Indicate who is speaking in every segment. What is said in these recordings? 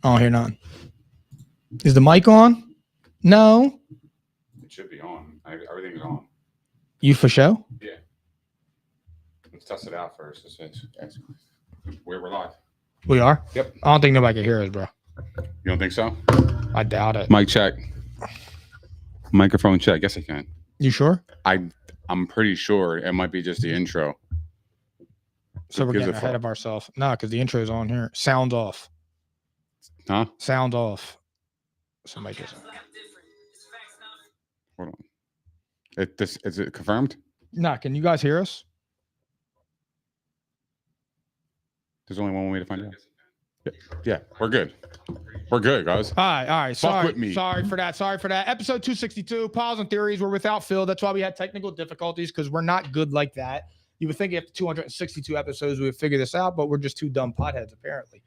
Speaker 1: I don't hear none. Is the mic on? No.
Speaker 2: It should be on. Everything's on.
Speaker 1: You for show?
Speaker 2: Yeah. Let's test it out first. We're live.
Speaker 1: We are?
Speaker 2: Yep.
Speaker 1: I don't think nobody can hear us, bro.
Speaker 2: You don't think so?
Speaker 1: I doubt it.
Speaker 2: Mic check. Microphone check. Yes, I can.
Speaker 1: You sure?
Speaker 2: I'm pretty sure it might be just the intro.
Speaker 1: So we're getting ahead of ourselves. No, because the intro's on here. Sound off.
Speaker 2: Huh?
Speaker 1: Sound off. Somebody just.
Speaker 2: Hold on. Is it confirmed?
Speaker 1: Nah, can you guys hear us?
Speaker 2: There's only one way to find out. Yeah, we're good. We're good, guys.
Speaker 1: All right.
Speaker 2: Fuck with me.
Speaker 1: Sorry for that. Episode 262, Piles and Theories. We're without Phil. That's why we had technical difficulties, because we're not good like that. You would think after 262 episodes, we would figure this out, but we're just two dumb potheads, apparently.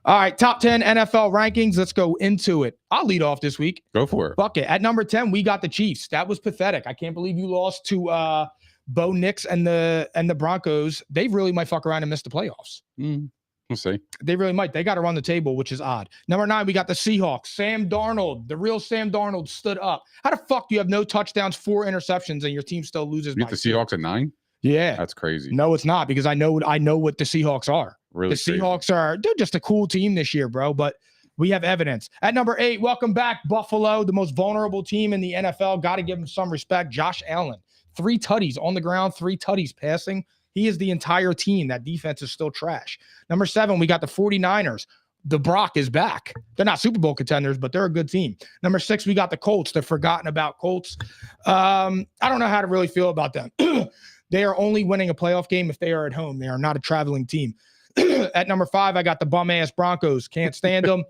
Speaker 1: All right, top 10 NFL rankings. Let's go into it. I'll lead off this week.
Speaker 2: Go for it.
Speaker 1: Fuck it. At number 10, we got the Chiefs. That was pathetic. I can't believe you lost to Bo Nix and the Broncos. They really might fuck around and miss the playoffs.
Speaker 2: We'll see.
Speaker 1: They really might. They got to run the table, which is odd. Number 9, we got the Seahawks. Sam Darnold, the real Sam Darnold, stood up. How the fuck do you have no touchdowns, 4 interceptions, and your team still loses?
Speaker 2: You get the Seahawks at 9?
Speaker 1: Yeah.
Speaker 2: That's crazy.
Speaker 1: No, it's not, because I know what the Seahawks are.
Speaker 2: Really,
Speaker 1: the Seahawks they're just a cool team this year, bro. But we have evidence. At number 8, welcome back, Buffalo, the most vulnerable team in the NFL. Got to give them some respect. Josh Allen, 3 tutties on the ground, 3 tutties passing. He is the entire team. That defense is still trash. Number 7, we got the 49ers. The Brock is back. They're not Super Bowl contenders, but they're a good team. Number 6, we got the Colts. The forgotten about Colts. I don't know how to really feel about them. They are only winning a playoff game if they are at home. They are not a traveling team. At number 5, I got the bum-ass Broncos. Can't stand them.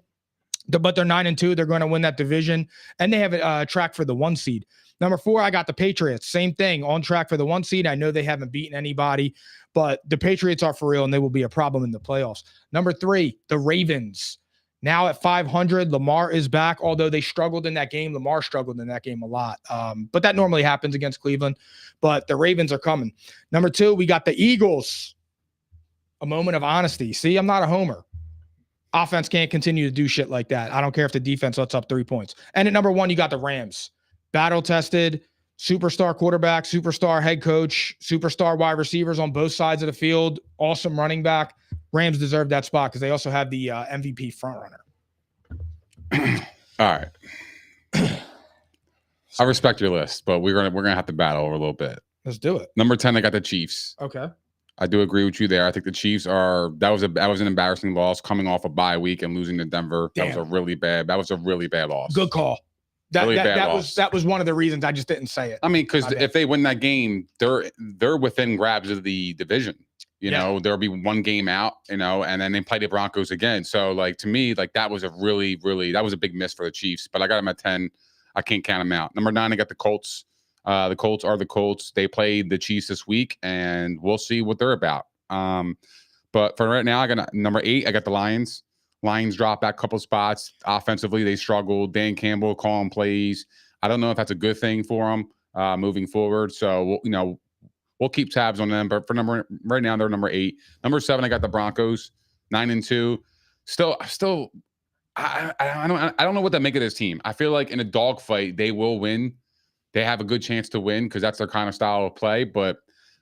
Speaker 1: But they're 9-2. They're going to win that division. And they have a track for the 1 seed. Number 4, I got the Patriots. Same thing, on track for the 1 seed. I know they haven't beaten anybody, but the Patriots are for real, and they will be a problem in the playoffs. Number 3, the Ravens. Now at 500, Lamar is back, although they struggled in that game. Lamar struggled in that game a lot. But that normally happens against Cleveland. But the Ravens are coming. Number 2, we got the Eagles. A moment of honesty. See, I'm not a homer. Offense can't continue to do shit like that. I don't care if the defense lets up 3 points. And at number 1, you got the Rams. Battle-tested, superstar quarterback, superstar head coach, superstar wide receivers on both sides of the field, awesome running back. Rams deserve that spot because they also have the MVP frontrunner.
Speaker 2: All right. I respect your list, but we're gonna have to battle over a little bit.
Speaker 1: Let's do it.
Speaker 2: Number 10, I got the Chiefs.
Speaker 1: Okay.
Speaker 2: I do agree with you there. I think the Chiefs that was an embarrassing loss coming off a bye week and losing to Denver.
Speaker 1: Damn.
Speaker 2: That was a really bad loss.
Speaker 1: Good call. That was one of the reasons I just didn't say it.
Speaker 2: I mean, because if they win that game, they're within grabs of the division. You know, there'll be 1 game out, and then they play the Broncos again. So, to me, that was a that was a big miss for the Chiefs. But I got them at 10. I can't count them out. Number 9, I got the Colts. The Colts are the Colts. They played the Chiefs this week, and we'll see what they're about. But for right now, I got number 8. I got the Lions. Lions dropped back a couple spots. Offensively, they struggled. Dan Campbell calling plays. I don't know if that's a good thing for them moving forward. So, we'll keep tabs on them. But right now, they're number 8. Number 7, I got the Broncos, 9-2. Still, I don't know what to make of this team. I feel like in a dogfight, they will win. They have a good chance to win because that's their kind of style of play. But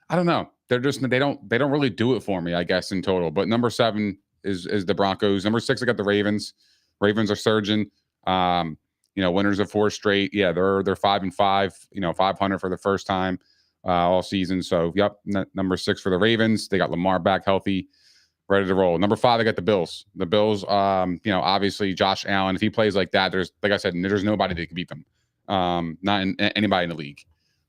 Speaker 2: I don't know. They don't really do it for me, I guess, in total. But number 7 is the Broncos. Number 6, I got the Ravens. Ravens are surging. Winners of 4 straight. Yeah, they're 5-5. 500 for the first time all season. So, yep, number 6 for the Ravens. They got Lamar back healthy, ready to roll. Number 5, I got the Bills. The Bills, obviously Josh Allen. If he plays like that, there's nobody that can beat them. Anybody in the league.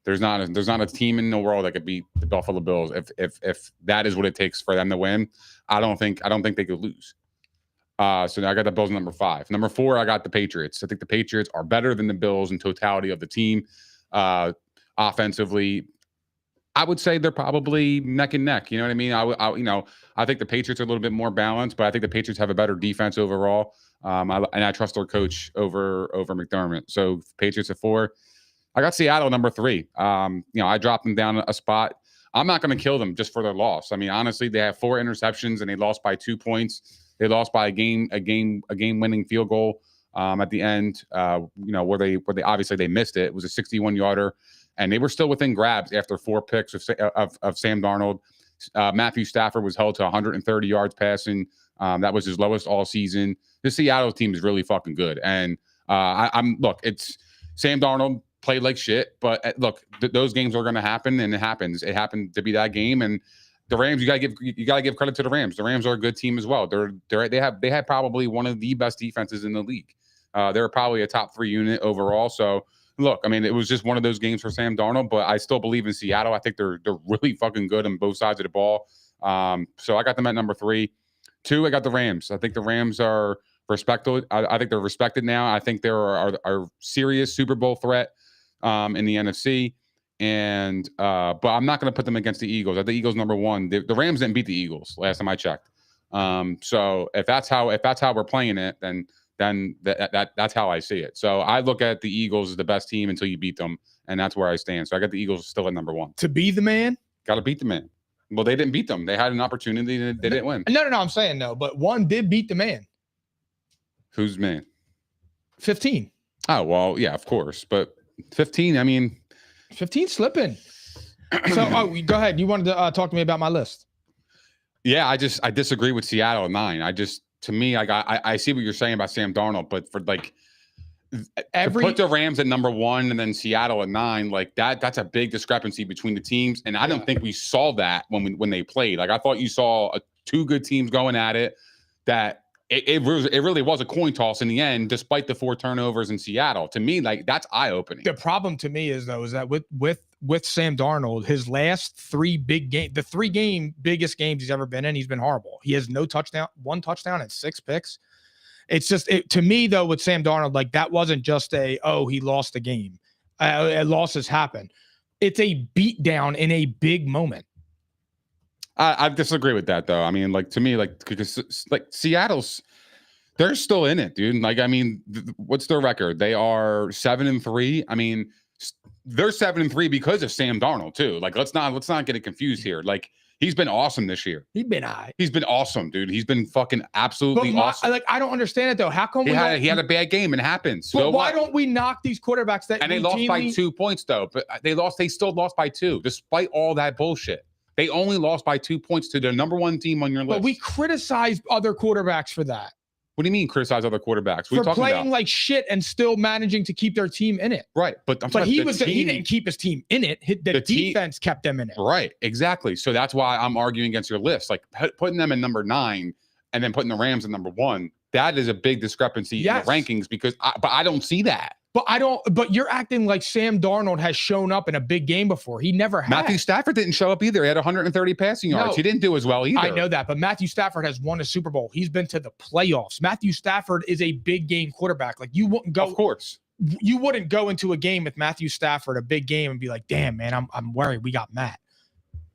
Speaker 2: There's not a team in the world that could beat the Buffalo Bills. If that is what it takes for them to win, I don't think they could lose. So now I got the Bills number 5. Number 4, I got the Patriots. I think the Patriots are better than the Bills in totality of the team. Offensively, I would say they're probably neck and neck. You know what I mean? I think the Patriots are a little bit more balanced, but I think the Patriots have a better defense overall. I trust their coach over McDermott. So Patriots at 4. I got Seattle number 3. I dropped them down a spot. I'm not going to kill them just for their loss. I mean, honestly, they have 4 interceptions and they lost by 2 points. They lost by a game winning field goal at the end. Where they obviously they missed it. It was a 61-yarder, and they were still within grabs after 4 picks of Sam Darnold. Matthew Stafford was held to 130 yards passing. That was his lowest all season. This Seattle team is really fucking good, and it's Sam Darnold played like shit, but look, those games are going to happen, and it happens. It happened to be that game, and the Rams, you gotta give credit to the Rams. The Rams are a good team as well. They have probably one of the best defenses in the league. They're probably a top 3 unit overall. So look, I mean, it was just one of those games for Sam Darnold, but I still believe in Seattle. I think they're really fucking good on both sides of the ball. So I got them at number 3. 2, I got the Rams. I think the Rams are respected. I think they're respected now. I think they're a serious Super Bowl threat in the NFC. And but I'm not going to put them against the Eagles. I think Eagles number 1. The Rams didn't beat the Eagles last time I checked. So if that's how we're playing it, then that's how I see it. So I look at the Eagles as the best team until you beat them, and that's where I stand. So I got the Eagles still at number 1.
Speaker 1: To be the man,
Speaker 2: got to beat the man. Well, they didn't beat them. They had an opportunity. They didn't win.
Speaker 1: No. I'm saying no, but one did beat the man.
Speaker 2: Who's man?
Speaker 1: 15.
Speaker 2: Oh well, yeah, of course, but 15. I mean.
Speaker 1: 15 slipping. So, go ahead. You wanted to talk to me about my list.
Speaker 2: Yeah, I disagree with Seattle at 9. To me, I see what you're saying about Sam Darnold, but for like to put the Rams at number 1 and then Seattle at 9, like that's a big discrepancy between the teams, and I don't think we saw that when they played. Like I thought you saw 2 good teams going at it. That it really was a coin toss in the end, despite the 4 turnovers in Seattle. To me, like that's eye-opening. The
Speaker 1: problem to me is that with Sam Darnold, his last 3 big games, the 3 biggest games he's ever been in, he's been horrible. He has 1 touchdown and 6 picks. It's just to me though with Sam Darnold, like that wasn't just he lost the game. Losses happen. It's a beatdown in a big moment.
Speaker 2: I disagree with that though. I mean, like to me, because Seattle's, they're still in it, dude. Like, I mean, what's their record? They are 7-3. I mean, they're 7-3 because of Sam Darnold too. Like, let's not get it confused here. Like, he's been awesome this year.
Speaker 1: He's been high.
Speaker 2: He's been awesome, dude. He's been fucking absolutely awesome.
Speaker 1: Like, I don't understand it though. How come
Speaker 2: he had a bad game? It happens.
Speaker 1: But so why don't we knock these quarterbacks that?
Speaker 2: And they lost by 2 points though. But they still lost by 2, despite all that bullshit. They only lost by 2 points to the number 1 team on your list.
Speaker 1: But we criticize other quarterbacks for that.
Speaker 2: What do you mean criticize other quarterbacks?
Speaker 1: For playing like shit and still managing to keep their team in it.
Speaker 2: Right. But
Speaker 1: he didn't keep his team in it. The defense kept them in it.
Speaker 2: Right. Exactly. So that's why I'm arguing against your list. Like putting them in number 9 and then putting the Rams in number 1. That is a big discrepancy in the rankings because I don't see that.
Speaker 1: But you're acting like Sam Darnold has shown up in a big game before. He never has.
Speaker 2: Matthew Stafford didn't show up either. He had 130 passing yards. He didn't do as well either.
Speaker 1: I know that, but Matthew Stafford has won a Super Bowl. He's been to the playoffs. Matthew Stafford is a big game quarterback. Like you wouldn't go.
Speaker 2: Of course.
Speaker 1: You wouldn't go into a game with Matthew Stafford, a big game, and be like, "Damn, man, I'm worried. We got Matt."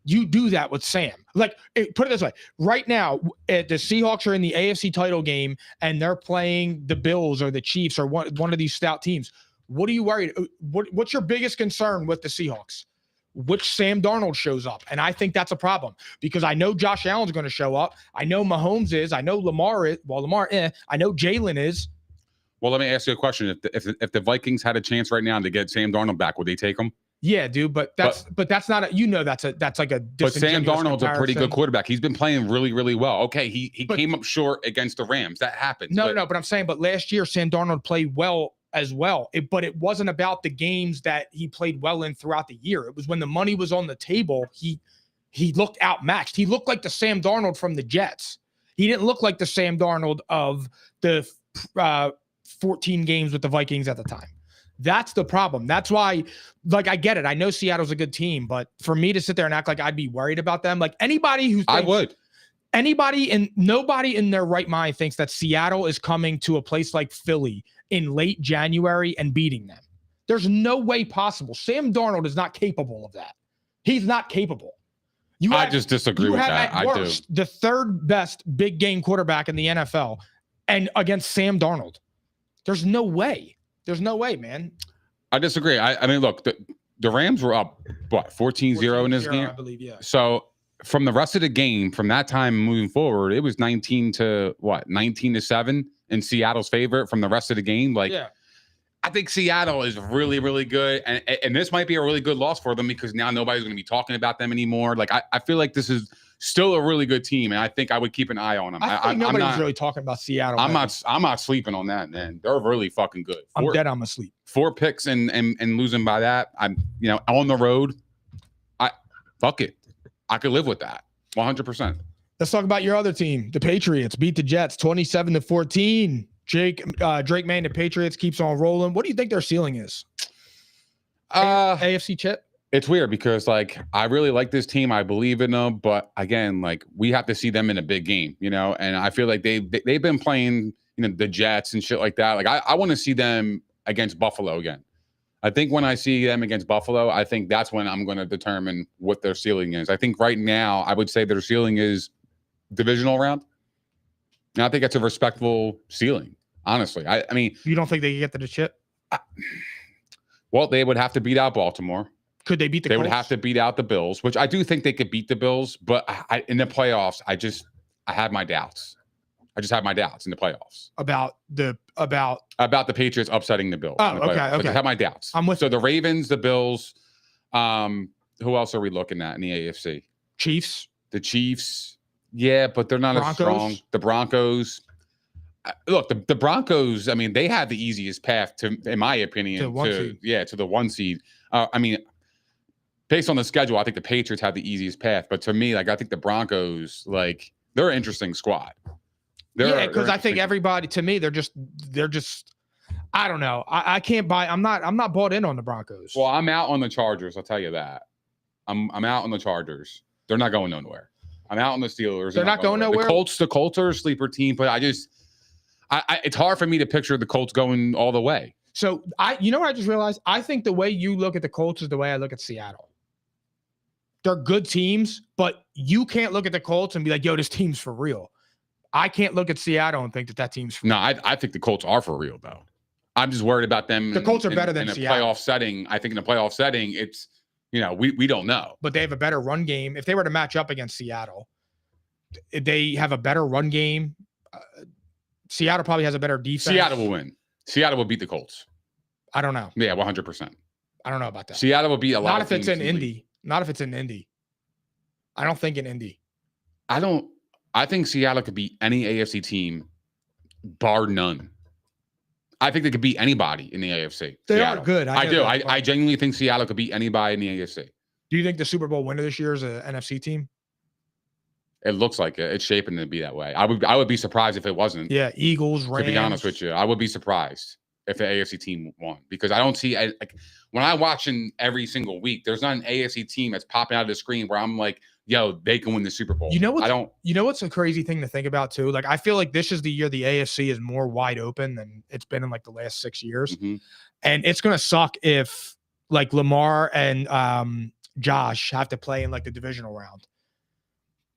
Speaker 1: You do that with Sam. Like, put it this way. Right now, the Seahawks are in the AFC title game, and they're playing the Bills or the Chiefs or one of these stout teams. What are you worried? What's your biggest concern with the Seahawks? Which Sam Darnold shows up. And I think that's a problem because I know Josh Allen's going to show up. I know Mahomes is. I know Lamar is. Well, I know Jalen is.
Speaker 2: Well, let me ask you a question. If the Vikings had a chance right now to get Sam Darnold back, would they take him?
Speaker 1: Yeah, dude, but that's not that's like a.
Speaker 2: But Sam Darnold's a pretty good quarterback. He's been playing really, really well. Okay, he came up short against the Rams. That happens.
Speaker 1: No, but I'm saying, but last year Sam Darnold played well as well. But it wasn't about the games that he played well in throughout the year. It was when the money was on the table. He looked outmatched. He looked like the Sam Darnold from the Jets. He didn't look like the Sam Darnold of the 14 games with the Vikings at the time. That's the problem. That's why, like, I get it. I know Seattle's a good team, but for me to sit there and act like I'd be worried about them, like anybody who thinks,
Speaker 2: I would.
Speaker 1: Nobody in their right mind thinks that Seattle is coming to a place like Philly in late January and beating them. There's no way possible. Sam Darnold is not capable of that. He's not capable.
Speaker 2: I just disagree with that.
Speaker 1: I do. The 3rd best big game quarterback in the NFL and against Sam Darnold. There's no way. There's no way, man.
Speaker 2: I disagree. I mean, look, the Rams were up, 14-0 in this game?
Speaker 1: I believe, yeah.
Speaker 2: So from the rest of the game, from that time moving forward, it was 19-7 in Seattle's favor from the rest of the game. Like, I think Seattle is really, really good. And this might be a really good loss for them because now nobody's going to be talking about them anymore. Like, I feel like this is still a really good team, and I think I would keep an eye on them.
Speaker 1: I think nobody's really talking about Seattle.
Speaker 2: I'm not sleeping on that, man. They're really fucking good.
Speaker 1: I'm asleep.
Speaker 2: 4 picks and losing by that. I'm on the road. Fuck it. I could live with that 100%.
Speaker 1: Let's talk about your other team. The Patriots beat the Jets 27-14. Drake May and the Patriots keeps on rolling. What do you think their ceiling is? AFC chip?
Speaker 2: It's weird because, like, I really like this team. I believe in them. But, again, like, we have to see them in a big game, and I feel like they've been playing, the Jets and shit like that. Like, I want to see them against Buffalo again. I think when I see them against Buffalo, I think that's when I'm going to determine what their ceiling is. I think right now I would say their ceiling is divisional round. And I think that's a respectable ceiling, honestly. I mean,
Speaker 1: you don't think they can get to the chip?
Speaker 2: Well, they would have to beat out Baltimore.
Speaker 1: Could they beat the
Speaker 2: They
Speaker 1: Colts?
Speaker 2: would have to beat out the Bills, which I do think they could beat the Bills. But in the playoffs, I have my doubts. I just have my doubts in the playoffs
Speaker 1: about the
Speaker 2: Patriots upsetting the Bills.
Speaker 1: Oh, okay.
Speaker 2: I have my doubts. So the Ravens, the Bills. Who else are we looking at in the AFC?
Speaker 1: Chiefs.
Speaker 2: The Chiefs. Yeah, but they're not as strong. The Broncos. Look, the Broncos. I mean, they have the easiest path to, in my opinion, to the 1 seed. I mean, based on the schedule, I think the Patriots have the easiest path. But to me, like, I think the Broncos, like, they're an interesting squad.
Speaker 1: Because I think everybody, to me, they're just. I don't know. I can't buy. I'm not bought in on the Broncos.
Speaker 2: Well, I'm out on the Chargers. I'll tell you that. I'm out on the Chargers. They're not going nowhere. I'm out on the Steelers.
Speaker 1: They're not going nowhere.
Speaker 2: The Colts are a sleeper team, but it's hard for me to picture the Colts going all the way.
Speaker 1: So what I just realized? I think the way you look at the Colts is the way I look at Seattle. They're good teams, but you can't look at the Colts and be like, "Yo, this team's for real." I can't look at Seattle and think that team's for real.
Speaker 2: No, I think the Colts are for real, though. I'm just worried about them.
Speaker 1: The Colts are better than
Speaker 2: in
Speaker 1: Seattle.
Speaker 2: Playoff setting. I think in a playoff setting, it's, we don't know.
Speaker 1: But they have a better run game. If they were to match up against Seattle, they have a better run game. Seattle probably has a better defense.
Speaker 2: Seattle will win. Seattle will beat the Colts.
Speaker 1: I don't know.
Speaker 2: Yeah, 100%.
Speaker 1: I don't know about that.
Speaker 2: Seattle will beat a lot of teams.
Speaker 1: Not if it's in Indy. Not if it's in Indy. I don't think in Indy.
Speaker 2: I think Seattle could beat any AFC team, bar none. I think they could beat anybody in the AFC.
Speaker 1: They
Speaker 2: Seattle.
Speaker 1: are good.
Speaker 2: I do. I genuinely think Seattle could beat anybody in the AFC.
Speaker 1: Do you think the Super Bowl winner this year is an NFC team?
Speaker 2: It looks like it. It's shaping to be that way. I would be surprised if it wasn't.
Speaker 1: Yeah, Eagles, Rams.
Speaker 2: To be honest with you, I would be surprised if the AFC team won because I don't see like when I watch in every single week, there's not an AFC team that's popping out of the screen where I'm like, yo, they can win the Super Bowl.
Speaker 1: You know what's a crazy thing to think about too? Like, I feel like this is the year the AFC is more wide open than it's been in like the last 6 years.
Speaker 2: Mm-hmm.
Speaker 1: And it's going to suck if like Lamar and Josh have to play in like the divisional round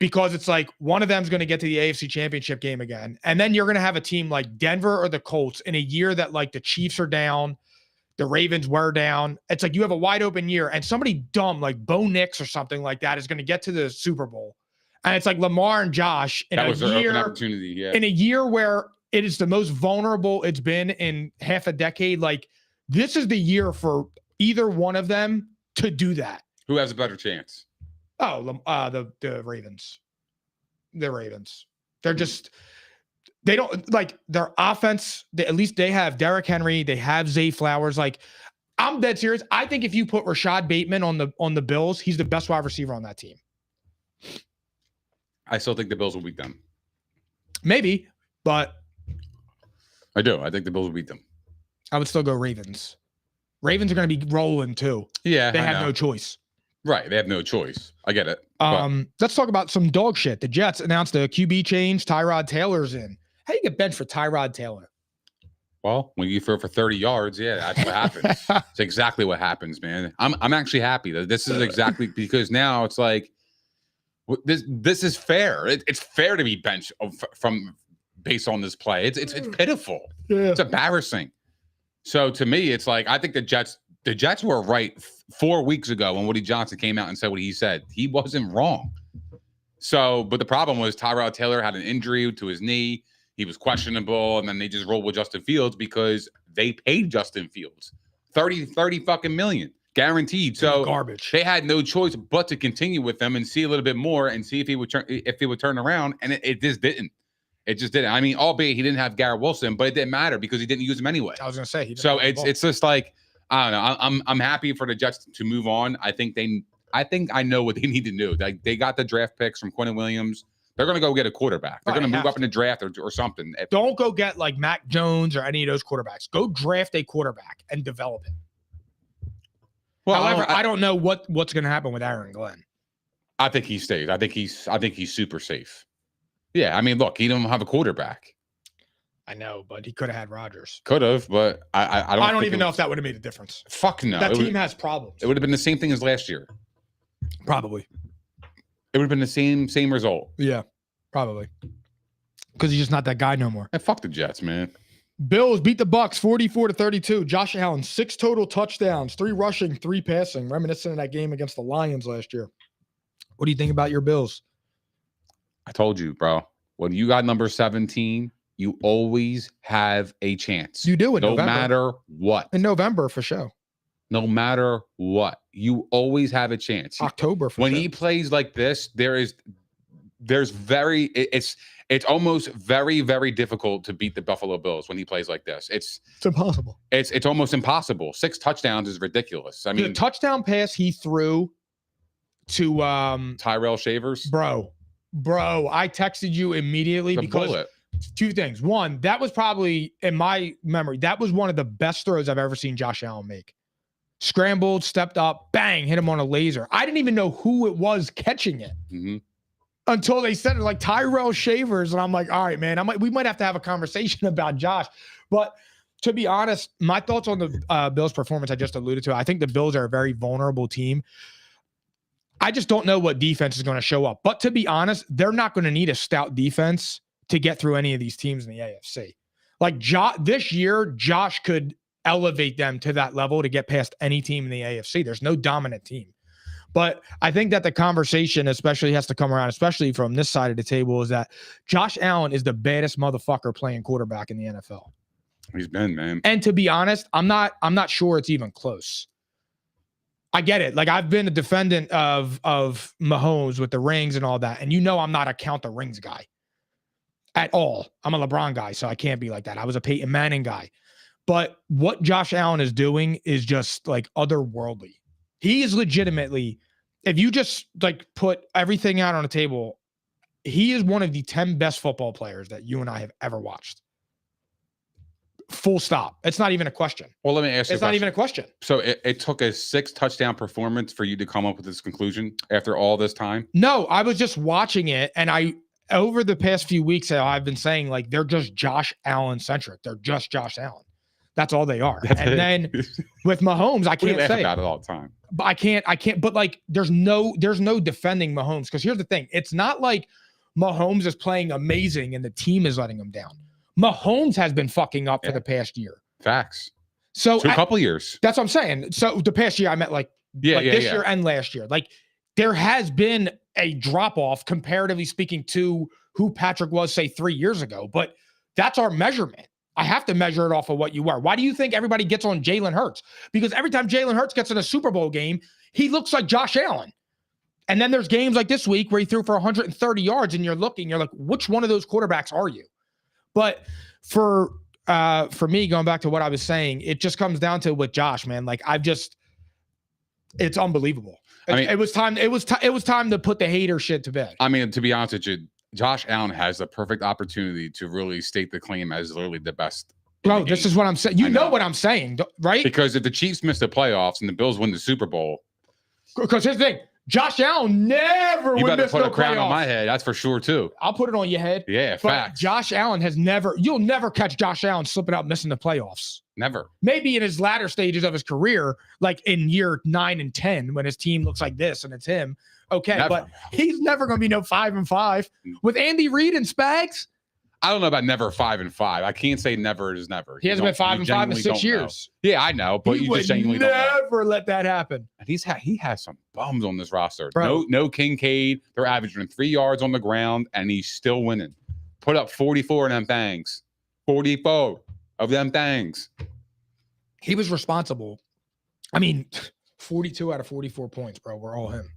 Speaker 1: because it's like one of them's going to get to the AFC championship game again. And then you're going to have a team like Denver or the Colts in a year that like the Chiefs are down. The Ravens were down. It's like you have a wide open year and somebody dumb like Bo Nix or something like that is going to get to the Super Bowl. And it's like Lamar and Josh in
Speaker 2: that was
Speaker 1: a
Speaker 2: their
Speaker 1: year,
Speaker 2: open opportunity, yeah.
Speaker 1: In a year where it is the most vulnerable it's been in half a decade. Like this is the year for either one of them to do that.
Speaker 2: Who has a better chance?
Speaker 1: Oh, the Ravens. The Ravens. They're just... They don't like their offense. At least they have Derrick Henry. They have Zay Flowers. Like, I'm dead serious. I think if you put Rashad Bateman on the Bills, he's the best wide receiver on that team.
Speaker 2: I still think the Bills will beat them.
Speaker 1: Maybe, but
Speaker 2: I do. I think the Bills will beat them.
Speaker 1: I would still go Ravens. Ravens are going to be rolling too.
Speaker 2: Yeah,
Speaker 1: they have no choice.
Speaker 2: Right, they have no choice. I get it.
Speaker 1: Let's talk about some dog shit. The Jets announced a QB change. Tyrod Taylor's in. How do you get benched for Tyrod Taylor?
Speaker 2: Well, when you throw for 30 yards, yeah, that's what happens. It's exactly what happens, man. I'm actually happy that this is exactly because now it's like this is fair. It's fair to be benched from based on this play. It's pitiful.
Speaker 1: Yeah.
Speaker 2: It's embarrassing. So to me, it's like I think the Jets were right 4 weeks ago when Woody Johnson came out and said what he said. He wasn't wrong. So, but the problem was Tyrod Taylor had an injury to his knee. He was questionable, and then they just rolled with Justin Fields because they paid Justin Fields 30 fucking million guaranteed. So
Speaker 1: garbage.
Speaker 2: They had no choice but to continue with them and see a little bit more and see if he would turn around. And it just didn't. It just didn't. I mean, albeit he didn't have Garrett Wilson, but it didn't matter because he didn't use him anyway.
Speaker 1: I was gonna say.
Speaker 2: So it's just like, I don't know. I'm happy for the Jets to move on. I think I know what they need to do. They got the draft picks from Quentin Williams. They're going to go get a quarterback. They're going to move up in the draft or something.
Speaker 1: Don't go get like Mac Jones or any of those quarterbacks. Go draft a quarterback and develop it. Well, however, I don't know what's going to happen with Aaron Glenn.
Speaker 2: I think he stays. I think he's super safe. Yeah, I mean, look, he don't have a quarterback.
Speaker 1: I know, but he could have had Rodgers.
Speaker 2: Could have, but I don't
Speaker 1: even know if that would have made a difference.
Speaker 2: Fuck no.
Speaker 1: That team has problems.
Speaker 2: It would have been the same thing as last year.
Speaker 1: Probably.
Speaker 2: It would have been the same result.
Speaker 1: Yeah, probably. Because he's just not that guy no more.
Speaker 2: And fuck the Jets, man.
Speaker 1: Bills beat the Bucs 44-32. Josh Allen, 6 total touchdowns, 3 rushing, 3 passing, reminiscent of that game against the Lions last year. What do you think about your Bills?
Speaker 2: I told you, bro. When you got number 17, you always have a chance.
Speaker 1: You do in November.
Speaker 2: No matter what.
Speaker 1: In November, for sure.
Speaker 2: No matter what. You always have a chance.
Speaker 1: October, for
Speaker 2: when
Speaker 1: sure.
Speaker 2: he plays like this, it's almost very, very difficult to beat the Buffalo Bills when he plays like this. It's
Speaker 1: impossible.
Speaker 2: It's almost impossible. 6 touchdowns is ridiculous. I mean,
Speaker 1: the touchdown pass he threw to
Speaker 2: Tyrell Shavers.
Speaker 1: Bro, I texted you immediately because
Speaker 2: bullet.
Speaker 1: 2 things. One, that was probably, in my memory, that was one of the best throws I've ever seen Josh Allen make. Scrambled, stepped up, bang, hit him on a laser. I didn't even know who it was catching it until they said it, like Tyrell Shavers. And I'm like, all right, man, we might have to have a conversation about Josh. But to be honest, my thoughts on the Bills' performance I just alluded to, I think the Bills are a very vulnerable team. I just don't know what defense is going to show up. But to be honest, they're not going to need a stout defense to get through any of these teams in the AFC. Like this year, Josh could elevate them to that level to get past any team in the AFC. There's no dominant team. But I think that the conversation especially has to come around, especially from this side of the table, is that Josh Allen is the baddest motherfucker playing quarterback in the NFL.
Speaker 2: He's been, man.
Speaker 1: And to be honest, I'm not sure it's even close. I get it. Like, I've been a defendant of Mahomes with the rings and all that. And I'm not a count the rings guy at all. I'm a LeBron guy, so I can't be like that. I was a Peyton Manning guy. But what Josh Allen is doing is just like otherworldly. He is legitimately, if you just like put everything out on the table, he is one of the 10 best football players that you and I have ever watched. Full stop. It's not even a question.
Speaker 2: Well, let me ask you.
Speaker 1: It's not even a question.
Speaker 2: So it took a 6 touchdown performance for you to come up with this conclusion after all this time?
Speaker 1: No, I was just watching it, and over the past few weeks, I've been saying like they're just Josh Allen centric. They're just Josh Allen. That's all they are. Then with Mahomes, I can't say
Speaker 2: about it all the time.
Speaker 1: But I can't. But like, there's no defending Mahomes, because here's the thing: it's not like Mahomes is playing amazing and the team is letting him down. Mahomes has been fucking up for the past year.
Speaker 2: Facts.
Speaker 1: So
Speaker 2: a couple years.
Speaker 1: That's what I'm saying. So the past year, I meant this year and last year. Like, there has been a drop off, comparatively speaking, to who Patrick was, say, 3 years ago. But that's our measurement. I have to measure it off of what you were. Why do you think everybody gets on Jalen Hurts? Because every time Jalen Hurts gets in a Super Bowl game, he looks like Josh Allen. And then there's games like this week where he threw for 130 yards, and you're like, which one of those quarterbacks are you? But for me, going back to what I was saying, it just comes down to with Josh, man. Like, it's unbelievable. It was time to put the hater shit to bed.
Speaker 2: I mean, to be honest with you, Josh Allen has the perfect opportunity to really stake the claim as literally the best.
Speaker 1: Bro, this is what I'm saying. You know what I'm saying, right?
Speaker 2: Because if the Chiefs miss the playoffs and the Bills win the Super Bowl,
Speaker 1: because here's the thing. Josh Allen never would miss no playoffs. You better
Speaker 2: put a crown on my head. That's for sure, too.
Speaker 1: I'll put it on your head.
Speaker 2: Yeah, facts.
Speaker 1: Josh Allen you'll never catch Josh Allen slipping out missing the playoffs.
Speaker 2: Never.
Speaker 1: Maybe in his latter stages of his career, like in year 9 and 10, when his team looks like this and it's him. Okay, never. But he's never going to be 5-5. With Andy Reid and Spags,
Speaker 2: I don't know about never 5-5. I can't say never is never.
Speaker 1: He hasn't been 5-5 in 6 years.
Speaker 2: Yeah, I know, but
Speaker 1: He
Speaker 2: you
Speaker 1: would
Speaker 2: just genuinely don't know.
Speaker 1: never let that happen.
Speaker 2: And he has some bums on this roster.
Speaker 1: Bro.
Speaker 2: No Kincaid. They're averaging 3 yards on the ground, and he's still winning. Put up 44 of them things. 44 of them things.
Speaker 1: He was responsible. I mean, 42 out of 44 points, bro. We're all him.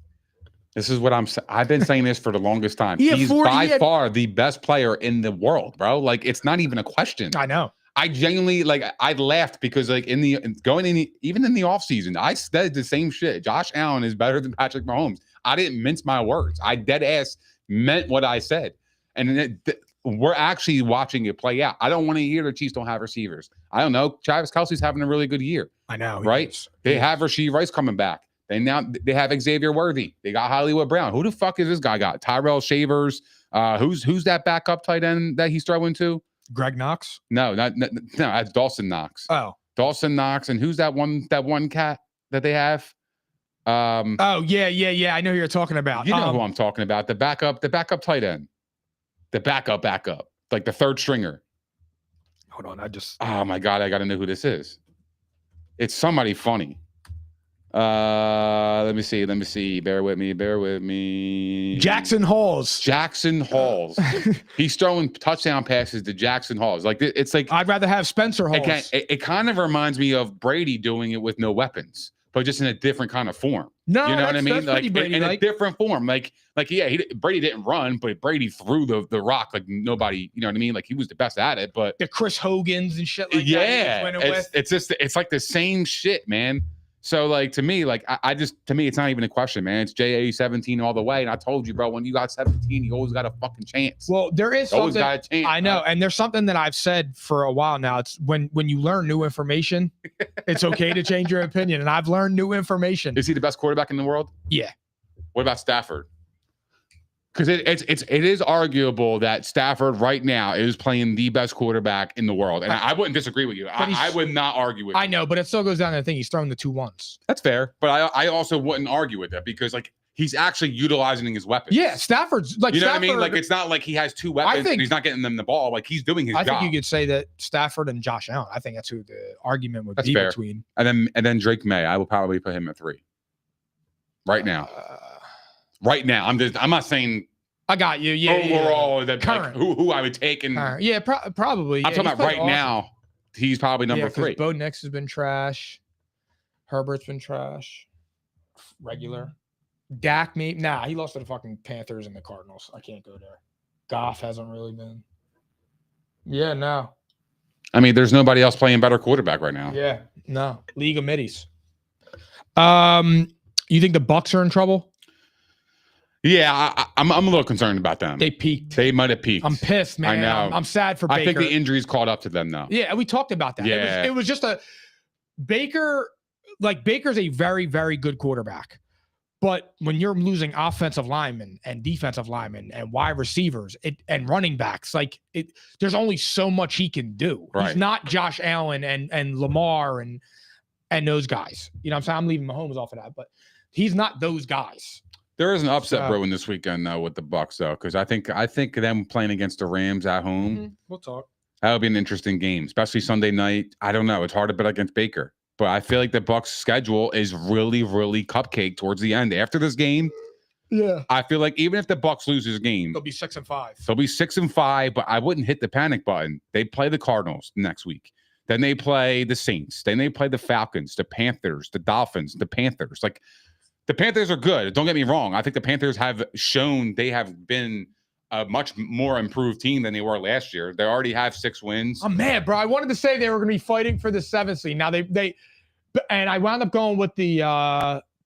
Speaker 2: This is what I've been saying this for the longest time.
Speaker 1: He had
Speaker 2: He's
Speaker 1: 40
Speaker 2: by
Speaker 1: he had-
Speaker 2: far the best player in the world, bro. Like, it's not even a question.
Speaker 1: I know.
Speaker 2: I genuinely, like, I laughed because, like, even in the offseason, I said the same shit. Josh Allen is better than Patrick Mahomes. I didn't mince my words. I dead ass meant what I said. And we're actually watching it play out. I don't want to hear the Chiefs don't have receivers. I don't know. Travis Kelce's having a really good year.
Speaker 1: I know.
Speaker 2: Right? They have Rashee Rice coming back. They have Xavier Worthy. They got Hollywood Brown. Who the fuck is this guy got? Tyrell Shavers. Who's that backup tight end that he's throwing to?
Speaker 1: Greg Knox?
Speaker 2: No, no, that's Dawson Knox.
Speaker 1: Oh.
Speaker 2: Dawson Knox. And who's that one cat that they have?
Speaker 1: Oh, yeah. I know who you're talking about.
Speaker 2: You know who I'm talking about. The backup tight end. The backup. Like the third stringer.
Speaker 1: Hold on,
Speaker 2: oh my God, I gotta know who this is. It's somebody funny. Let me see. Bear with me.
Speaker 1: Jackson Halls.
Speaker 2: He's throwing touchdown passes to Jackson Halls. Like, it's like
Speaker 1: I'd rather have Spencer Halls.
Speaker 2: It kind of reminds me of Brady doing it with no weapons, but just in a different kind of form.
Speaker 1: No,
Speaker 2: you know what I mean? Like in a
Speaker 1: like
Speaker 2: different form. Like yeah, Brady didn't run, but Brady threw the rock like nobody. You know what I mean? Like, he was the best at it. But
Speaker 1: the Chris Hogans and shit like
Speaker 2: yeah,
Speaker 1: that.
Speaker 2: it's like the same shit, man. So, like, to me, like, to me, it's not even a question, man. It's JA17 all the way. And I told you, bro, when you got 17, you always got a fucking chance.
Speaker 1: Well, there is
Speaker 2: always
Speaker 1: something.
Speaker 2: got a chance,
Speaker 1: I know.
Speaker 2: right?
Speaker 1: And there's something that I've said for a while now. It's when you learn new information, it's okay to change your opinion. And I've learned new information.
Speaker 2: Is he the best quarterback in the world?
Speaker 1: Yeah.
Speaker 2: What about Stafford? Because it is arguable that Stafford right now is playing the best quarterback in the world. And I wouldn't disagree with you. I would not argue with you.
Speaker 1: I know, but it still goes down to the thing. He's throwing the 2 once.
Speaker 2: That's fair. But I also wouldn't argue with that because, like, he's actually utilizing his weapons.
Speaker 1: Yeah, Stafford's like,
Speaker 2: you know what I mean? Like, it's not like he has 2 weapons and he's not getting them the ball. Like, he's doing his job.
Speaker 1: I think you could say that Stafford and Josh Allen. I think that's who the argument would be
Speaker 2: fair.
Speaker 1: Between.
Speaker 2: And then Drake May. I will probably put him at 3. Right now. Right now. I'm not saying.
Speaker 1: I got you. Yeah.
Speaker 2: Overall, that like, who I would take and
Speaker 1: yeah, probably.
Speaker 2: I'm talking about right now. He's probably number 3.
Speaker 1: Bo Nix has been trash. Herbert's been trash. Regular. Dak, maybe. Nah, he lost to the fucking Panthers and the Cardinals. I can't go there. Goff hasn't really been. Yeah, no.
Speaker 2: I mean, there's nobody else playing better quarterback right now.
Speaker 1: Yeah, no. League of Middies. You think the Bucs are in trouble?
Speaker 2: Yeah, I'm a little concerned about them.
Speaker 1: They peaked.
Speaker 2: They might have peaked.
Speaker 1: I'm pissed, man.
Speaker 2: I know.
Speaker 1: I'm sad for Baker.
Speaker 2: I think the injuries caught up to them, though.
Speaker 1: Yeah, we talked about that.
Speaker 2: Yeah.
Speaker 1: It was just a Baker. Like, Baker's a very, very good quarterback. But when you're losing offensive linemen and defensive linemen and wide receivers and running backs, there's only so much he can do.
Speaker 2: Right.
Speaker 1: He's not Josh Allen and Lamar and those guys. You know what I'm saying? I'm leaving Mahomes off of that, but he's not those guys.
Speaker 2: There is an upset brewing this weekend, though, with the Bucs, though, because I think them playing against the Rams at home.
Speaker 1: Mm-hmm. We'll talk.
Speaker 2: That would be an interesting game, especially Sunday night. I don't know. It's hard to bet against Baker. But I feel like the Bucs' schedule is really, really cupcake towards the end. After this game,
Speaker 1: yeah,
Speaker 2: I feel like even if the Bucs lose this game,
Speaker 1: they'll be 6-5.
Speaker 2: They'll be 6-5, but I wouldn't hit the panic button. They play the Cardinals next week. Then they play the Saints. Then they play the Falcons, the Panthers, the Dolphins, the Panthers. Like, the Panthers are good. Don't get me wrong. I think the Panthers have shown they have been a much more improved team than they were last year. They already have 6 wins.
Speaker 1: I'm mad, bro. I wanted to say they were going to be fighting for the 7th seed. Now and I wound up going with the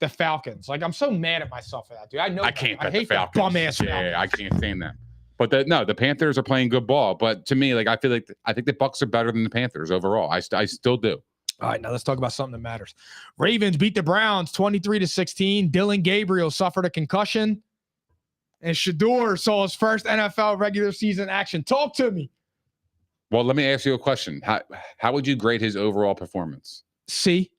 Speaker 1: Falcons. Like, I'm so mad at myself for that, dude. I
Speaker 2: can't.
Speaker 1: I hate that bum ass.
Speaker 2: Yeah, I can't stand them. But the Panthers are playing good ball. But to me, like, I think the Bucs are better than the Panthers overall. I still do.
Speaker 1: All right, now let's talk about something that matters. Ravens beat the Browns 23-16. Dylan Gabriel suffered a concussion, and Shadeur saw his first NFL regular season action. Talk to me.
Speaker 2: Well, let me ask you a question. How would you grade his overall performance?
Speaker 1: C.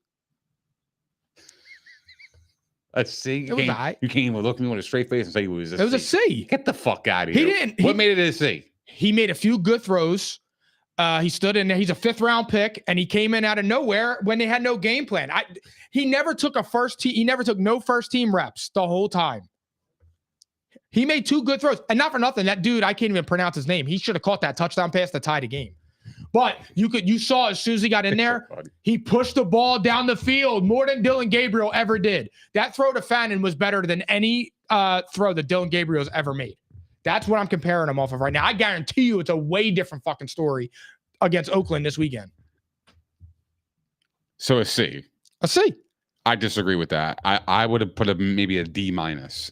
Speaker 2: A C? You can't even look at me with a straight face and say it was a C.
Speaker 1: It was a C.
Speaker 2: Get the fuck out of here.
Speaker 1: He didn't.
Speaker 2: What made it a C?
Speaker 1: He made a few good throws. He stood in there. He's a 5th-round pick, and he came in out of nowhere when they had no game plan. He never took He never took no first-team reps the whole time. He made 2 good throws, and not for nothing. That dude, I can't even pronounce his name. He should have caught that touchdown pass to tie the game. But you saw as soon as he got in there, he pushed the ball down the field more than Dillon Gabriel ever did. That throw to Fannin was better than any throw that Dillon Gabriel's ever made. That's what I'm comparing him off of right now. I guarantee you it's a way different fucking story against Oakland this weekend.
Speaker 2: So a C.
Speaker 1: A C.
Speaker 2: I disagree with that. I would have put maybe a D-.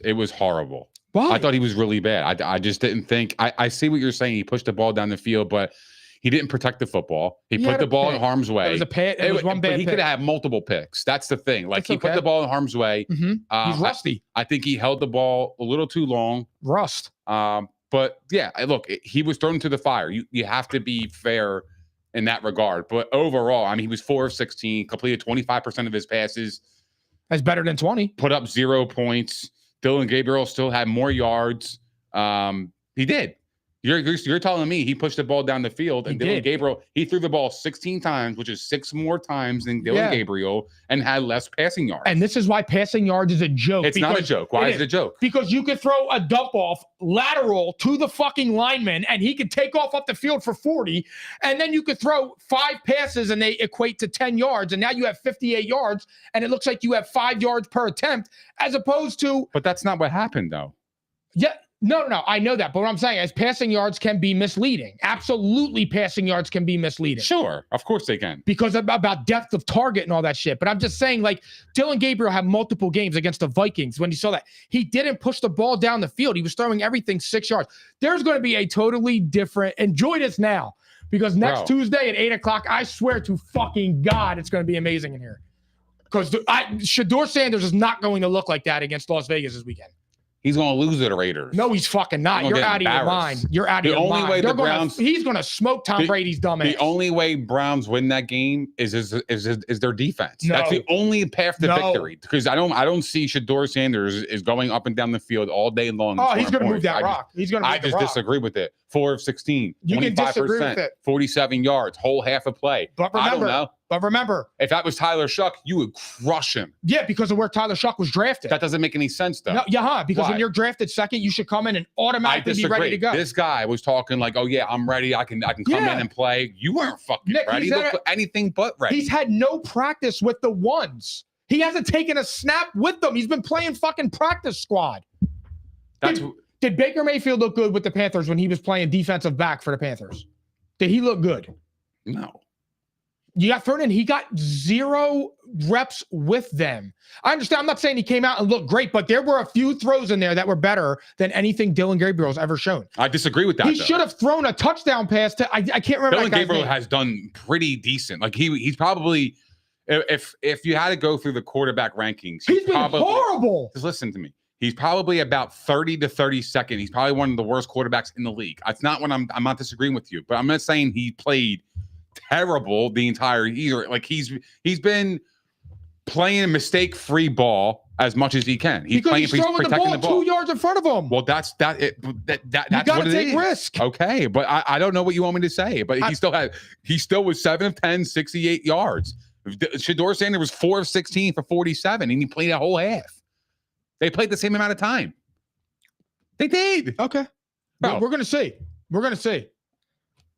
Speaker 2: It was horrible.
Speaker 1: Why?
Speaker 2: I thought he was really bad. I just didn't think. I see what you're saying. He pushed the ball down the field, but he didn't protect the football. He put the ball in harm's way.
Speaker 1: It was a pick. It was one bad pick.
Speaker 2: He could have had multiple picks. That's the thing. Like, he put the ball in harm's way.
Speaker 1: Mm-hmm. He's rusty.
Speaker 2: I think he held the ball a little too long.
Speaker 1: Rust.
Speaker 2: But yeah, look, he was thrown to the fire. You have to be fair in that regard. But overall, I mean, he was 4 of 16, completed 25% of his passes.
Speaker 1: That's better than 20.
Speaker 2: Put up 0 points. Dillon Gabriel still had more yards. He did. You're telling me he pushed the ball down the field, and Dillon Gabriel, he threw the ball 16 times, which is 6 more times than Dillon Gabriel, and had less passing yards.
Speaker 1: And this is why passing yards is a joke.
Speaker 2: It's not a joke. Why is it a joke?
Speaker 1: Because you could throw a dump off lateral to the fucking lineman, and he could take off up the field for 40, and then you could throw 5 passes, and they equate to 10 yards, and now you have 58 yards, and it looks like you have 5 yards per attempt, as opposed to...
Speaker 2: But that's not what happened, though.
Speaker 1: Yeah. No, I know that. But what I'm saying is passing yards can be misleading. Absolutely, passing yards can be misleading.
Speaker 2: Sure. Of course they can.
Speaker 1: Because about depth of target and all that shit. But I'm just saying, like, Dillon Gabriel had multiple games against the Vikings when you saw that. He didn't push the ball down the field. He was throwing everything 6 yards. There's going to be a totally different... Enjoy this now. Because next Tuesday at 8 o'clock, I swear to fucking God, it's going to be amazing in here. Because Shadeur Sanders is not going to look like that against Las Vegas this weekend.
Speaker 2: He's going to lose to the Raiders.
Speaker 1: No, he's fucking not. You're out of your mind. You're out of your mind. The only way the Browns... He's going to smoke Tom Brady's dumb ass.
Speaker 2: The only way Browns win that game is their defense. No. That's the only path to victory. Because I don't see Shadeur Sanders is going up and down the field all day long.
Speaker 1: Oh, he's going to move that rock. He's going to move the rock.
Speaker 2: I just disagree with it. 4 of 16,
Speaker 1: you 25%, can disagree with it.
Speaker 2: 47 yards, whole half a play.
Speaker 1: But remember,
Speaker 2: I don't know.
Speaker 1: But remember,
Speaker 2: if that was Tyler Shuck, you would crush him.
Speaker 1: Yeah, because of where Tyler Shuck was drafted.
Speaker 2: That doesn't make any sense, though.
Speaker 1: No, because when you're drafted second, you should come in and automatically be ready to go.
Speaker 2: This guy was talking like, "Oh yeah, I'm ready. I can come in and play." You weren't fucking ready. You looked anything but ready.
Speaker 1: He's had no practice with the ones. He hasn't taken a snap with them. He's been playing fucking practice squad. Did Baker Mayfield look good with the Panthers when he was playing defensive back for the Panthers? Did he look good?
Speaker 2: No.
Speaker 1: You got thrown in. He got 0 reps with them. I understand. I'm not saying he came out and looked great, but there were a few throws in there that were better than anything Dillon Gabriel's ever shown.
Speaker 2: I disagree with that.
Speaker 1: He should have thrown a touchdown pass to. I can't remember.
Speaker 2: Dillon Gabriel has done pretty decent. Like he's probably, if you had to go through the quarterback rankings,
Speaker 1: he's been horrible.
Speaker 2: Just listen to me. He's probably about 30 to 32nd. He's probably one of the worst quarterbacks in the league. It's not when I'm not disagreeing with you, but I'm not saying he played terrible the entire year. Like he's been playing mistake-free ball as much as he can. He's
Speaker 1: throwing the ball 2 yards in front of him.
Speaker 2: Well, that's what it
Speaker 1: take risk.
Speaker 2: Okay, but I don't know what you want me to say. But he still was 7 of 10, 68 yards. Shadeur Sanders was 4 of 16 for 47, and he played a whole half. They played the same amount of time. They did.
Speaker 1: Okay. Bro, we're gonna see. We're gonna see.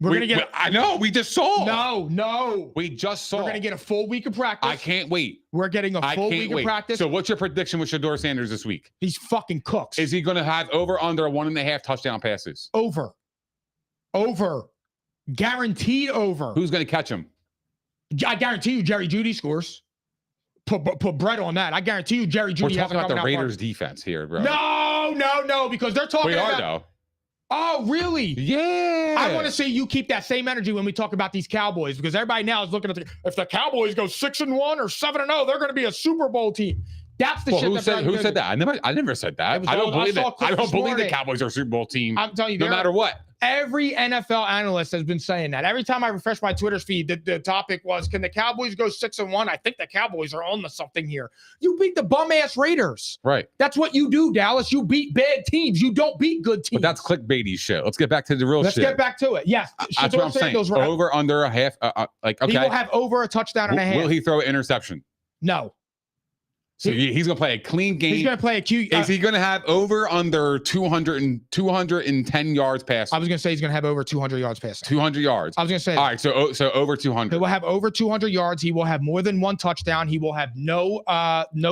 Speaker 2: I know. We just saw.
Speaker 1: No.
Speaker 2: We just saw.
Speaker 1: We're going to get a full week of practice.
Speaker 2: I can't wait.
Speaker 1: We're getting a full week of practice.
Speaker 2: So what's your prediction with Shadeur Sanders this week?
Speaker 1: He's fucking cooks.
Speaker 2: Is he going to have under 1.5 touchdown passes?
Speaker 1: Over. Guaranteed over.
Speaker 2: Who's going to catch him?
Speaker 1: I guarantee you Jerry Jeudy scores. Put bread on that. I guarantee you Jerry Jeudy.
Speaker 2: We're talking about the Raiders defense here, bro.
Speaker 1: No, because they're talking about...
Speaker 2: We are, though.
Speaker 1: Oh, really?
Speaker 2: Yeah.
Speaker 1: I want to see you keep that same energy when we talk about these Cowboys, because everybody now is looking at if the Cowboys go 6-1 or 7-0, they're going to be a Super Bowl team. That's the shit.
Speaker 2: Who said that? I never said that. I don't believe it. I don't believe the Cowboys are a Super Bowl team.
Speaker 1: I'm telling you,
Speaker 2: no matter what.
Speaker 1: Every NFL analyst has been saying that. Every time I refresh my Twitter feed, the topic was, can the Cowboys go 6-1? I think the Cowboys are on to something here. You beat the bum-ass Raiders.
Speaker 2: Right.
Speaker 1: That's what you do, Dallas. You beat bad teams. You don't beat good teams.
Speaker 2: But that's clickbaity shit. Let's get back to the real shit.
Speaker 1: Let's get back to it. Yes.
Speaker 2: That's what I'm saying. Over, under a half. Okay.
Speaker 1: He will have over a touchdown and a half.
Speaker 2: Will he throw an interception?
Speaker 1: No.
Speaker 2: So he's going to play a clean game.
Speaker 1: He's going to play a cute.
Speaker 2: Is he going to have over under 210 yards passing?
Speaker 1: I was going to say he's going to have over 200 yards passing.
Speaker 2: 200 yards.
Speaker 1: I was going to say.
Speaker 2: All right, so over 200.
Speaker 1: He will have over 200 yards. He will have more than one touchdown. He will have no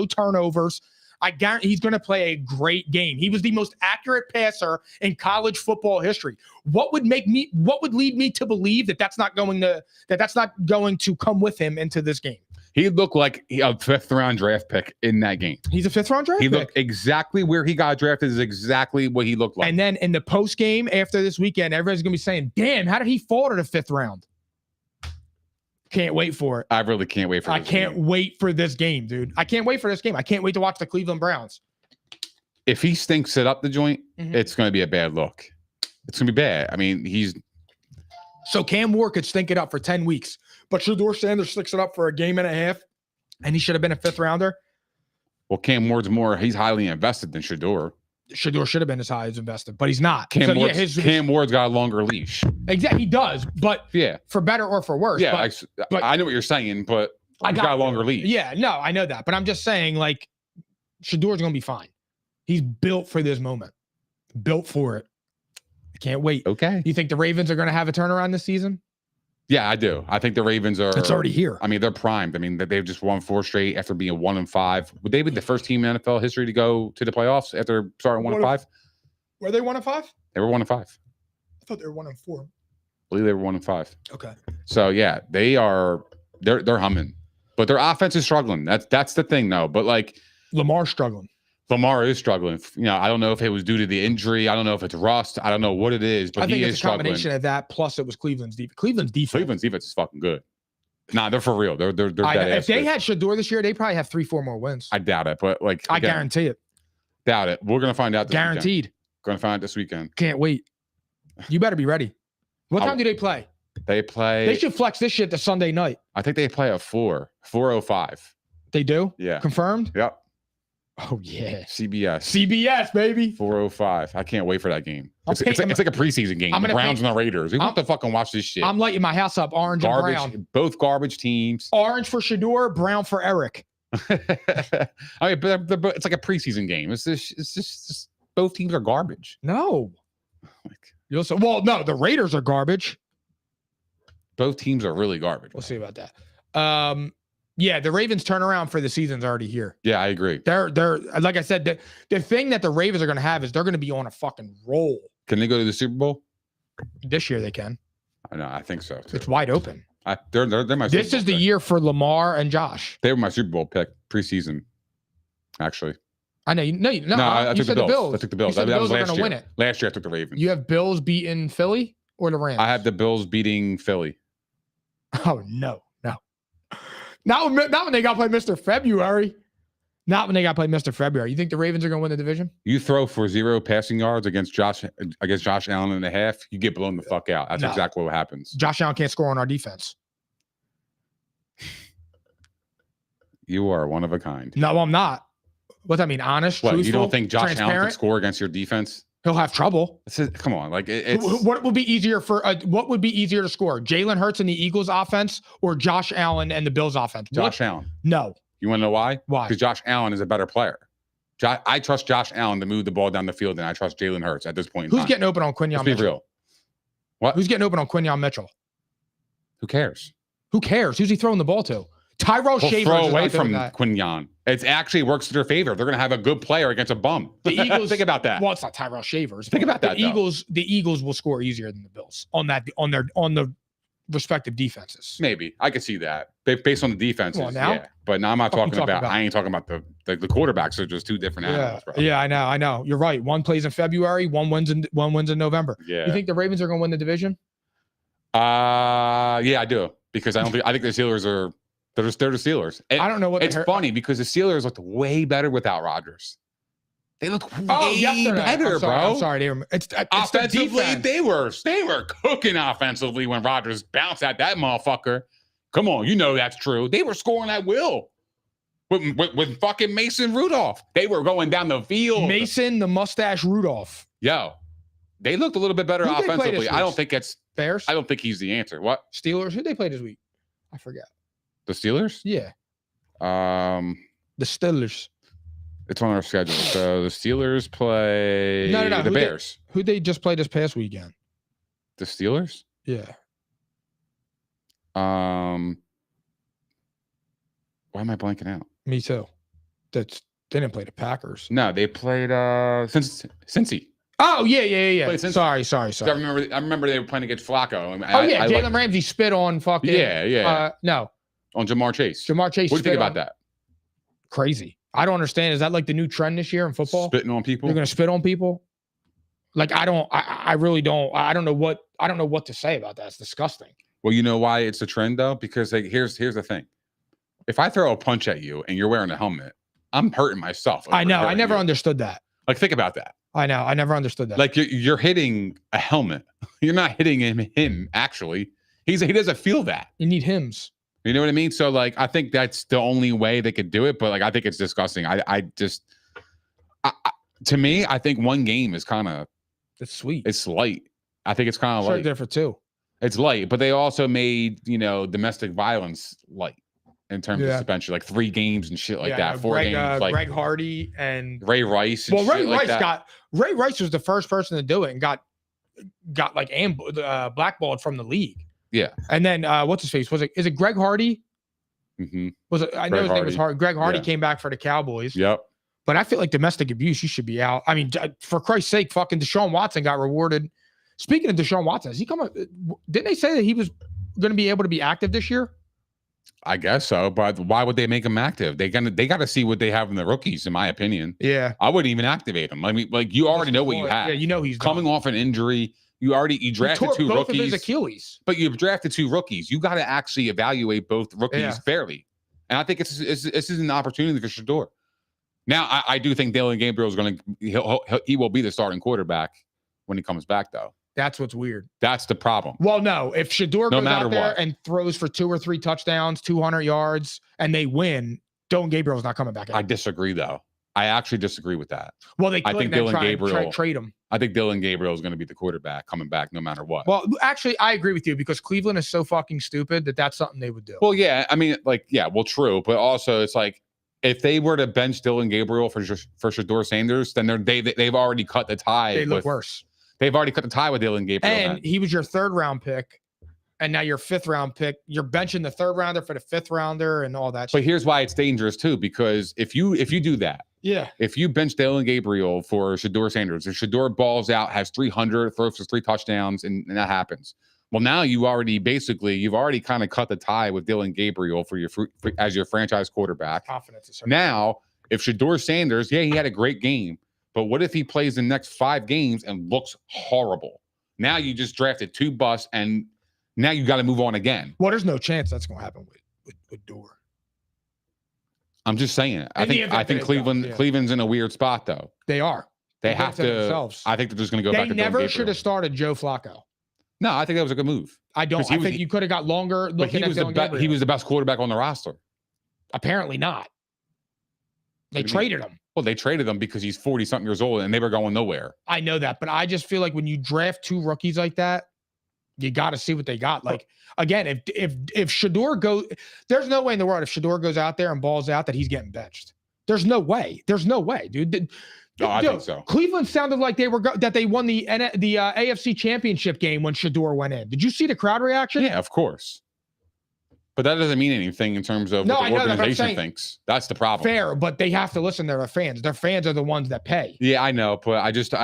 Speaker 1: turnovers. I guarantee he's going to play a great game. He was the most accurate passer in college football history. What would lead me to believe that that's not going to come with him into this game?
Speaker 2: He looked like a 5th-round draft pick in that game.
Speaker 1: He's a 5th-round draft pick.
Speaker 2: He looked exactly where he got drafted is exactly what he looked like.
Speaker 1: And then in the post game after this weekend, everybody's going to be saying, damn, how did he fall to the 5th round? Can't wait for it.
Speaker 2: I really can't wait for this
Speaker 1: I can't wait for this game, dude. I can't wait for this game. I can't wait to watch the Cleveland Browns.
Speaker 2: If he stinks it up the joint, it's going to be a bad look. It's going to be bad. I mean,
Speaker 1: So Cam Ward could stink it up for 10 weeks, but Shadeur Sanders sticks it up for a game and a half, and he should have been a 5th rounder.
Speaker 2: Well, Cam Ward's he's highly invested than Shadeur.
Speaker 1: Shadeur should have been as high as invested, but he's not.
Speaker 2: Cam Ward's got a longer leash.
Speaker 1: Exactly, he does, but
Speaker 2: yeah,
Speaker 1: for better or for worse.
Speaker 2: Yeah, but I know what you're saying, but he's got a longer leash.
Speaker 1: Yeah, no, I know that, but I'm just saying, like, Shadeur's going to be fine. He's built for this moment, built for it. I can't wait.
Speaker 2: Okay.
Speaker 1: You think the Ravens are going to have a turnaround this season?
Speaker 2: Yeah, I do. I think the Ravens are.
Speaker 1: It's already here.
Speaker 2: I mean, they're primed. I mean, they've just won 4 straight after being 1-5. Would they be the first team in NFL history to go to the playoffs after starting 1-5?
Speaker 1: Were they 1-5?
Speaker 2: They were 1-5.
Speaker 1: I thought they were 1-4.
Speaker 2: I believe they were 1-5.
Speaker 1: Okay.
Speaker 2: So yeah, they're humming, but their offense is struggling. That's the thing, though. But like
Speaker 1: Lamar's struggling.
Speaker 2: Lamar is struggling. You know, I don't know if it was due to the injury. I don't know if it's rust. I don't know what it is, but he is struggling. I think it's a
Speaker 1: combination of that, plus it was Cleveland's defense.
Speaker 2: Cleveland's defense is fucking good. Nah, they're for real. They're dead
Speaker 1: if they had Shadeur this year, they probably have 3-4 more wins.
Speaker 2: I doubt it, but like
Speaker 1: I guarantee it.
Speaker 2: Doubt it. We're gonna find out this
Speaker 1: Guaranteed.
Speaker 2: Weekend. Gonna find out this weekend.
Speaker 1: Can't wait. You better be ready. What time do they play? They should flex this shit to Sunday night.
Speaker 2: I think they play at 4:05.
Speaker 1: They do?
Speaker 2: Yeah.
Speaker 1: Confirmed?
Speaker 2: Yep.
Speaker 1: Oh yeah.
Speaker 2: CBS,
Speaker 1: baby.
Speaker 2: 4:05. I can't wait for that game. It's like a preseason game. The Browns and the Raiders. We want to fucking watch this shit.
Speaker 1: I'm lighting my house up orange and brown.
Speaker 2: Both garbage teams.
Speaker 1: Orange for Shadeur, brown for Eric.
Speaker 2: I mean, but it's like a preseason game. It's just both teams are garbage.
Speaker 1: No. No, the Raiders are garbage.
Speaker 2: Both teams are really garbage.
Speaker 1: We'll see about that. Yeah, the Ravens turnaround for the season's already here.
Speaker 2: Yeah, I agree.
Speaker 1: They're like I said, the thing that the Ravens are going to have is they're going to be on a fucking roll.
Speaker 2: Can they go to the Super Bowl?
Speaker 1: This year they can.
Speaker 2: I know. I think so too.
Speaker 1: It's wide open.
Speaker 2: They're my.
Speaker 1: This is the year for Lamar and Josh.
Speaker 2: They were my Super Bowl pick preseason. Actually,
Speaker 1: I know. No,
Speaker 2: I took the Bills. I took the Bills.
Speaker 1: The Bills
Speaker 2: was
Speaker 1: are going to win it.
Speaker 2: Last year, I took the Ravens.
Speaker 1: You have Bills beating Philly or the Rams?
Speaker 2: I have the Bills beating Philly.
Speaker 1: Oh no. Not when they got to play Mr. February. Not when they got to play Mr. February. You think the Ravens are going to win the division?
Speaker 2: You throw for 0 passing yards against Josh Allen in a half, you get blown the fuck out. That's exactly what happens.
Speaker 1: Josh Allen can't score on our defense.
Speaker 2: You are one of a kind.
Speaker 1: No, I'm not. What's that mean? Honest, truthful,
Speaker 2: you don't think Josh Allen can score against your defense?
Speaker 1: He'll have trouble.
Speaker 2: Come on, like it's
Speaker 1: what would be easier what would be easier to score? Jalen Hurts and the Eagles offense or Josh Allen and the Bills offense?
Speaker 2: Josh Allen.
Speaker 1: No.
Speaker 2: You want to know why?
Speaker 1: Why?
Speaker 2: Because Josh Allen is a better player. I trust Josh Allen to move the ball down the field than I trust Jalen Hurts at this point in time.
Speaker 1: Who's getting open on Quinyon Mitchell?
Speaker 2: Be real. What?
Speaker 1: Who's getting open on Quinyon Mitchell?
Speaker 2: Who cares?
Speaker 1: Who cares? Who's he throwing the ball to? Tyrell Shavers
Speaker 2: throw away from Quinyon. It actually works to their favor. They're going to have a good player against a bum.
Speaker 1: The Eagles
Speaker 2: think about that.
Speaker 1: Well, it's not Tyrell Shavers.
Speaker 2: Think about that.
Speaker 1: The Eagles will score easier than the Bills on the respective defenses.
Speaker 2: Maybe I could see that based on the defenses.
Speaker 1: Now?
Speaker 2: Yeah, but now I'm not talking about. I ain't talking about the quarterbacks. Are just two different animals. Bro.
Speaker 1: Yeah, I know. You're right. One plays in February. One wins in November.
Speaker 2: Yeah.
Speaker 1: You think the Ravens are going to win the division?
Speaker 2: Yeah, I do because I think the Steelers are They're the Steelers. And
Speaker 1: I don't know what
Speaker 2: it's funny because the Steelers looked way better without Rodgers. They looked way better, bro.
Speaker 1: I'm sorry. It's
Speaker 2: offensively, they were cooking offensively when Rodgers bounced at that motherfucker. Come on, you know that's true. They were scoring at will with fucking Mason Rudolph. They were going down the field.
Speaker 1: Mason, the mustache Rudolph.
Speaker 2: Yo, they looked a little bit better offensively. I don't think it's
Speaker 1: Bears.
Speaker 2: I don't think he's the answer. What?
Speaker 1: Steelers? Who they play this week? I forget.
Speaker 2: The Steelers?
Speaker 1: Yeah.
Speaker 2: The
Speaker 1: Steelers.
Speaker 2: It's on our schedule. So the Steelers play
Speaker 1: No.
Speaker 2: the Bears.
Speaker 1: Who they just played this past weekend?
Speaker 2: The Steelers?
Speaker 1: Yeah.
Speaker 2: Why am I blanking out?
Speaker 1: Me too. They didn't play the Packers.
Speaker 2: No, they played Cincy.
Speaker 1: Oh yeah. Sorry.
Speaker 2: So I remember they were playing against Flacco.
Speaker 1: Jalen Ramsey spit on fucking no.
Speaker 2: On Jamar Chase.
Speaker 1: Jamar Chase.
Speaker 2: What do you think about that?
Speaker 1: Crazy. I don't understand. Is that like the new trend this year in football?
Speaker 2: Spitting on people?
Speaker 1: You're gonna spit on people? Like I really don't. I don't know what to say about that. It's disgusting.
Speaker 2: Well, you know why it's a trend though? Because like here's the thing. If I throw a punch at you and you're wearing a helmet, I'm hurting myself.
Speaker 1: I know. I never understood that.
Speaker 2: Like think about that.
Speaker 1: I know. I never understood that.
Speaker 2: Like you're hitting a helmet. You're not hitting him actually. He doesn't feel that.
Speaker 1: You need hymns.
Speaker 2: You know what I mean? So like I think that's the only way they could do it, but like I think it's disgusting. To me, I think one game is kind of
Speaker 1: it's sweet.
Speaker 2: It's light. I think it's kind of light.
Speaker 1: There for two.
Speaker 2: It's light, but they also made, domestic violence light in terms of suspension, like 3 games and shit like that. 4 games. Like
Speaker 1: Greg Hardy and
Speaker 2: Ray Rice. And
Speaker 1: Ray Rice was the first person to do it and got like blackballed from the league.
Speaker 2: Yeah.
Speaker 1: And then what's his face? Is it Greg Hardy?
Speaker 2: Mm-hmm.
Speaker 1: Was it? I know his name was Hardy. Greg Hardy came back for the Cowboys.
Speaker 2: Yep.
Speaker 1: But I feel like domestic abuse, he should be out. I mean, for Christ's sake, fucking Deshaun Watson got rewarded. Speaking of Deshaun Watson, is he coming? Didn't they say that he was going to be able to be active this year?
Speaker 2: I guess so, but why would they make him active? They got to see what they have in the rookies, in my opinion.
Speaker 1: Yeah.
Speaker 2: I wouldn't even activate him. I mean, like you already know what you have.
Speaker 1: Yeah, you know he's
Speaker 2: coming off an injury. You drafted 2
Speaker 1: both
Speaker 2: rookies.
Speaker 1: Of his Achilles.
Speaker 2: But you've drafted 2 rookies. You got to actually evaluate both rookies fairly. And I think this is an opportunity for Shadeur. Now, I do think Dillon Gabriel is going to he will be the starting quarterback when he comes back, though.
Speaker 1: That's what's weird.
Speaker 2: That's the problem.
Speaker 1: Well, no, if Shadeur goes out there and throws for 2 or 3 touchdowns, 200 yards, and they win, Dillon Gabriel's not coming back out.
Speaker 2: I disagree, though. I actually disagree with that.
Speaker 1: Well, I think
Speaker 2: Dillon Gabriel
Speaker 1: trade him.
Speaker 2: I think Dillon Gabriel is going to be the quarterback coming back no matter what.
Speaker 1: Well, actually, I agree with you because Cleveland is so fucking stupid that's something they would do.
Speaker 2: Well, yeah, I mean, true, but also it's like if they were to bench Dillon Gabriel for Shadeur Sanders, then they've already cut the tie.
Speaker 1: They look worse.
Speaker 2: They've already cut the tie with Dillon Gabriel.
Speaker 1: And he was your 3rd round pick. And now your 5th round pick, you're benching the 3rd rounder for the 5th rounder and all that shit.
Speaker 2: But here's why it's dangerous too, because if you do that, if you bench Dillon Gabriel for Shadeur Sanders, if Shadeur balls out, has 300, throws for 3 touchdowns, and that happens. Well, now you've already kind of cut the tie with Dillon Gabriel as your franchise quarterback.
Speaker 1: Confidence.
Speaker 2: Now, if Shadeur Sanders, he had a great game, but what if he plays the next 5 games and looks horrible? Now you just drafted 2 busts and now you got to move on again.
Speaker 1: Well, there's no chance that's going to happen with Dorr.
Speaker 2: I'm just saying. I think Cleveland's in a weird spot though.
Speaker 1: They are.
Speaker 2: They have to. Themselves. I think they're just going to go back.
Speaker 1: They never should have started Joe Flacco.
Speaker 2: No, I think that was a good move.
Speaker 1: I don't. I think you could have got longer. But he was
Speaker 2: the best quarterback on the roster.
Speaker 1: Apparently not. They traded him.
Speaker 2: Well, they traded him because he's 40-something years old and they were going nowhere.
Speaker 1: I know that, but I just feel like when you draft 2 rookies like that, you got to see what they got. Like again, if Shadeur goes, there's no way in the world if Shadeur goes out there and balls out that he's getting benched. There's no way. There's no way, dude.
Speaker 2: No, I think so.
Speaker 1: Cleveland sounded like they won the AFC Championship game when Shadeur went in. Did you see the crowd reaction?
Speaker 2: Yeah, of course. But that doesn't mean anything in terms of what the organization thinks. That's the problem.
Speaker 1: Fair, but they have to listen to their fans. Their fans are the ones that pay.
Speaker 2: Yeah, I know. But I just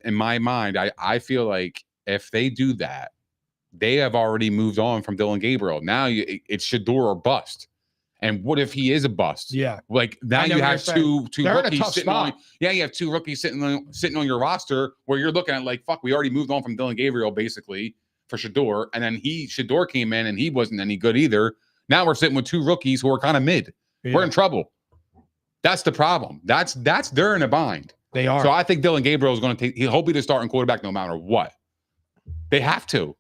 Speaker 2: in my mind, I feel like if they do that, they have already moved on from Dillon Gabriel. Now it's Shadeur or bust. And what if he is a bust?
Speaker 1: Yeah.
Speaker 2: Like now you have two rookies sitting on.
Speaker 1: Yeah,
Speaker 2: you have 2 rookies sitting on your roster where you're looking at like, fuck, we already moved on from Dillon Gabriel basically for Shadeur. And then Shadeur came in and he wasn't any good either. Now we're sitting with 2 rookies who are kind of mid. Yeah. We're in trouble. That's the problem. They're in a bind.
Speaker 1: They are.
Speaker 2: So I think Dylan Gabriel is going to he'll be the starting quarterback no matter what. They have to.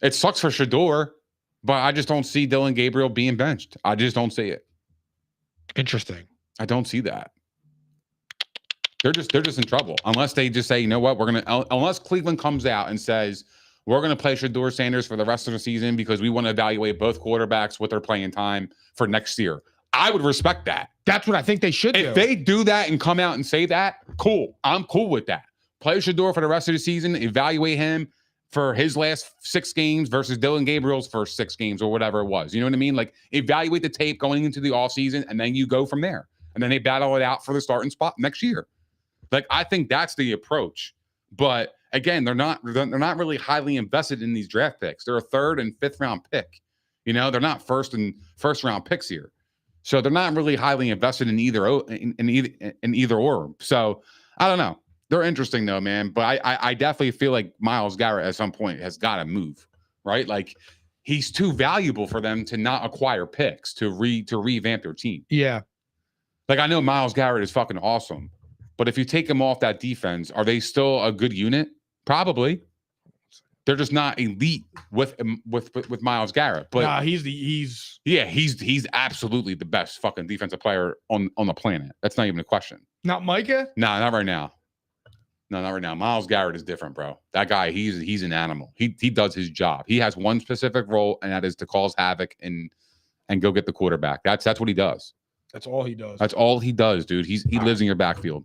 Speaker 2: It sucks for Shadeur, but I just don't see Dylan Gabriel being benched. I just don't see it.
Speaker 1: Interesting.
Speaker 2: I don't see that. They're just in trouble unless they just say, you know what, unless Cleveland comes out and says we're gonna play Shadeur Sanders for the rest of the season because we want to evaluate both quarterbacks with their playing time for next year. I would respect that.
Speaker 1: That's what I think they should do.
Speaker 2: If they do that and come out and say that, cool. I'm cool with that. Play Shadeur for the rest of the season, evaluate him for his last 6 games versus Dylan Gabriel's first 6 games or whatever it was. You know what I mean? Like, evaluate the tape going into the offseason, and then you go from there. And then they battle it out for the starting spot next year. Like, I think that's the approach. But again, they're not really highly invested in these draft picks. They're a 3rd and 5th round pick. You know, they're not first round picks here. So they're not really highly invested in either or. So I don't know. They're interesting though, man. But I definitely feel like Myles Garrett at some point has got to move, right? Like, he's too valuable for them to not acquire picks to revamp their team.
Speaker 1: Yeah.
Speaker 2: Like, I know Myles Garrett is fucking awesome, but if you take him off that defense, are they still a good unit? Probably. They're just not elite with Myles Garrett. But
Speaker 1: nah, he's
Speaker 2: absolutely the best fucking defensive player on the planet. That's not even a question.
Speaker 1: Not Micah?
Speaker 2: Nah, not right now. No, not right now. Myles Garrett is different, bro. That guy, he's an animal. He does his job. He has one specific role, and that is to cause havoc and go get the quarterback. That's what he does.
Speaker 1: That's all he does.
Speaker 2: That's all he does, dude. He lives in your backfield.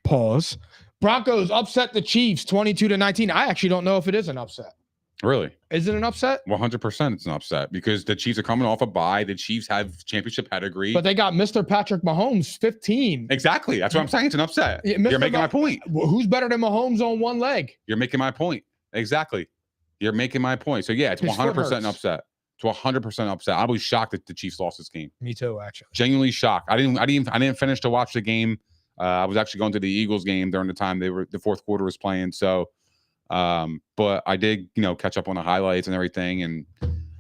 Speaker 1: Pause. Broncos upset the Chiefs 22-19. I actually don't know if it is an upset.
Speaker 2: Really?
Speaker 1: Is it an upset?
Speaker 2: 100% it's an upset because the Chiefs are coming off a bye. The Chiefs have championship pedigree.
Speaker 1: But they got Mr. Patrick Mahomes, 15.
Speaker 2: Exactly. That's what I'm saying. It's an upset.
Speaker 1: Yeah,
Speaker 2: You're making my point.
Speaker 1: Who's better than Mahomes on one leg?
Speaker 2: You're making my point. Exactly. You're making my point. So, yeah, it's 100% an upset. It's 100% upset. I was shocked that the Chiefs lost this game.
Speaker 1: Me too, actually.
Speaker 2: Genuinely shocked. I didn't finish to watch the game. I was actually going to the Eagles game during the time the fourth quarter was playing. So, but I did, catch up on the highlights and everything. And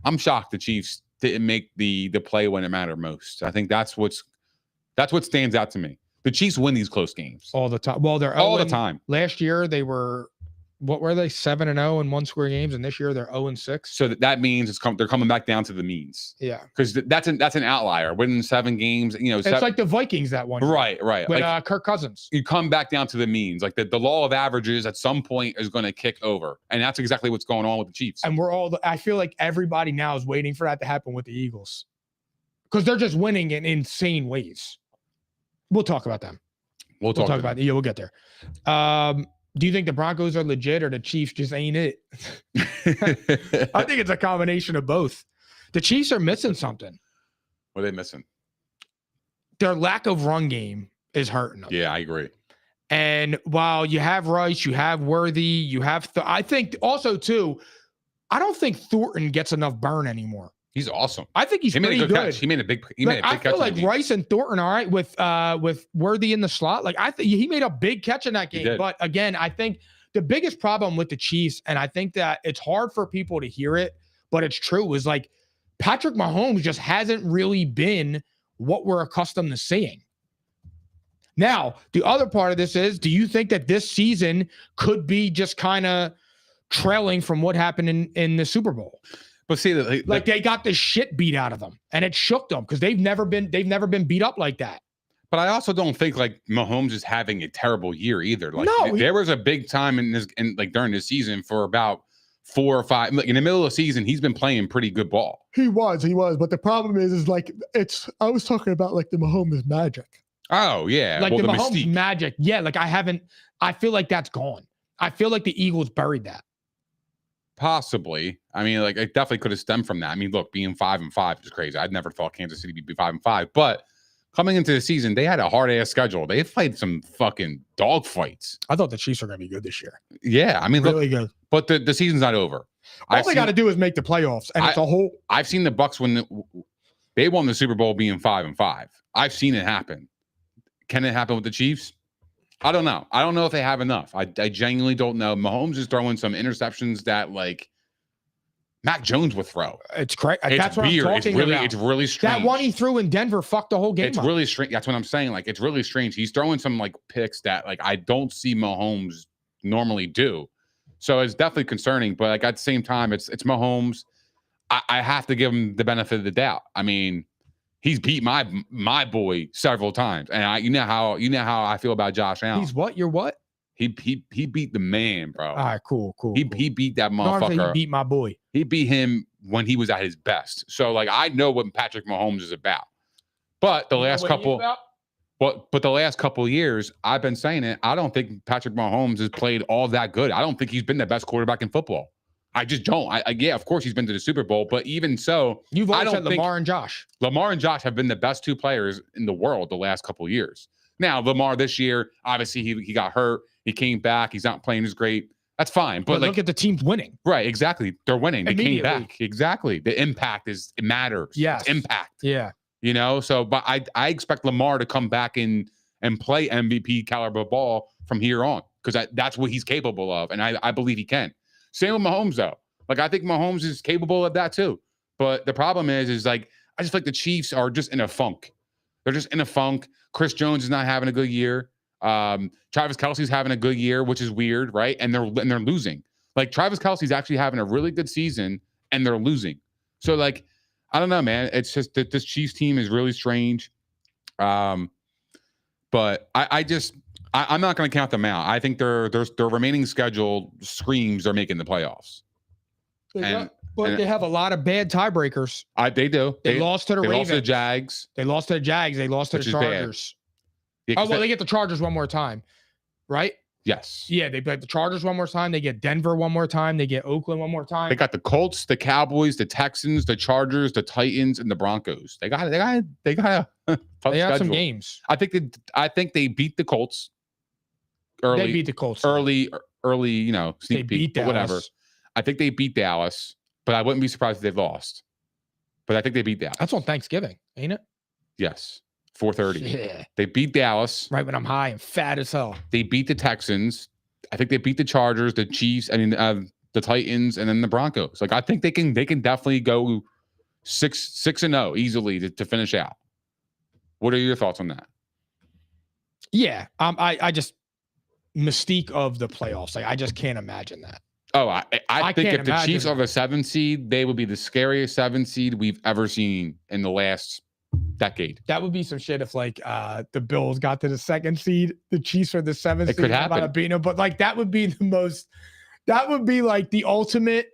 Speaker 2: I'm shocked the Chiefs didn't make the play when it mattered most. I think that's what stands out to me. The Chiefs win these close games
Speaker 1: all the time. Well, they're
Speaker 2: all the time.
Speaker 1: Last year they were, what were they, 7-0 in one-score games, and this year they're 0-6.
Speaker 2: So that means they're coming back down to the means.
Speaker 1: Yeah,
Speaker 2: because that's an outlier. Winning 7 games,
Speaker 1: it's like the Vikings that one.
Speaker 2: Right.
Speaker 1: With like, Kirk Cousins.
Speaker 2: You come back down to the means. Like the law of averages at some point is going to kick over, and that's exactly what's going on with the Chiefs.
Speaker 1: And I feel like everybody now is waiting for that to happen with the Eagles because they're just winning in insane ways. We'll talk about them. We'll talk about it. Yeah, we'll get there. Do you think the Broncos are legit or the Chiefs just ain't it? I think it's a combination of both. The Chiefs are missing something.
Speaker 2: What are they missing?
Speaker 1: Their lack of run game is hurting them.
Speaker 2: Yeah, I agree.
Speaker 1: And while you have Rice, you have Worthy, you have I think also too, I don't think Thornton gets enough burn anymore.
Speaker 2: He's awesome.
Speaker 1: I think he's pretty good.
Speaker 2: Catch. He made a big catch.
Speaker 1: I feel like Rice and Thornton, all right, with Worthy in the slot. Like, I think he made a big catch in that game. But again, I think the biggest problem with the Chiefs, and I think that it's hard for people to hear it, but it's true, is like Patrick Mahomes just hasn't really been what we're accustomed to seeing. Now, the other part of this is, do you think that this season could be just kind of trailing from what happened in the Super Bowl?
Speaker 2: But see,
Speaker 1: like they got the shit beat out of them, and it shook them because they've never been beat up like that.
Speaker 2: But I also don't think like Mahomes is having a terrible year either. Like,
Speaker 1: no,
Speaker 2: there was a big time during this season for about 4 or 5. Like in the middle of the season, he's been playing pretty good ball.
Speaker 1: He was. But the problem is like I was talking about like the Mahomes magic.
Speaker 2: Oh yeah,
Speaker 1: like the Mahomes mystique. Magic. Yeah, like I feel like that's gone. I feel like the Eagles buried that.
Speaker 2: Possibly. I mean, like it definitely could have stemmed from that. I mean, look, being 5-5 is crazy. I'd never thought Kansas City would be 5-5, but coming into the season, they had a hard ass schedule. They played some fucking dog fights.
Speaker 1: I thought the Chiefs were going to be good this year.
Speaker 2: Yeah, I mean,
Speaker 1: really good.
Speaker 2: But the season's not over.
Speaker 1: All they got to do is make the playoffs, and it's a whole.
Speaker 2: I've seen the Bucs when they won the Super Bowl being 5-5. I've seen it happen. Can it happen with the Chiefs? I don't know. I don't know if they have enough. I genuinely don't know. Mahomes is throwing some interceptions that like Mac Jones would throw.
Speaker 1: It's crazy.
Speaker 2: It's
Speaker 1: That's what
Speaker 2: weird.
Speaker 1: I'm talking about.
Speaker 2: It's really strange.
Speaker 1: That one he threw in Denver fucked the whole game
Speaker 2: It's
Speaker 1: up.
Speaker 2: really strange. That's what I'm saying. Like, it's really strange. He's throwing some like picks that like I don't see Mahomes normally do. So it's definitely concerning. But like at the same time, it's Mahomes. I have to give him the benefit of the doubt. I mean, he's beat my boy several times, and you know how I feel about Josh Allen.
Speaker 1: He's what? You're what?
Speaker 2: He beat the man, bro.
Speaker 1: All right, cool.
Speaker 2: He beat that motherfucker.
Speaker 1: No, he beat my boy.
Speaker 2: He beat him when he was at his best. So like I know what Patrick Mahomes is about. But the last couple but the last couple of years, I've been saying it. I don't think Patrick Mahomes has played all that good. I don't think he's been the best quarterback in football. I just don't. Yeah, of course he's been to the Super Bowl, but even so,
Speaker 1: you've always said Lamar and Josh.
Speaker 2: Lamar and Josh have been the best two players in the world the last couple of years. Now, Lamar this year, obviously he got hurt. He came back. He's not playing as great. That's fine. But like,
Speaker 1: look at the teams winning.
Speaker 2: Right, exactly. They're winning. They came back. Exactly. The impact it matters.
Speaker 1: Yes.
Speaker 2: It's impact.
Speaker 1: Yeah.
Speaker 2: You know, so but I expect Lamar to come back and play MVP caliber ball from here on because that's what he's capable of. And I believe he can. Same with Mahomes, though. Like, I think Mahomes is capable of that, too. But the problem is like, I just feel like the Chiefs are just in a funk. They're just in a funk. Chris Jones is not having a good year. Travis Kelce's having a good year, which is weird, right? And they're losing. Like, Travis Kelce's actually having a really good season, and they're losing. So, like, I don't know, man. It's just that this Chiefs team is really strange. But I'm not going to count them out. I think their remaining schedule screams they're making the playoffs.
Speaker 1: But they have a lot of bad tiebreakers.
Speaker 2: They do.
Speaker 1: They lost to the Ravens.
Speaker 2: Lost to the Jags.
Speaker 1: They lost to the Jags. They lost to the Chargers. Yeah, they get the Chargers one more time, right?
Speaker 2: Yes.
Speaker 1: Yeah, they play the Chargers one more time. They get Denver one more time. They get Oakland one more time.
Speaker 2: They got the Colts, the Cowboys, the Texans, the Chargers, the Titans, and the Broncos. They got a tough schedule.
Speaker 1: Some games.
Speaker 2: I think they beat the Colts early.
Speaker 1: They beat the Colts
Speaker 2: early. You know, sneak peek, whatever. I think they beat Dallas, but I wouldn't be surprised if they've lost. But I think they beat Dallas.
Speaker 1: That's on Thanksgiving, ain't it?
Speaker 2: Yes. 4:30.
Speaker 1: Yeah.
Speaker 2: They beat Dallas.
Speaker 1: Right when I'm high and fat as hell.
Speaker 2: They beat the Texans. I think they beat the Chargers, the Chiefs, the Titans, and then the Broncos. Like, I think they can definitely go 6-0 easily to finish out. What are your thoughts on that?
Speaker 1: Yeah. I just mystique of the playoffs. Like, I just can't imagine that.
Speaker 2: Oh, I think if the Chiefs are the 7th seed, they would be the scariest 7th seed we've ever seen in the last decade.
Speaker 1: That would be some shit if like the Bills got to the 2nd seed, the Chiefs are the 7th seed.
Speaker 2: It could happen.
Speaker 1: But like that would be like the ultimate,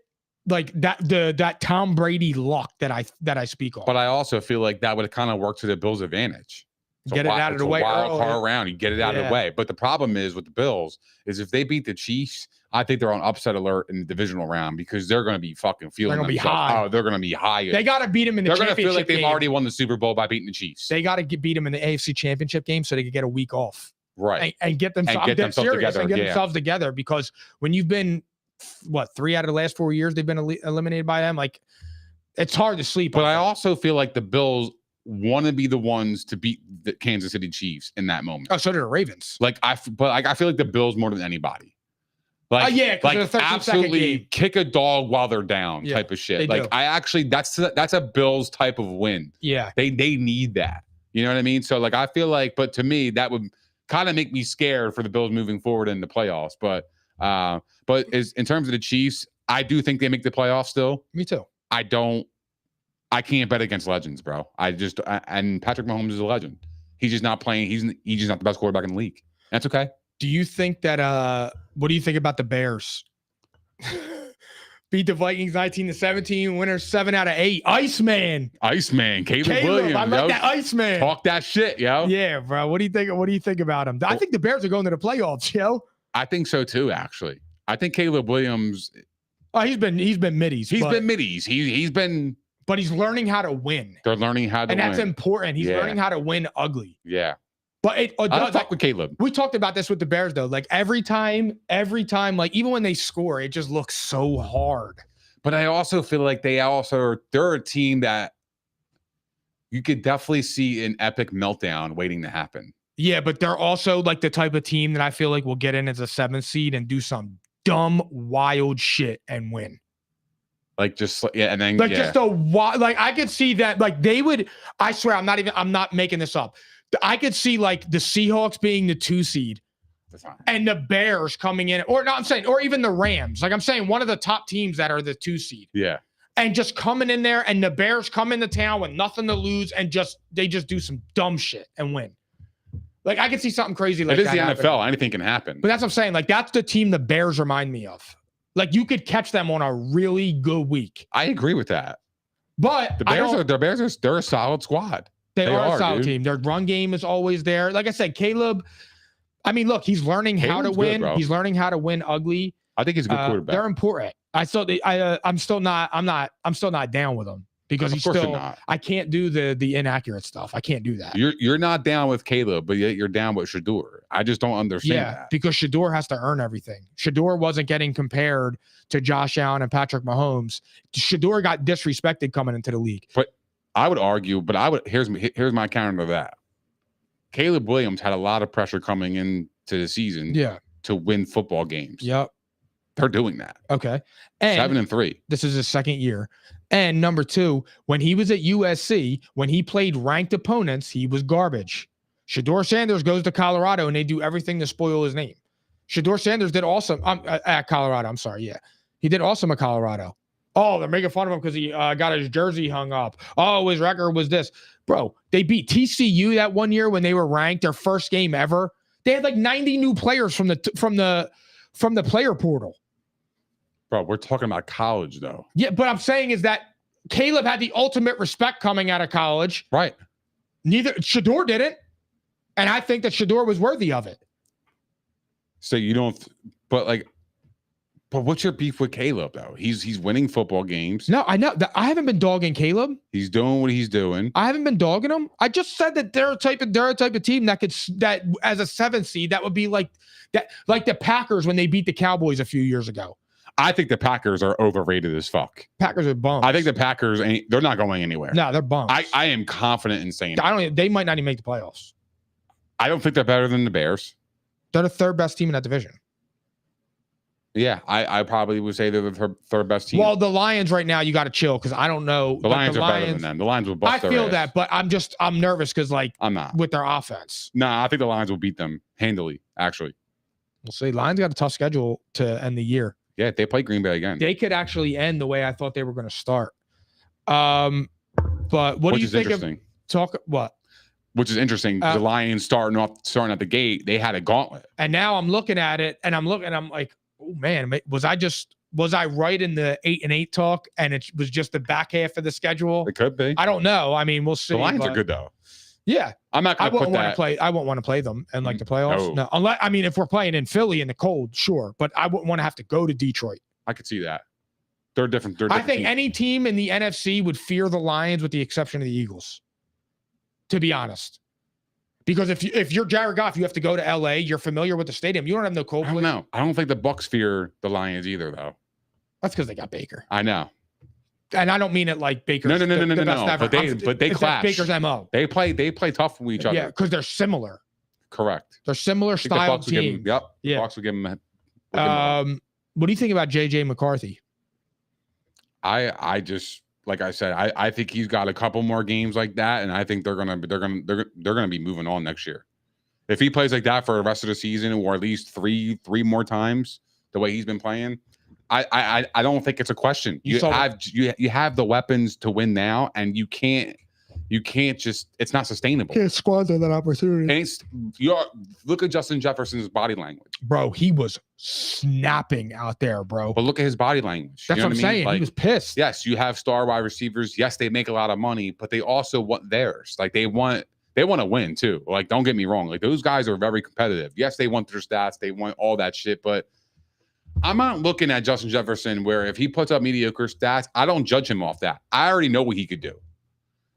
Speaker 1: like that Tom Brady luck that I speak on.
Speaker 2: But I also feel like that would kind of work to the Bills' advantage.
Speaker 1: Get it out of the way.
Speaker 2: Wild card round, you get it out of the way. But the problem is with the Bills is if they beat the Chiefs, I think they're on upset alert in the divisional round because they're going to be fucking feeling themselves.
Speaker 1: High.
Speaker 2: Oh, they're going to be high.
Speaker 1: They got to beat them in the championship game. They're going to feel like
Speaker 2: they've already won the Super Bowl by beating the Chiefs.
Speaker 1: They got to beat them in the AFC Championship game so they can get a week off.
Speaker 2: Right.
Speaker 1: And get themselves together because when you've been, 3 out of the last 4 years, they've been eliminated by them. Like, it's hard to sleep.
Speaker 2: But I also feel like the Bills want to be the ones to beat the Kansas City Chiefs in that moment.
Speaker 1: Oh, so do the Ravens.
Speaker 2: I feel like the Bills more than anybody. Absolutely kick a dog while they're down type of shit. Like, that's a Bills type of win.
Speaker 1: Yeah.
Speaker 2: They need that. You know what I mean? So like, I feel like, but to me, that would kind of make me scared for the Bills moving forward in the playoffs. But in terms of the Chiefs, I do think they make the playoffs still.
Speaker 1: Me too.
Speaker 2: I can't bet against legends, bro. And Patrick Mahomes is a legend. He's just not playing. He's just not the best quarterback in the league. That's okay.
Speaker 1: Do you think that what do you think about the Bears? Beat the Vikings 19-17, winners 7 out of 8. Iceman,
Speaker 2: Caleb Williams.
Speaker 1: I like that Iceman.
Speaker 2: Talk that shit, yo.
Speaker 1: Yeah, bro. What do you think about him? I think the Bears are going to the playoffs, yo.
Speaker 2: I think so too, actually. I think Caleb Williams.
Speaker 1: Oh, he's been middies.
Speaker 2: He's been.
Speaker 1: But he's learning how to win.
Speaker 2: They're learning how to win.
Speaker 1: And that's important. He's learning how to win ugly.
Speaker 2: Yeah.
Speaker 1: But I
Speaker 2: don't fuck with Caleb.
Speaker 1: We talked about this with the Bears, though. Like, every time, like, even when they score, it just looks so hard.
Speaker 2: But I also feel like they're a team that you could definitely see an epic meltdown waiting to happen.
Speaker 1: Yeah, but they're also like the type of team that I feel like will get in as a 7th seed and do some dumb, wild shit and win.
Speaker 2: And then
Speaker 1: just like I could see that, like they would. I swear, I'm not making this up. I could see like the Seahawks being the 2 seed, and the Bears coming in, or even the Rams. Like I'm saying, one of the top teams that are the 2 seed.
Speaker 2: Yeah.
Speaker 1: And just coming in there, and the Bears come into town with nothing to lose, and they just do some dumb shit and win. Like I could see something crazy like that.
Speaker 2: It is the NFL. Anything can happen.
Speaker 1: But that's what I'm saying. Like that's the team the Bears remind me of. Like you could catch them on a really good week.
Speaker 2: I agree with that.
Speaker 1: But
Speaker 2: they're a solid squad.
Speaker 1: They are a solid team. Their run game is always there. Like I said, Caleb. I mean, look, he's learning how to win. He's learning how to win ugly.
Speaker 2: I think he's a good quarterback.
Speaker 1: They're important. I'm still not down with him because I can't do the inaccurate stuff. I can't do that.
Speaker 2: You're not down with Caleb, but yet you're down with Shadeur. I just don't understand that.
Speaker 1: Because Shadeur has to earn everything. Shadeur wasn't getting compared to Josh Allen and Patrick Mahomes. Shadeur got disrespected coming into the league.
Speaker 2: But I would argue, here's my counter to that. Caleb Williams had a lot of pressure coming into the season to win football games.
Speaker 1: Yep.
Speaker 2: They're doing that.
Speaker 1: Okay. And
Speaker 2: 7-3.
Speaker 1: This is his second year. And number 2, when he was at USC, when he played ranked opponents, he was garbage. Shadeur Sanders goes to Colorado and they do everything to spoil his name. Shadeur Sanders did awesome at Colorado. I'm sorry. Yeah. He did awesome at Colorado. Oh, they're making fun of him because he got his jersey hung up. Oh, his record was this. Bro, they beat TCU that one year when they were ranked, their first game ever. They had like 90 new players from the player portal.
Speaker 2: Bro, we're talking about college, though.
Speaker 1: Yeah, but I'm saying is that Caleb had the ultimate respect coming out of college.
Speaker 2: Right.
Speaker 1: Shadeur didn't. And I think that Shadeur was worthy of it.
Speaker 2: So you don't, but what's your beef with Caleb, though? He's winning football games.
Speaker 1: No, I know. I haven't been dogging Caleb.
Speaker 2: He's doing what he's doing.
Speaker 1: I haven't been dogging him. I just said that they're a type of team that as a 7th seed, that would be like the Packers when they beat the Cowboys a few years ago.
Speaker 2: I think the Packers are overrated as fuck.
Speaker 1: Packers are bums.
Speaker 2: I think the Packers they're not going anywhere.
Speaker 1: No, they're bums.
Speaker 2: I am confident in saying
Speaker 1: they might not even make the playoffs.
Speaker 2: I don't think they're better than the Bears.
Speaker 1: They're the 3rd best team in that division.
Speaker 2: Yeah, I probably would say they're the 3rd best team.
Speaker 1: Well, the Lions right now, you got to chill because I don't know.
Speaker 2: The Lions are better than them. The Lions will bust their ass.
Speaker 1: I feel that, but I'm nervous because
Speaker 2: I'm not
Speaker 1: with their offense.
Speaker 2: Nah, I think the Lions will beat them handily, actually.
Speaker 1: We'll see. Lions got a tough schedule to end the year.
Speaker 2: Yeah, they play Green Bay again.
Speaker 1: They could actually end the way I thought they were going to start. But what do you think of what?
Speaker 2: Which is interesting. The Lions starting at the gate, they had a gauntlet.
Speaker 1: And now I'm looking at it and I'm like, oh man, was I right in the 8-8 talk? And it was just the back half of the schedule.
Speaker 2: It could be.
Speaker 1: I don't know. I mean, we'll see.
Speaker 2: The Lions are good though.
Speaker 1: Yeah.
Speaker 2: I'm not going to put that.
Speaker 1: I won't want to play them in like the playoffs. No. Unless, I mean, if we're playing in Philly in the cold, sure. But I wouldn't want to have to go to Detroit.
Speaker 2: I could see that. They're different.
Speaker 1: I think any team in the NFC would fear the Lions with the exception of the Eagles, to be honest. Because if you're Jared Goff, you have to go to LA. You're familiar with the stadium. You don't have no cold.
Speaker 2: I don't know. I don't think the Bucs fear the Lions either, though.
Speaker 1: That's because they got Baker.
Speaker 2: I know.
Speaker 1: And I don't mean it like Baker.
Speaker 2: No. But they clash.
Speaker 1: Baker's MO.
Speaker 2: They play tough with each other.
Speaker 1: Yeah, because they're similar.
Speaker 2: Correct.
Speaker 1: They're similar style teams.
Speaker 2: Yeah. Bucs will give them.
Speaker 1: What do you think about JJ McCarthy?
Speaker 2: I just, like I said, I think he's got a couple more games like that, and I think they're gonna be moving on next year. If he plays like that for the rest of the season, or at least three more times the way he's been playing, I don't think it's a question. You have the weapons to win now, and you can't just, it's not sustainable.
Speaker 1: Can't squander that opportunity.
Speaker 2: Look at Justin Jefferson's body language.
Speaker 1: Bro, he was snapping out there, bro.
Speaker 2: But look at his body language.
Speaker 1: That's what I'm saying. Like, he was pissed.
Speaker 2: Yes, you have star wide receivers. Yes, they make a lot of money, but they also want theirs. Like they want to win too. Like, don't get me wrong. Like, those guys are very competitive. Yes, they want their stats. They want all that shit, but I'm not looking at Justin Jefferson where if he puts up mediocre stats, I don't judge him off that. I already know what he could do.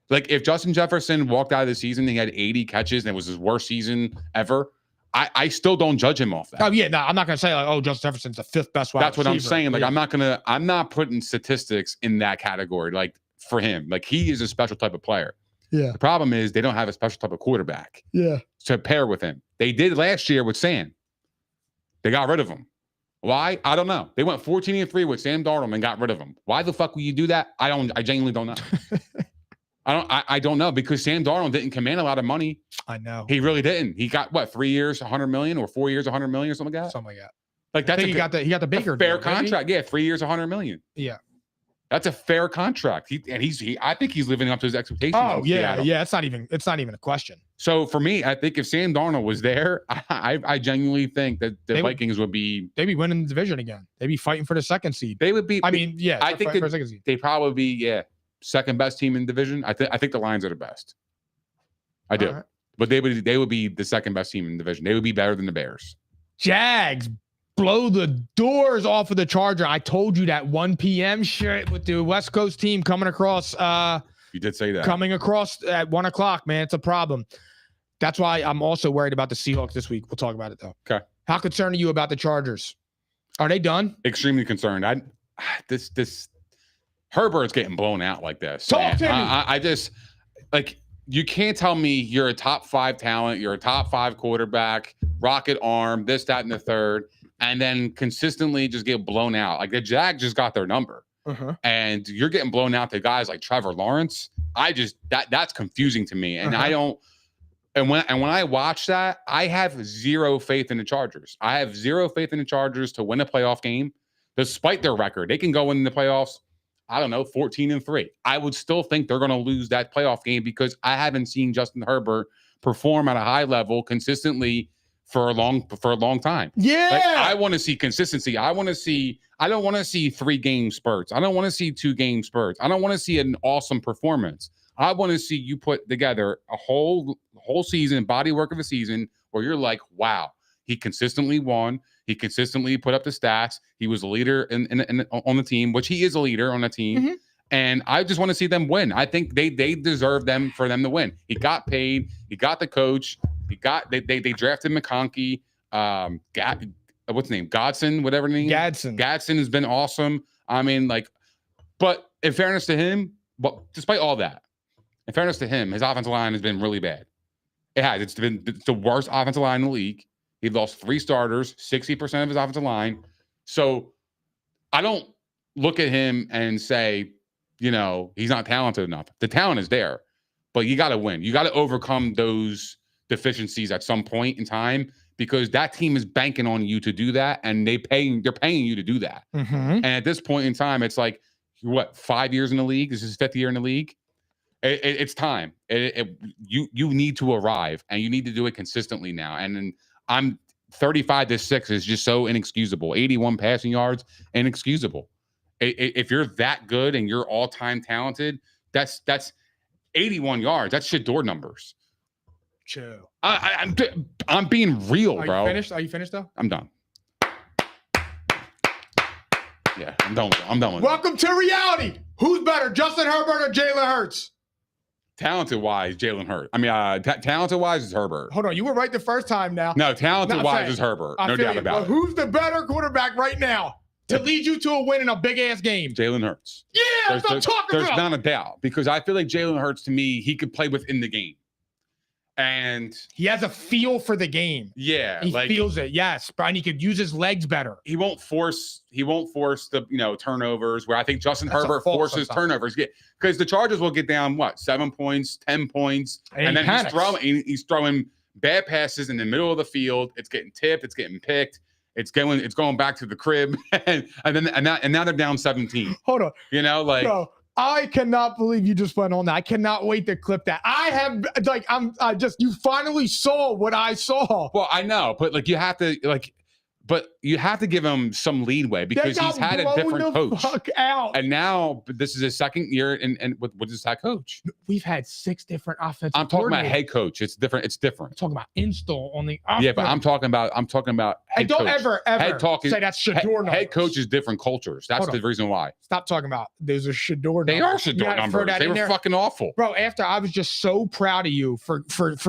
Speaker 2: Like, if Justin Jefferson walked out of the season, he had 80 catches, and it was his worst season ever, I still don't judge him off that.
Speaker 1: Oh, yeah. No, I'm not going to say, like, oh, Justin Jefferson's the 5th best wide receiver.
Speaker 2: That's what I'm saying. Like, yeah. I'm not putting statistics in that category, like, for him. Like, he is a special type of player.
Speaker 1: Yeah.
Speaker 2: The problem is they don't have a special type of quarterback.
Speaker 1: Yeah.
Speaker 2: To pair with him. They did last year with Sam. They got rid of him. Why? I don't know. They went 14-3 with Sam Darnold and got rid of him. Why the fuck would you do that? I genuinely don't know. I don't know, because Sam Darnold didn't command a lot of money.
Speaker 1: I know.
Speaker 2: He really didn't. He got what, 3 years, 100 million, or 4 years, 100 million, or something like that?
Speaker 1: Something like that.
Speaker 2: Like that's
Speaker 1: he got the Baker
Speaker 2: fair
Speaker 1: deal,
Speaker 2: contract. Yeah, 3 years, 100 million.
Speaker 1: Yeah.
Speaker 2: That's a fair contract. I think he's living up to his expectations.
Speaker 1: Oh yeah, yeah. It's not even a question.
Speaker 2: So for me, I think if Sam Darnold was there, I genuinely think that the Vikings would be.
Speaker 1: They'd be winning the division again. They'd be fighting for the second seed.
Speaker 2: They would be.
Speaker 1: I mean, yeah.
Speaker 2: I think they probably be second best team in the division. I think the Lions are the best. I do, right. But they would be the second best team in the division. They would be better than the Bears.
Speaker 1: Jags blow the doors off of the Charger. I told you that 1 p.m. shit with the West Coast team coming across.
Speaker 2: You did say that.
Speaker 1: Coming across at 1 o'clock, man. It's a problem. That's why I'm also worried about the Seahawks this week. We'll talk about it, though. Okay. How concerned are you about the Chargers? Are they done?
Speaker 2: Extremely concerned. This Herbert's getting blown out like this.
Speaker 1: Talk to me.
Speaker 2: I just, like, you can't tell me you're a top 5 talent, you're a top 5 quarterback, rocket arm, this, that, and the third, and then consistently just get blown out. Like the Jags just got their number. And you're getting blown out to guys like Trevor Lawrence. That's confusing to me. And I don't, and when I watch that, I have zero faith in the Chargers. I have zero faith in the Chargers to win a playoff game, despite their record. They can go in the playoffs, I don't know, 14-3. I would still think they're going to lose that playoff game because I haven't seen Justin Herbert perform at a high level consistently for a long time.
Speaker 1: Yeah.
Speaker 2: Like, I want to see consistency. I don't want to see 3-game spurts. I don't want to see 2-game spurts. I don't want to see an awesome performance. I want to see you put together a whole season, body work of a season where you're like, wow, he consistently won. He consistently put up the stats. He was a leader on the team, which he is a leader on the team. And I just want to see them win. I think they deserve for them to win. He got paid. He got the coach. They drafted McConkey. What's his name? Godson, whatever name. Gadsden has been awesome. I mean, like, but in fairness to him, despite all that, in fairness to him, his offensive line has been really bad. It has. It's the worst offensive line in the league. He lost 3 starters, 60% of his offensive line. So I don't look at him and say, he's not talented enough. The talent is there, but you got to win. You got to overcome those deficiencies at some point in time because that team is banking on you to do that, and they're paying you to do that. And at this point in time, it's like, what, 5 years in the league? This is his 5th year in the league. It's time. You need to arrive, and you need to do it consistently now. And then I'm 35-6 is just so inexcusable. 81 passing yards, inexcusable. If you're that good and you're all-time talented, that's 81 yards. That's Shadeur numbers.
Speaker 1: Chill.
Speaker 2: I'm being real, bro.
Speaker 1: Are you finished though?
Speaker 2: I'm done. Yeah, I'm done with it.
Speaker 1: Welcome to reality. Who's better, Justin Herbert or Jalen Hurts?
Speaker 2: Talented-wise, Jalen Hurts. I mean, talented-wise is Herbert.
Speaker 1: Hold on, you were right the first time now.
Speaker 2: No, talented-wise is Herbert. No doubt about it.
Speaker 1: Who's the better quarterback right now to lead you to a win in a big-ass game?
Speaker 2: Jalen Hurts.
Speaker 1: Yeah, that's what I'm talking about.
Speaker 2: There's not a doubt because I feel like Jalen Hurts, to me, he could play within the game. And
Speaker 1: he has a feel for the game.
Speaker 2: Yeah.
Speaker 1: He feels it. Yes. Brian, he could use his legs better.
Speaker 2: He won't force the, turnovers where I think Justin Herbert forces turnovers. Because the Chargers will get down, 7 points, 10 points. And then he's throwing bad passes in the middle of the field. It's getting tipped. It's getting picked. It's going back to the crib. and now they're down 17.
Speaker 1: Hold on.
Speaker 2: No.
Speaker 1: I cannot believe you just went on that. I cannot wait to clip that. You finally saw what I saw.
Speaker 2: Well, I know, but you have to give him some leeway because he's had a different coach.
Speaker 1: Fuck out.
Speaker 2: And now this is his second year and with his head coach.
Speaker 1: We've had 6 different offensive.
Speaker 2: I'm talking about head coach. It's different. I'm
Speaker 1: talking about install on the offense.
Speaker 2: Yeah, but I'm talking about head
Speaker 1: coach.
Speaker 2: Ever
Speaker 1: say that's Shadeur numbers.
Speaker 2: Head coach is different cultures. That's the reason why.
Speaker 1: Stop talking about those are Shadeur numbers.
Speaker 2: They are Shadeur numbers. They were fucking awful.
Speaker 1: Bro, after I was just so proud of you for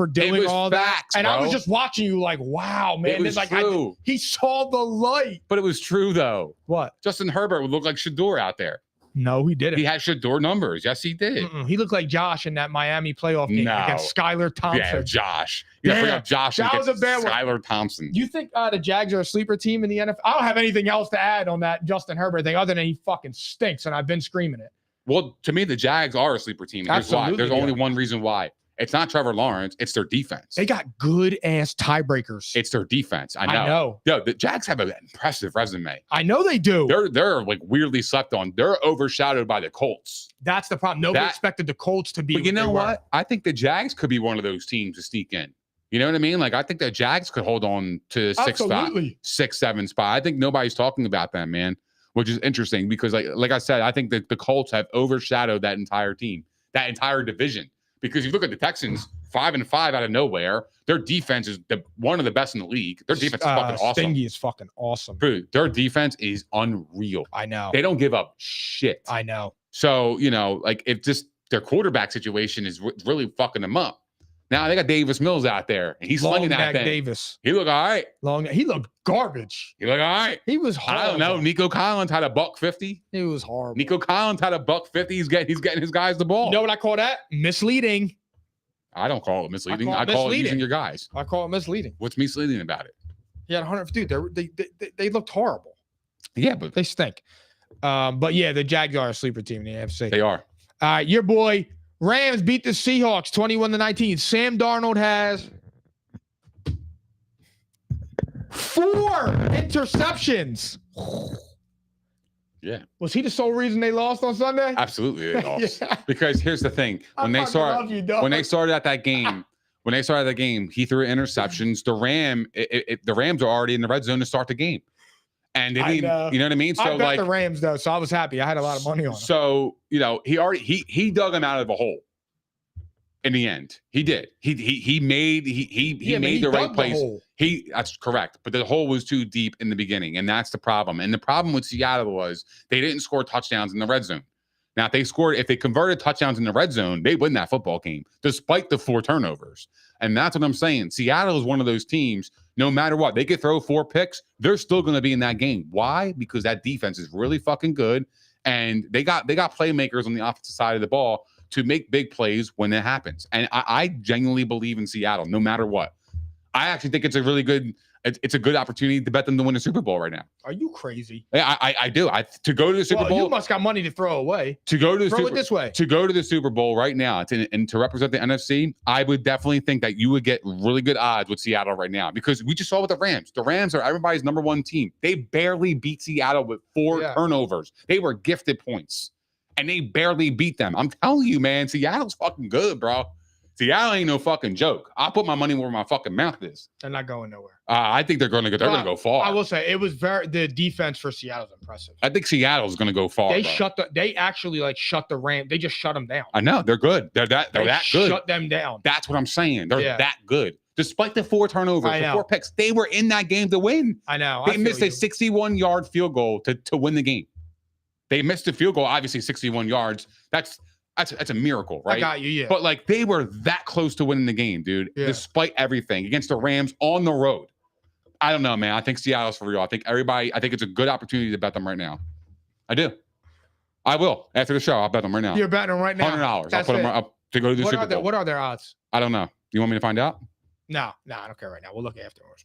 Speaker 1: doing all that. And I was just watching you like, wow, man.
Speaker 2: It was true.
Speaker 1: He saw the light.
Speaker 2: But it was true though.
Speaker 1: What?
Speaker 2: Justin Herbert would look like Shadeur out there.
Speaker 1: No, he didn't.
Speaker 2: He had Shadeur numbers. Yes, he did.
Speaker 1: He looked like Josh in that Miami playoff game against Skylar Thompson.
Speaker 2: Yeah, Josh. Yeah, bring up Josh.
Speaker 1: That was a bad one.
Speaker 2: Skylar Thompson.
Speaker 1: You think the Jags are a sleeper team in the NFL? I don't have anything else to add on that Justin Herbert thing other than he fucking stinks, and I've been screaming it.
Speaker 2: Well, to me, the Jags are a sleeper team. Here's why. There's only one reason why. It's not Trevor Lawrence. It's their defense.
Speaker 1: They got good-ass tiebreakers.
Speaker 2: It's their defense. I know. Yo, the Jags have an impressive resume.
Speaker 1: I know they do.
Speaker 2: They're like weirdly slept on. They're overshadowed by the Colts.
Speaker 1: That's the problem. Nobody expected the Colts to be.
Speaker 2: But you know what? I think the Jags could be one of those teams to sneak in. You know what I mean? Like, I think the Jags could hold on to 6-7 spot. I think nobody's talking about them, man, which is interesting because, like I said, I think that the Colts have overshadowed that entire team, that entire division. Because you look at the Texans, 5-5 out of nowhere. Their defense is one of the best in the league. Their defense is fucking awesome.
Speaker 1: Stingy is fucking awesome.
Speaker 2: Dude, their defense is unreal.
Speaker 1: I know.
Speaker 2: They don't give up shit.
Speaker 1: I know.
Speaker 2: So, like, if just their quarterback situation is really fucking them up. Now they got Davis Mills out there, and he's slinging that thing.
Speaker 1: Davis.
Speaker 2: He looked all right.
Speaker 1: He looked garbage.
Speaker 2: He looked all right.
Speaker 1: He was horrible.
Speaker 2: I don't know. Nico Collins had $150.
Speaker 1: He was horrible.
Speaker 2: Nico Collins had $150. He's getting his guys the ball.
Speaker 1: You know what I call that? Misleading.
Speaker 2: I don't call it misleading. I call it using your guys.
Speaker 1: I call it misleading.
Speaker 2: What's misleading about it?
Speaker 1: He had 150. Dude, they looked horrible.
Speaker 2: Yeah, but
Speaker 1: they stink. But yeah, the Jags are a sleeper team in the AFC.
Speaker 2: They are.
Speaker 1: All right, your boy Rams beat the Seahawks 21-19. Sam Darnold has 4 interceptions.
Speaker 2: Yeah.
Speaker 1: Was he the sole reason they lost on Sunday?
Speaker 2: Absolutely, they lost. Yeah. Because here's the thing: when they started at that game, he threw interceptions. The Rams are already in the red zone to start the game, and they didn't, you know what I mean. So
Speaker 1: I bet the Rams though, so I was happy. I had a lot of money on him.
Speaker 2: So he dug him out of a hole. In the end, he did. He made the right plays. That's correct. But the hole was too deep in the beginning, and that's the problem. And the problem with Seattle was they didn't score touchdowns in the red zone. Now, if they converted touchdowns in the red zone, they win that football game, despite the 4 turnovers. And that's what I'm saying. Seattle is one of those teams. No matter what, they could throw 4 picks. They're still going to be in that game. Why? Because that defense is really fucking good, and they got playmakers on the offensive side of the ball to make big plays when it happens. And I genuinely believe in Seattle, no matter what. I actually think it's a good opportunity to bet them to win the Super Bowl right now.
Speaker 1: Are you crazy?
Speaker 2: Yeah, I do. To go to the Super Bowl.
Speaker 1: You must got money to throw away.
Speaker 2: To go to
Speaker 1: it this way.
Speaker 2: To go to the Super Bowl right now and to represent the NFC, I would definitely think that you would get really good odds with Seattle right now because we just saw with the Rams. The Rams are everybody's number 1 team. They barely beat Seattle with 4 turnovers. They were gifted points. And they barely beat them. I'm telling you, man, Seattle's fucking good, bro. Seattle ain't no fucking joke. I'll put my money where my fucking mouth is.
Speaker 1: They're not going nowhere.
Speaker 2: I think they're going to go far.
Speaker 1: I will say it was the defense for Seattle's impressive.
Speaker 2: I think Seattle's going to go far.
Speaker 1: They actually shut the Rams. They just shut them down.
Speaker 2: I know they're good. They're that good.
Speaker 1: Shut them down.
Speaker 2: That's what I'm saying. They're that good. Despite the 4 turnovers, the 4 picks, they were in that game to win.
Speaker 1: I know.
Speaker 2: They missed a 61-yard field goal to win the game. They missed a field goal, obviously 61 yards. That's a miracle, right?
Speaker 1: I got you, yeah.
Speaker 2: But they were that close to winning the game, dude. Yeah. Despite everything against the Rams on the road. I don't know, man. I think Seattle's for real. I think it's a good opportunity to bet them right now. I do. I will after the show. I'll bet them right now.
Speaker 1: You're betting them right now.
Speaker 2: $100. I'll put them up to go to the Super Bowl.
Speaker 1: What are their odds?
Speaker 2: I don't know. You want me to find out?
Speaker 1: No, I don't care right now. We'll look afterwards.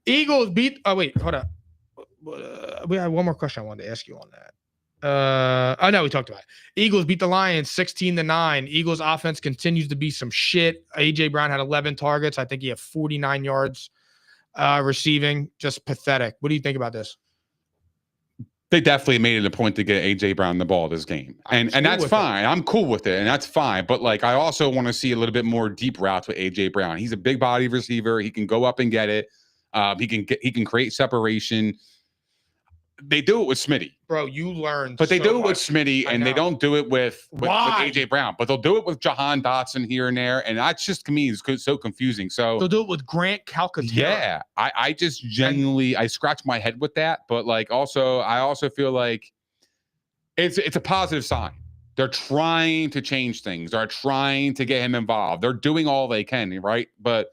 Speaker 1: Eagles beat. Oh wait, hold up. We have one more question I wanted to ask you on that. I know we talked about it. Eagles beat the Lions 16-9. Eagles offense continues to be some shit. AJ Brown had 11 targets. I think he had 49 yards receiving. Just pathetic. What do you think about this?
Speaker 2: They definitely made it a point to get AJ Brown the ball this game. And that's fine. I'm cool with it. And that's fine. But I also want to see a little bit more deep routes with AJ Brown. He's a big body receiver. He can go up and get it. He can create separation. They do it with Smitty.
Speaker 1: Bro, you learned.
Speaker 2: But they do it with Smitty, and they don't do it with AJ Brown. But they'll do it with Jahan Dotson here and there. And that's just, to me, is so confusing. So
Speaker 1: they'll do it with Grant Calcaterra.
Speaker 2: Yeah. I just genuinely, I scratch my head with that. But I also feel like it's a positive sign. They're trying to change things. They're trying to get him involved. They're doing all they can, right? But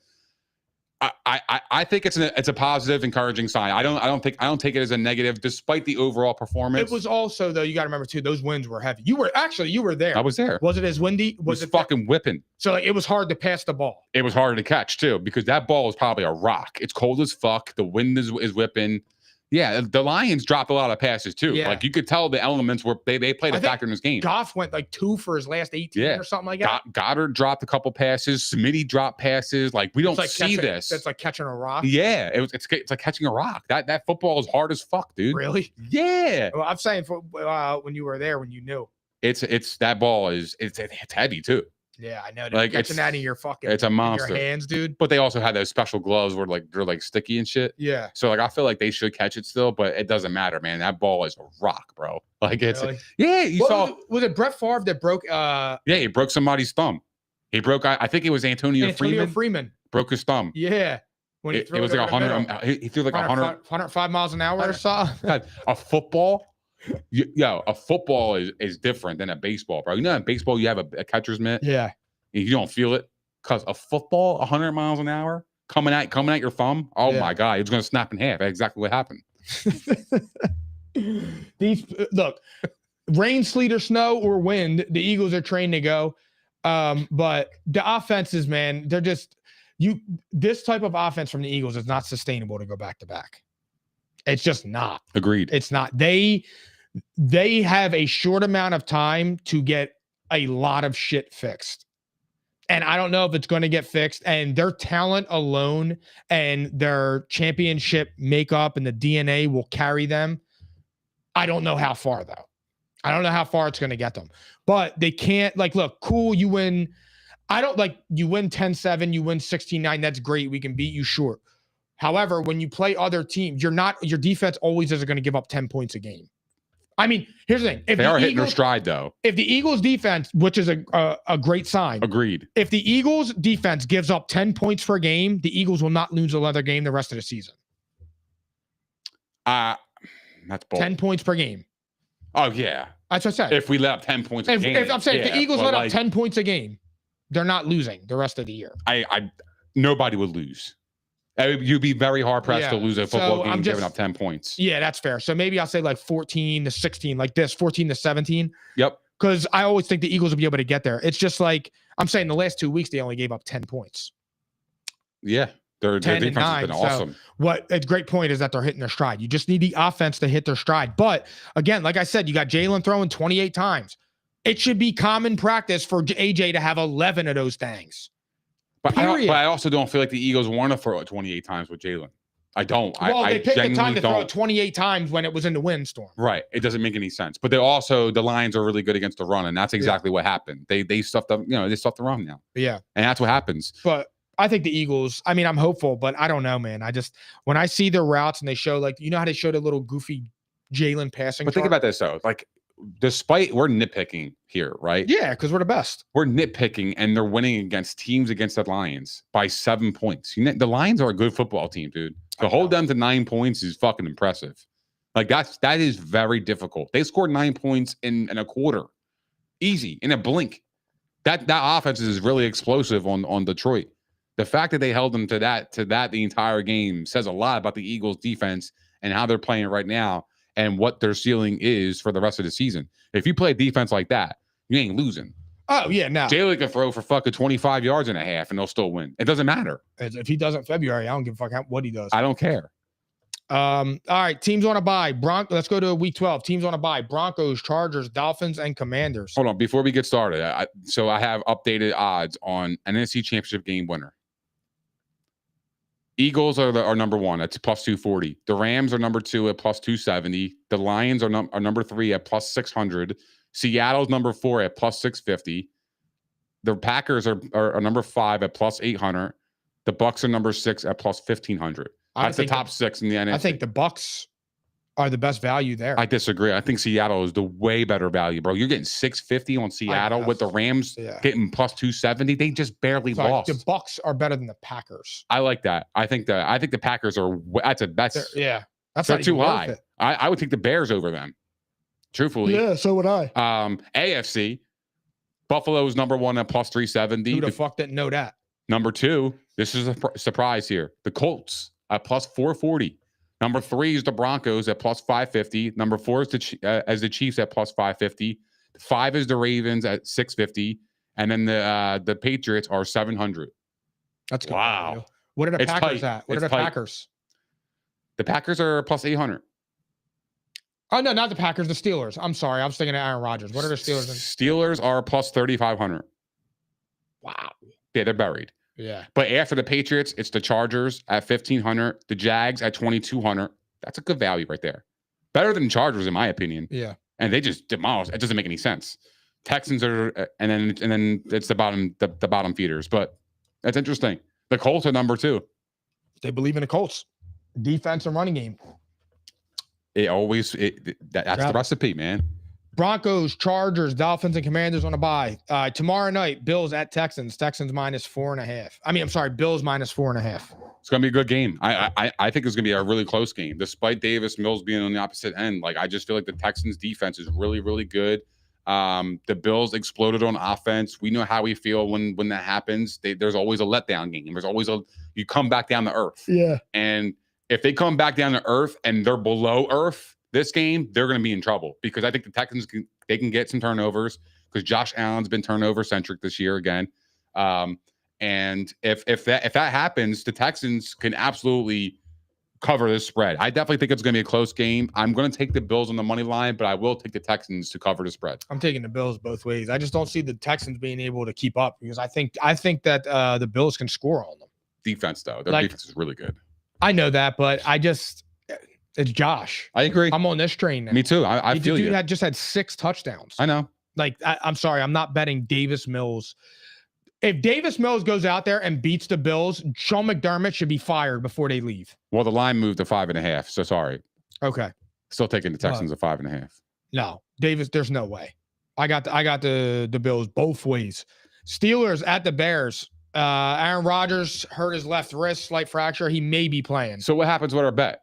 Speaker 2: I think it's a positive, encouraging sign. I don't take it as a negative, despite the overall performance.
Speaker 1: It was also, though, you got to remember too, those winds were heavy. You were there.
Speaker 2: I was there.
Speaker 1: Was it as windy?
Speaker 2: Was it fucking whipping?
Speaker 1: So like, it was hard to pass the ball.
Speaker 2: It was harder to catch too, because that ball is probably a rock. It's cold as fuck. The wind is whipping. Yeah, the Lions dropped a lot of passes too.
Speaker 1: Yeah.
Speaker 2: Like you could tell the elements were they played a factor in this game.
Speaker 1: Goff went like 2 for his last 18 or something like that.
Speaker 2: Goddard dropped a couple passes. Smitty dropped passes. Like we don't see this.
Speaker 1: It's like catching a rock.
Speaker 2: Yeah, it's like catching a rock. That football is hard as fuck, dude.
Speaker 1: Really?
Speaker 2: Yeah.
Speaker 1: Well, I'm saying when you were there, when you knew.
Speaker 2: It's that ball is it's heavy too.
Speaker 1: Yeah, I know.
Speaker 2: Like
Speaker 1: catching that in your fucking
Speaker 2: it's a monster.
Speaker 1: Your hands, dude.
Speaker 2: But they also had those special gloves where they're like sticky and shit.
Speaker 1: Yeah.
Speaker 2: So like I feel like they should catch it still, but it doesn't matter, man. That ball is a rock, bro. Like it's
Speaker 1: really? Was it Brett Favre that broke
Speaker 2: yeah, he broke somebody's thumb. He broke I think it was Antonio Freeman. Broke his thumb.
Speaker 1: Yeah. When he
Speaker 2: it was like 100 he threw like
Speaker 1: 105 miles an hour or something.
Speaker 2: A football. A football is different than a baseball, bro. You know in baseball you have a catcher's mitt.
Speaker 1: Yeah.
Speaker 2: And you don't feel it because a football 100 miles an hour coming at your thumb. Oh my god, it's going to snap in half. That's exactly what happened.
Speaker 1: Look, rain, sleet, or snow or wind, the Eagles are trained to go. But the offenses, man, they're just this type of offense from the Eagles is not sustainable to go back to back. It's just not.
Speaker 2: Agreed.
Speaker 1: It's not. They have a short amount of time to get a lot of shit fixed. And I don't know if it's going to get fixed. And their talent alone and their championship makeup and the DNA will carry them. I don't know how far, though. I don't know how far it's going to get them. But they can't, look, cool, you win. You win 10-7, you win 16-9. That's great. We can beat you, sure. However, when you play other teams, your defense always is going to give up 10 points a game. I mean, here's the thing. If
Speaker 2: they are hitting their stride, though. If
Speaker 1: the Eagles defense, which is a great sign.
Speaker 2: Agreed.
Speaker 1: If the Eagles defense gives up 10 points per game, the Eagles will not lose another game the rest of the season.
Speaker 2: That's bold.
Speaker 1: 10 points per game.
Speaker 2: Oh, yeah.
Speaker 1: That's what I said.
Speaker 2: If we let up 10 points a game.
Speaker 1: If I'm saying if the Eagles let up 10 points a game, they're not losing the rest of the year.
Speaker 2: Nobody would lose. You'd be very hard pressed to lose a football game giving up 10 points.
Speaker 1: Yeah, that's fair. So maybe I'll say 14-16, like this, 14-17.
Speaker 2: Yep.
Speaker 1: Because I always think the Eagles will be able to get there. It's just like I'm saying the last 2 weeks they only gave up 10 points.
Speaker 2: Yeah. Their defense has been awesome.
Speaker 1: So a great point is that they're hitting their stride. You just need the offense to hit their stride. But again, like I said, you got Jalen throwing 28 times. It should be common practice for AJ to have 11 of those things.
Speaker 2: But I also don't feel like the Eagles want to throw it 28 times with Jalen. I don't.
Speaker 1: Well, they picked the time to throw it 28 times when it was in the windstorm.
Speaker 2: Right. It doesn't make any sense. But the Lions are really good against the run, and that's exactly what happened. They stuffed the run now.
Speaker 1: Yeah.
Speaker 2: And that's what happens.
Speaker 1: But I think the Eagles, I'm hopeful, but I don't know, man. When I see their routes and they show how they showed a little goofy Jalen passing.
Speaker 2: But think about this though. Despite we're nitpicking here, right?
Speaker 1: Yeah, because we're the best.
Speaker 2: We're nitpicking, and they're winning against the Lions by 7 points. The Lions are a good football team, dude. To hold them to 9 points is fucking impressive. That is very difficult. They scored 9 points in a quarter, easy in a blink. That offense is really explosive on Detroit. The fact that they held them to that the entire game says a lot about the Eagles defense and how they're playing right now. And what their ceiling is for the rest of the season. If you play defense like that, you ain't losing.
Speaker 1: Oh, yeah, no.
Speaker 2: Jalen can throw for fucking 25 yards and a half, and they'll still win. It doesn't matter.
Speaker 1: If he does it in February, I don't give a fuck what he does.
Speaker 2: I don't care.
Speaker 1: All right, teams on a bye. Let's go to week 12. Teams on a bye. Broncos, Chargers, Dolphins, and Commanders.
Speaker 2: Hold on. Before we get started, I have updated odds on an NFC Championship game winner. Eagles are number one. That's plus 240. The Rams are number 2 at plus 270. The Lions are number 3 at plus 600. Seattle's number 4 at plus 650. The Packers are number 5 at plus 800. The Bucs are number 6 at plus 1500. That's the top 6 in the NFC.
Speaker 1: I think the Bucs are the best value there.
Speaker 2: I disagree. I think Seattle is the way better value, bro. You're getting 650 on Seattle with the Rams getting plus 270. They just barely lost.
Speaker 1: The Bucs are better than the Packers.
Speaker 2: I like that. I think the Packers are that's
Speaker 1: that's
Speaker 2: too high. I would take the Bears over them. Truthfully.
Speaker 1: Yeah, so would I.
Speaker 2: AFC, Buffalo's number 1 at plus 370.
Speaker 1: Who the fuck didn't know that?
Speaker 2: Number 2, this is a surprise here. The Colts at plus 440. Number 3 is the Broncos at plus 550. Number 4 is the Chiefs at plus 550. 5 is the Ravens at 650. And then the Patriots are 700.
Speaker 1: That's good.
Speaker 2: Wow.
Speaker 1: Value. What are the Packers at? What are the Packers?
Speaker 2: The Packers are plus 800.
Speaker 1: Oh, no, not the Packers, the Steelers. I'm sorry. I was thinking of Aaron Rodgers. What are the Steelers?
Speaker 2: Steelers are plus 3,500.
Speaker 1: Wow.
Speaker 2: Yeah, they're buried.
Speaker 1: Yeah.
Speaker 2: But after the Patriots, it's the Chargers at 1,500, the Jags at 2,200. That's a good value right there. Better than Chargers, in my opinion.
Speaker 1: Yeah.
Speaker 2: And they just demolished. It doesn't make any sense. Texans are, and then it's the bottom feeders. But that's interesting. The Colts are number 2.
Speaker 1: They believe in the Colts. Defense and running game.
Speaker 2: That's the recipe, man.
Speaker 1: Broncos, Chargers, Dolphins, and Commanders on a bye. Tomorrow night, Bills at Texans. Texans minus 4.5. Bills minus 4.5.
Speaker 2: It's gonna be a good game. I think it's gonna be a really close game, despite Davis Mills being on the opposite end. Like, I just feel like the Texans defense is really, really good. The Bills exploded on offense. We know how we feel when that happens. There's always a letdown game. There's always you come back down to earth.
Speaker 1: Yeah.
Speaker 2: And if they come back down to earth and they're below earth this game, they're going to be in trouble, because I think the Texans can get some turnovers, because Josh Allen's been turnover centric this year again. And if that happens, the Texans can absolutely cover this spread. I definitely think it's going to be a close game. I'm going to take the Bills on the money line, but I will take the Texans to cover the spread.
Speaker 1: I'm taking the Bills both ways. I just don't see the Texans being able to keep up, because I think that the Bills can score on them.
Speaker 2: Defense, though, their defense is really good.
Speaker 1: I know that, but it's Josh.
Speaker 2: I agree.
Speaker 1: I'm on this train now.
Speaker 2: Me too. I feel you.
Speaker 1: Dude just had 6 touchdowns.
Speaker 2: I know.
Speaker 1: Like, I'm sorry, I'm not betting Davis Mills. If Davis Mills goes out there and beats the Bills, Sean McDermott should be fired before they leave.
Speaker 2: Well, the line moved to 5.5, so sorry.
Speaker 1: Okay.
Speaker 2: Still taking the Texans at 5.5.
Speaker 1: No, Davis, there's no way. I got the Bills both ways. Steelers at the Bears. Aaron Rodgers hurt his left wrist, slight fracture. He may be playing.
Speaker 2: So what happens with our bet?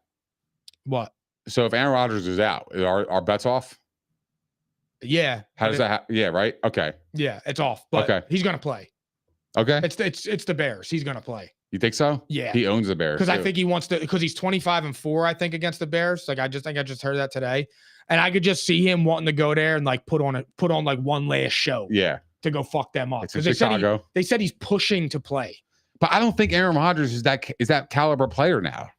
Speaker 1: What?
Speaker 2: So if Aaron Rodgers is out, are our bets off?
Speaker 1: Yeah.
Speaker 2: How does that happen? Yeah, right? Okay.
Speaker 1: Yeah, it's off. But he's going to play.
Speaker 2: Okay.
Speaker 1: It's the Bears. He's going to play.
Speaker 2: You think so?
Speaker 1: Yeah.
Speaker 2: He owns the Bears.
Speaker 1: Because I think he wants to, because he's 25-4, I think, against the Bears. Like, I just heard that today. And I could just see him wanting to go there and like put on like one last show.
Speaker 2: Yeah.
Speaker 1: To go fuck them up.
Speaker 2: It's in Chicago.
Speaker 1: They said he's pushing to play.
Speaker 2: But I don't think Aaron Rodgers is that caliber player now.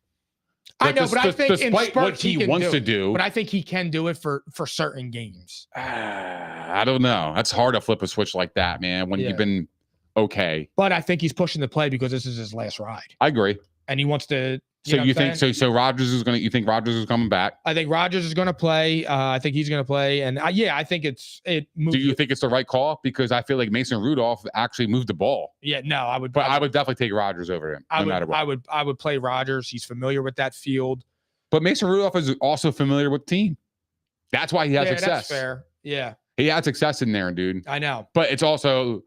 Speaker 1: I know, but I think
Speaker 2: despite what he wants to do,
Speaker 1: but I think he can do it for certain games.
Speaker 2: I don't know. That's hard to flip a switch like that, man, when you've been okay.
Speaker 1: But I think he's pushing to play because this is his last ride.
Speaker 2: I agree.
Speaker 1: And he wants to.
Speaker 2: So you think so Rodgers is going to, you think Rodgers is coming back?
Speaker 1: I think Rodgers is going to play. I think he's going to play. And I think it moves.
Speaker 2: Do you think it's the right call? Because I feel like Mason Rudolph actually moved the ball.
Speaker 1: Yeah, no, I would.
Speaker 2: But I would definitely take Rodgers over him, no matter what.
Speaker 1: I would play Rodgers. He's familiar with that field.
Speaker 2: But Mason Rudolph is also familiar with the team. That's why he has success.
Speaker 1: That's fair. Yeah.
Speaker 2: He had success in there, dude.
Speaker 1: I know.
Speaker 2: But it's also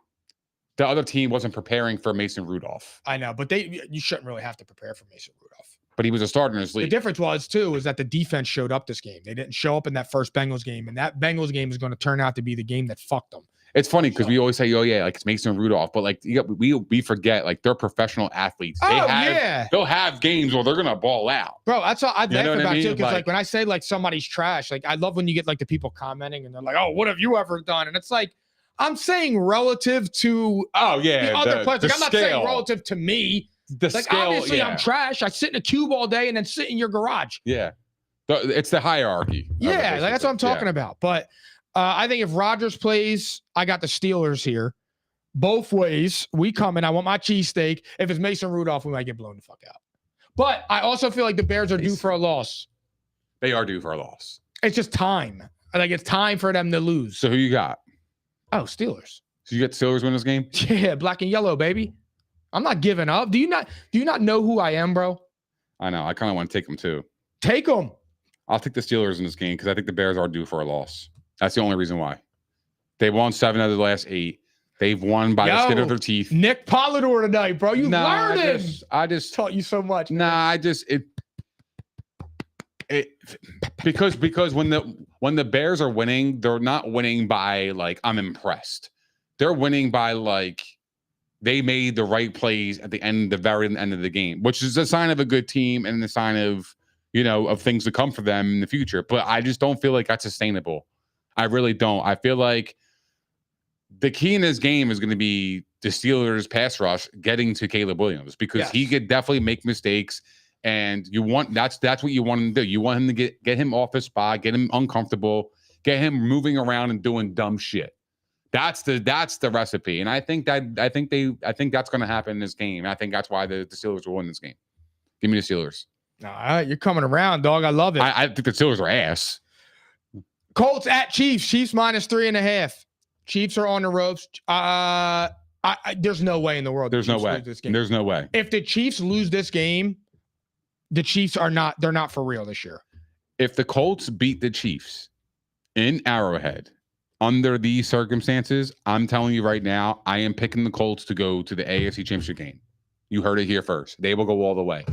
Speaker 2: the other team wasn't preparing for Mason Rudolph.
Speaker 1: I know, but you shouldn't really have to prepare for Mason Rudolph.
Speaker 2: But he was a starter in his league.
Speaker 1: The difference is that the defense showed up this game. They didn't show up in that first Bengals game, and that Bengals game is going to turn out to be the game that fucked them.
Speaker 2: It's funny because we always say, "Oh yeah, like it's Mason Rudolph," but like we forget, like they're professional athletes. They'll have games where they're gonna ball out,
Speaker 1: bro. That's what I laugh about too. Because like when I say like somebody's trash, like I love when you get like the people commenting and they're like, "Oh, what have you ever done?" And it's like I'm saying relative to the other players. Like, I'm not saying relative to me. Obviously, I'm trash. I sit in a cube all day and then sit in your garage.
Speaker 2: Yeah, it's the hierarchy.
Speaker 1: Yeah, like that's what I'm talking about. But I think if Rodgers plays, I got the Steelers here. Both ways, we come in. I want my cheesesteak. If it's Mason Rudolph, we might get blown the fuck out. But I also feel like the Bears are due for a loss.
Speaker 2: They are due for a loss.
Speaker 1: It's just time. Like it's time for them to lose.
Speaker 2: So who you got?
Speaker 1: Oh, Steelers.
Speaker 2: So you got Steelers win this game?
Speaker 1: Yeah, black and yellow, baby. I'm not giving up. Do you not know who I am, bro?
Speaker 2: I know. I kind of want to take them too.
Speaker 1: Take them.
Speaker 2: I'll take the Steelers in this game because I think the Bears are due for a loss. That's the only reason why. They won 7 out of the last 8. They've won by the skin of their teeth.
Speaker 1: Nick Polidor tonight, bro. You learning.
Speaker 2: I just
Speaker 1: taught you so much.
Speaker 2: Because when the Bears are winning, they're not winning by like I'm impressed. They're winning by like they made the right plays at the very end of the game, which is a sign of a good team and the sign of, of things to come for them in the future. But I just don't feel like that's sustainable. I really don't. I feel like the key in this game is going to be the Steelers pass rush getting to Caleb Williams, because he could definitely make mistakes, and that's what you want him to do. You want him to get him off his spot, get him uncomfortable, get him moving around and doing dumb shit. That's the recipe, and I think that's going to happen in this game. I think that's why the Steelers will win this game. Give me the Steelers.
Speaker 1: All right, you're coming around, dog. I love it.
Speaker 2: I think the Steelers are ass.
Speaker 1: Colts at Chiefs. Chiefs -3.5. Chiefs are on the ropes. There's no way in the world.
Speaker 2: There's no way. There's no way.
Speaker 1: If the Chiefs lose this game, the Chiefs they're not for real this year.
Speaker 2: If the Colts beat the Chiefs in Arrowhead under these circumstances, I'm telling you right now, I am picking the Colts to go to the AFC Championship game. You heard it here first. They will go all the way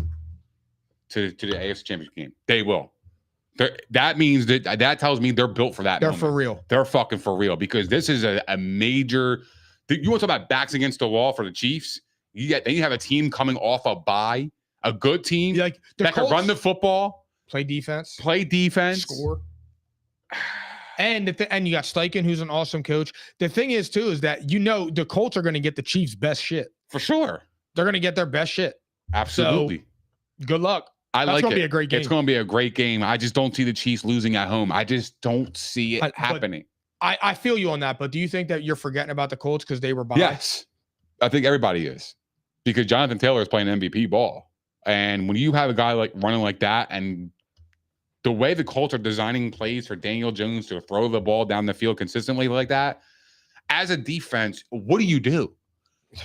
Speaker 2: to the AFC Championship game. They will. That means that tells me they're built for that.
Speaker 1: They're for real.
Speaker 2: They're fucking for real, because this is a major. You want to talk about backs against the wall for the Chiefs? Then you have a team coming off a bye, a good team
Speaker 1: like
Speaker 2: that can run the football,
Speaker 1: play defense,
Speaker 2: score.
Speaker 1: And you got Steichen, who's an awesome coach. The thing is, too, is that the Colts are going to get the Chiefs' best shit.
Speaker 2: For sure.
Speaker 1: They're going to get their best shit.
Speaker 2: Absolutely.
Speaker 1: So, good luck.
Speaker 2: That's
Speaker 1: going to be a great game.
Speaker 2: It's going to be a great game. I just don't see the Chiefs losing at home. I just don't see it happening.
Speaker 1: I feel you on that, but do you think that you're forgetting about the Colts because they were behind?
Speaker 2: Yes. I think everybody is. Because Jonathan Taylor is playing MVP ball. And when you have a guy running like that, and the way the Colts are designing plays for Daniel Jones to throw the ball down the field consistently like that, as a defense, what do?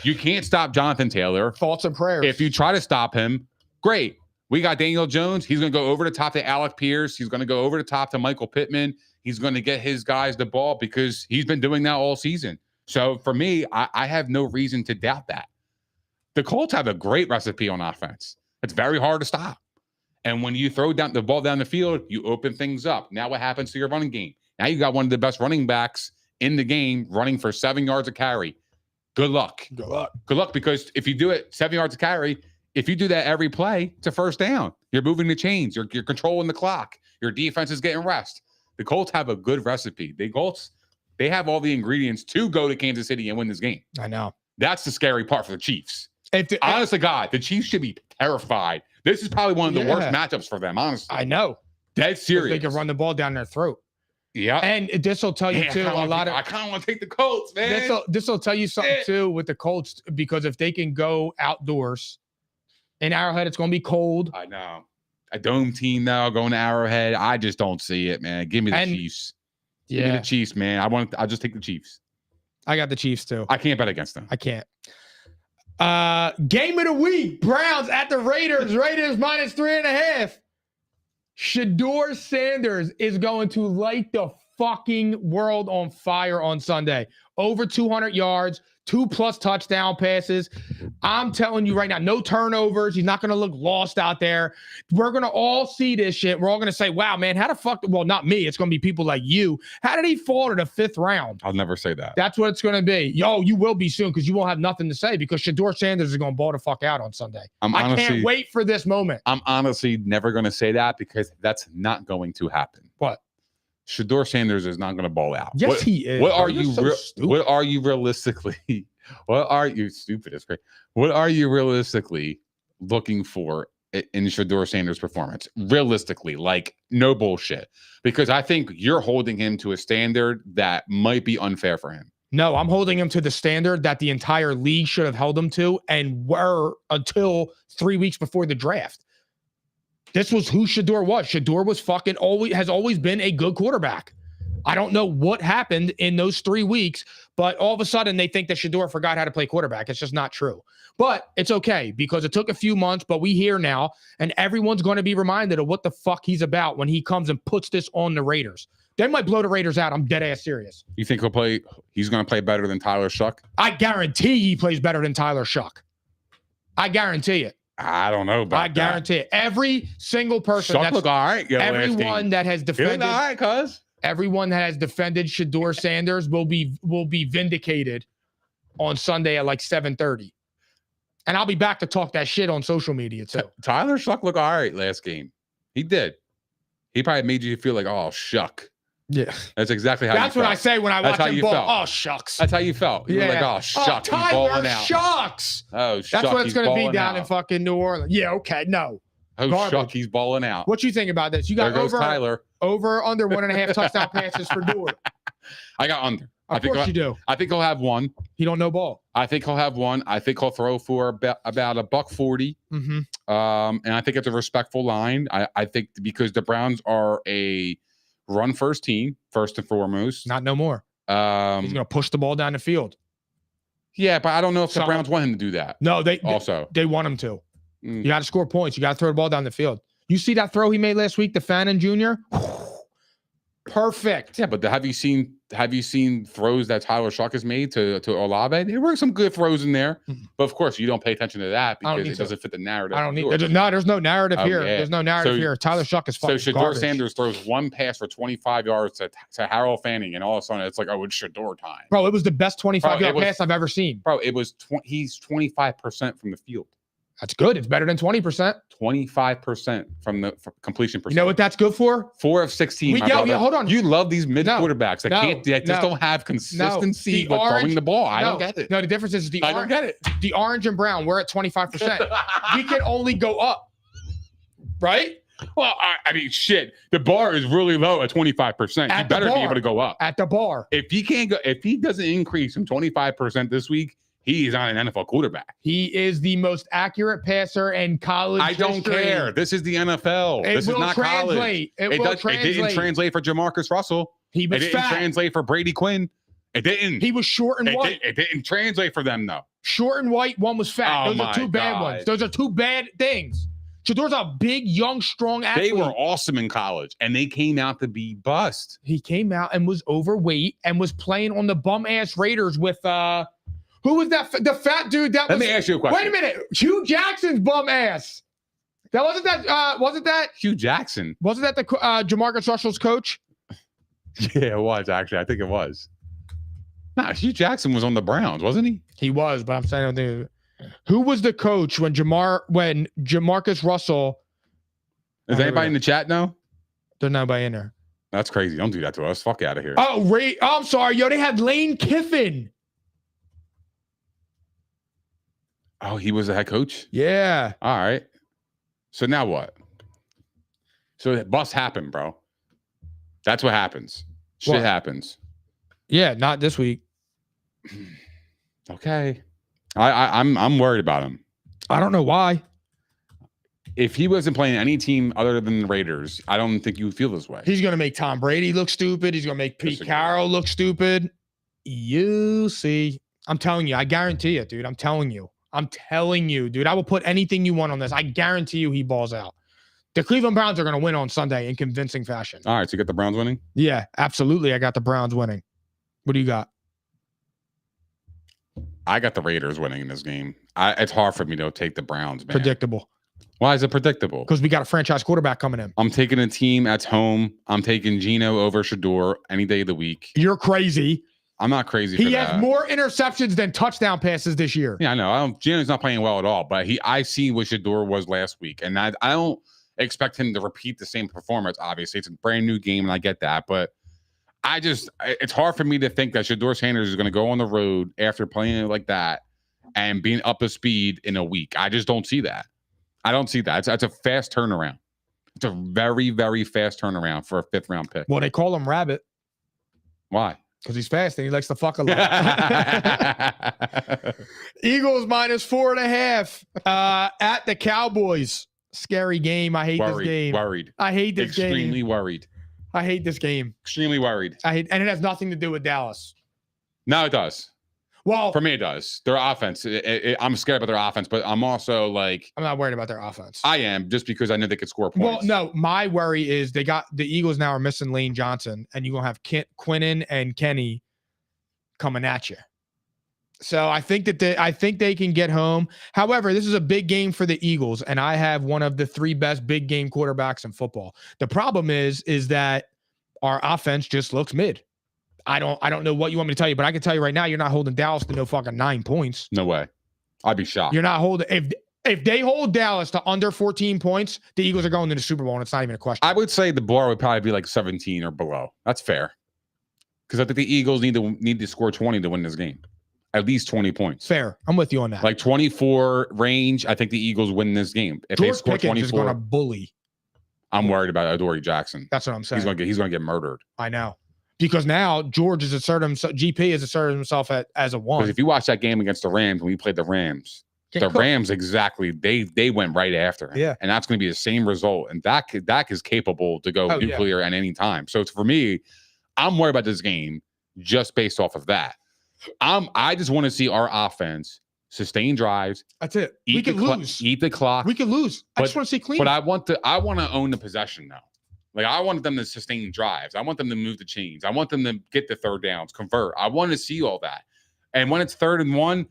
Speaker 2: You can't stop Jonathan Taylor.
Speaker 1: Thoughts and prayers.
Speaker 2: If you try to stop him, great. We got Daniel Jones. He's going to go over the top to Alec Pierce. He's going to go over the top to Michael Pittman. He's going to get his guys the ball because he's been doing that all season. So for me, I have no reason to doubt that. The Colts have a great recipe on offense. It's very hard to stop. And when you throw down the ball down the field, you open things up. Now what happens to your running game? Now you got one of the best running backs in the game running for 7 yards a carry. Good luck. Good luck, because if you do it 7 yards a carry, if you do that every play, it's a first down. You're moving the chains. You're controlling the clock. Your defense is getting rest. The Colts have a good recipe. They have all the ingredients to go to Kansas City and win this game.
Speaker 1: I know.
Speaker 2: That's the scary part for the Chiefs. Honest to God, the Chiefs should be terrified. This is probably one of the worst matchups for them, honestly.
Speaker 1: I know.
Speaker 2: Dead serious.
Speaker 1: They can run the ball down their throat.
Speaker 2: Yeah.
Speaker 1: And this will tell you, too,
Speaker 2: I kind of want to take the Colts, man.
Speaker 1: This will tell you something, too, with the Colts, because if they can go outdoors in Arrowhead, it's going to be cold.
Speaker 2: I know. A dome team now going to Arrowhead. I just don't see it, man. Give me the Chiefs. Give me the Chiefs, man. I'll just take the Chiefs.
Speaker 1: I got the Chiefs, too.
Speaker 2: I can't bet against them.
Speaker 1: I can't. Game of the week. Browns at the Raiders. Raiders -3.5. Shadeur Sanders is going to light the fucking world on fire on Sunday. Over 200 yards, 2+ touchdown passes. I'm telling you right now, no turnovers. He's not going to look lost out there. We're going to all see this shit. We're all going to say, wow, man, how the fuck? Well, not me. It's going to be people like you. How did he fall to the 5th round?
Speaker 2: I'll never say that.
Speaker 1: That's what it's going to be. Yo, you will be soon, because you won't have nothing to say, because Shadeur Sanders is going to ball the fuck out on Sunday. I can't wait for this moment.
Speaker 2: I'm honestly never going to say that, because that's not going to happen.
Speaker 1: What?
Speaker 2: Shadeur Sanders is not going to ball out.
Speaker 1: Yes, he is.
Speaker 2: What are you realistically? What are you stupid? It's great. What are you realistically looking for in Shadeur Sanders' performance? Realistically, no bullshit. Because I think you're holding him to a standard that might be unfair for him.
Speaker 1: No, I'm holding him to the standard that the entire league should have held him to, and were until 3 weeks before the draft. This was who Shadeur was. Shadeur was has always been a good quarterback. I don't know what happened in those 3 weeks, but all of a sudden they think that Shadeur forgot how to play quarterback. It's just not true. But it's okay, because it took a few months, but we here now, and everyone's going to be reminded of what the fuck he's about when he comes and puts this on the Raiders. They might blow the Raiders out. I'm dead ass serious.
Speaker 2: You think he's going to play better than Tyler Shuck?
Speaker 1: I guarantee he plays better than Tyler Shuck. I guarantee it.
Speaker 2: I don't know about that.
Speaker 1: I guarantee it. Every single person
Speaker 2: Shuck look all right.
Speaker 1: Everyone that has defended
Speaker 2: all right, cuz.
Speaker 1: Everyone that has defended Shadeur Sanders will be vindicated on Sunday at like 7:30. And I'll be back to talk that shit on social media too.
Speaker 2: Tyler Shuck looked all right last game. He did. He probably made you feel like, oh, shuck.
Speaker 1: Yeah.
Speaker 2: That's exactly how
Speaker 1: That's
Speaker 2: you
Speaker 1: what
Speaker 2: felt.
Speaker 1: I say when I watch him ball.
Speaker 2: Felt.
Speaker 1: Oh, shucks.
Speaker 2: That's how you felt. You were like, oh, shuck, he's balling out.
Speaker 1: Shucks.
Speaker 2: Oh, shuck,
Speaker 1: that's what it's going to be down
Speaker 2: out.
Speaker 1: in fucking New Orleans. Yeah, okay, no.
Speaker 2: Oh,
Speaker 1: Garbage.
Speaker 2: shuck, he's balling out.
Speaker 1: What you think about this? You got
Speaker 2: there goes Tyler.
Speaker 1: Over under 1.5 touchdown passes for Dewar.
Speaker 2: I got under.
Speaker 1: Of course you do.
Speaker 2: I think he'll have one.
Speaker 1: He don't know ball.
Speaker 2: I think he'll have one. I think he'll throw for about $140.
Speaker 1: Mm-hmm.
Speaker 2: And I think it's a respectful line. I think because the Browns are a run-first team, first and foremost.
Speaker 1: Not no more. He's going to push the ball down the field.
Speaker 2: Yeah, but I don't know if the Browns want him to do that.
Speaker 1: No, they want him to.
Speaker 2: Mm.
Speaker 1: You got to score points. You got to throw the ball down the field. You see that throw he made last week, the Fannin Jr.? Perfect.
Speaker 2: Yeah, but have you seen throws that Tyler Shuck has made to Olave? There were some good throws in there, but of course you don't pay attention to that because it doesn't fit the narrative.
Speaker 1: I don't need. There's no narrative here. Yeah. There's no narrative here. Tyler Shuck is fucking
Speaker 2: Shadeur
Speaker 1: garbage.
Speaker 2: Sanders throws one pass for 25 yards to Harold Fanning, and all of a sudden it's like, oh, it's Shadeur time.
Speaker 1: Bro, it was the best 25-yard pass I've ever seen.
Speaker 2: Bro, it was he's 25% from the field.
Speaker 1: That's good. It's better than 20%.
Speaker 2: 25% from the completion percent.
Speaker 1: You know what that's good for?
Speaker 2: 4 of 16.
Speaker 1: Hold on.
Speaker 2: You love these mid quarterbacks that just don't have consistency with throwing the ball. I don't get it.
Speaker 1: No, the difference is
Speaker 2: I don't get it.
Speaker 1: The orange and brown, we're at 25%. We can only go up. Right?
Speaker 2: Well, I mean, shit. The bar is really low at 25%. You better be able to go up.
Speaker 1: At the bar.
Speaker 2: If he doesn't increase from 25% this week, he is not an NFL quarterback.
Speaker 1: He is the most accurate passer in college history.
Speaker 2: I don't care. This is the NFL. This is not college.
Speaker 1: It didn't
Speaker 2: translate for Jamarcus Russell.
Speaker 1: He was
Speaker 2: It didn't translate for Brady Quinn. It didn't.
Speaker 1: He was short and white.
Speaker 2: It didn't translate for them, though.
Speaker 1: Short and white, one was fat. Those are two bad ones. Those are two bad things. Shadeur's a big, young, strong athlete.
Speaker 2: They were awesome in college, and they came out to be bust.
Speaker 1: He came out and was overweight and was playing on the bum-ass Raiders with who was that? The fat dude that
Speaker 2: Let me ask you a question.
Speaker 1: Wait a minute. Hugh Jackson's bum ass. Wasn't that
Speaker 2: Hugh Jackson?
Speaker 1: Wasn't that the Jamarcus Russell's coach?
Speaker 2: Yeah, it was actually. I think it was. Nah, Hugh Jackson was on the Browns, wasn't he?
Speaker 1: He was, but I'm saying who was the coach when Jamarcus Russell?
Speaker 2: Is anybody in the chat now?
Speaker 1: There's nobody in there.
Speaker 2: That's crazy. Don't do that to us. Fuck out of here.
Speaker 1: Oh, I'm sorry. Yo, they had Lane Kiffin.
Speaker 2: Oh, he was the head coach?
Speaker 1: Yeah.
Speaker 2: All right. So now what? So busts happen, bro. That's what happens. Shit happens.
Speaker 1: Yeah, not this week.
Speaker 2: Okay. I'm worried about him.
Speaker 1: I don't know why.
Speaker 2: If he wasn't playing any team other than the Raiders, I don't think you would feel this way.
Speaker 1: He's going to make Tom Brady look stupid. He's going to make Pete Carroll look stupid. You see. I'm telling you. I guarantee it, dude. I'm telling you, dude. I will put anything you want on this. I guarantee you he balls out. The Cleveland Browns are going to win on Sunday in convincing fashion.
Speaker 2: All right, so you got the Browns winning?
Speaker 1: Yeah, absolutely. I got the Browns winning. What do you got?
Speaker 2: I got the Raiders winning in this game. It's hard for me to take the Browns, man.
Speaker 1: Predictable.
Speaker 2: Why is it predictable?
Speaker 1: Because we got a franchise quarterback coming in.
Speaker 2: I'm taking a team at home. I'm taking Geno over Shadeur any day of the week.
Speaker 1: You're crazy.
Speaker 2: I'm not crazy for that.
Speaker 1: He has more interceptions than touchdown passes this year.
Speaker 2: Yeah, I know. Geno's not playing well at all, but I see what Shadeur was last week, and I don't expect him to repeat the same performance. Obviously, it's a brand new game, and I get that, but it's hard for me to think that Shadeur Sanders is going to go on the road after playing it like that and being up to speed in a week. I just don't see that. I don't see that. It's a fast turnaround. It's a very, very fast turnaround for a 5th-round pick.
Speaker 1: Well, they call him Rabbit.
Speaker 2: Why?
Speaker 1: Because he's fast and he likes to fuck a lot. Eagles -4.5 at the Cowboys. Scary game. I hate this game.
Speaker 2: Worried.
Speaker 1: I hate this game.
Speaker 2: Extremely worried.
Speaker 1: I hate this game.
Speaker 2: Extremely worried.
Speaker 1: And it has nothing to do with Dallas.
Speaker 2: No, it does.
Speaker 1: Well,
Speaker 2: for me, it does. Their offense. I'm scared about their offense, but I'm also like,
Speaker 1: I'm not worried about their offense.
Speaker 2: I am, just because I know they could score points.
Speaker 1: Well, no, my worry is the Eagles now are missing Lane Johnson, and you're gonna have Quinnen and Kenny coming at you. So I think they can get home. However, this is a big game for the Eagles, and I have one of the 3 best big game quarterbacks in football. The problem is that our offense just looks mid. I don't know what you want me to tell you, but I can tell you right now, you're not holding Dallas to no fucking 9 points.
Speaker 2: No way. I'd be shocked.
Speaker 1: You're not holding if they hold Dallas to under 14 points, the Eagles are going to the Super Bowl, and it's not even a question.
Speaker 2: I would say the bar would probably be like 17 or below. That's fair. Because I think the Eagles need to score 20 to win this game. At least 20 points.
Speaker 1: Fair. I'm with you on that.
Speaker 2: Like 24 range, I think the Eagles win this game. If
Speaker 1: George
Speaker 2: they score
Speaker 1: Pickens
Speaker 2: 24,
Speaker 1: is going to bully.
Speaker 2: I'm worried about Adoree Jackson.
Speaker 1: That's what I'm saying.
Speaker 2: He's going to get murdered.
Speaker 1: I know. Because now George has asserted himself, GP has asserted himself as a 1.
Speaker 2: Because if you watch that game against the Rams, when we played the Rams, Rams exactly, they went right after him.
Speaker 1: Yeah.
Speaker 2: And that's going to be the same result. And Dak is capable to go nuclear at any time. So for me, I'm worried about this game just based off of that. I just want to see our offense sustain drives.
Speaker 1: That's it. We could lose.
Speaker 2: Eat the clock.
Speaker 1: We could lose. I just want to see clean.
Speaker 2: But I want to own the possession though. Like I want them to sustain drives. I want them to move the chains. I want them to get the third downs, convert. I want to see all that. And when it's 3rd and 1,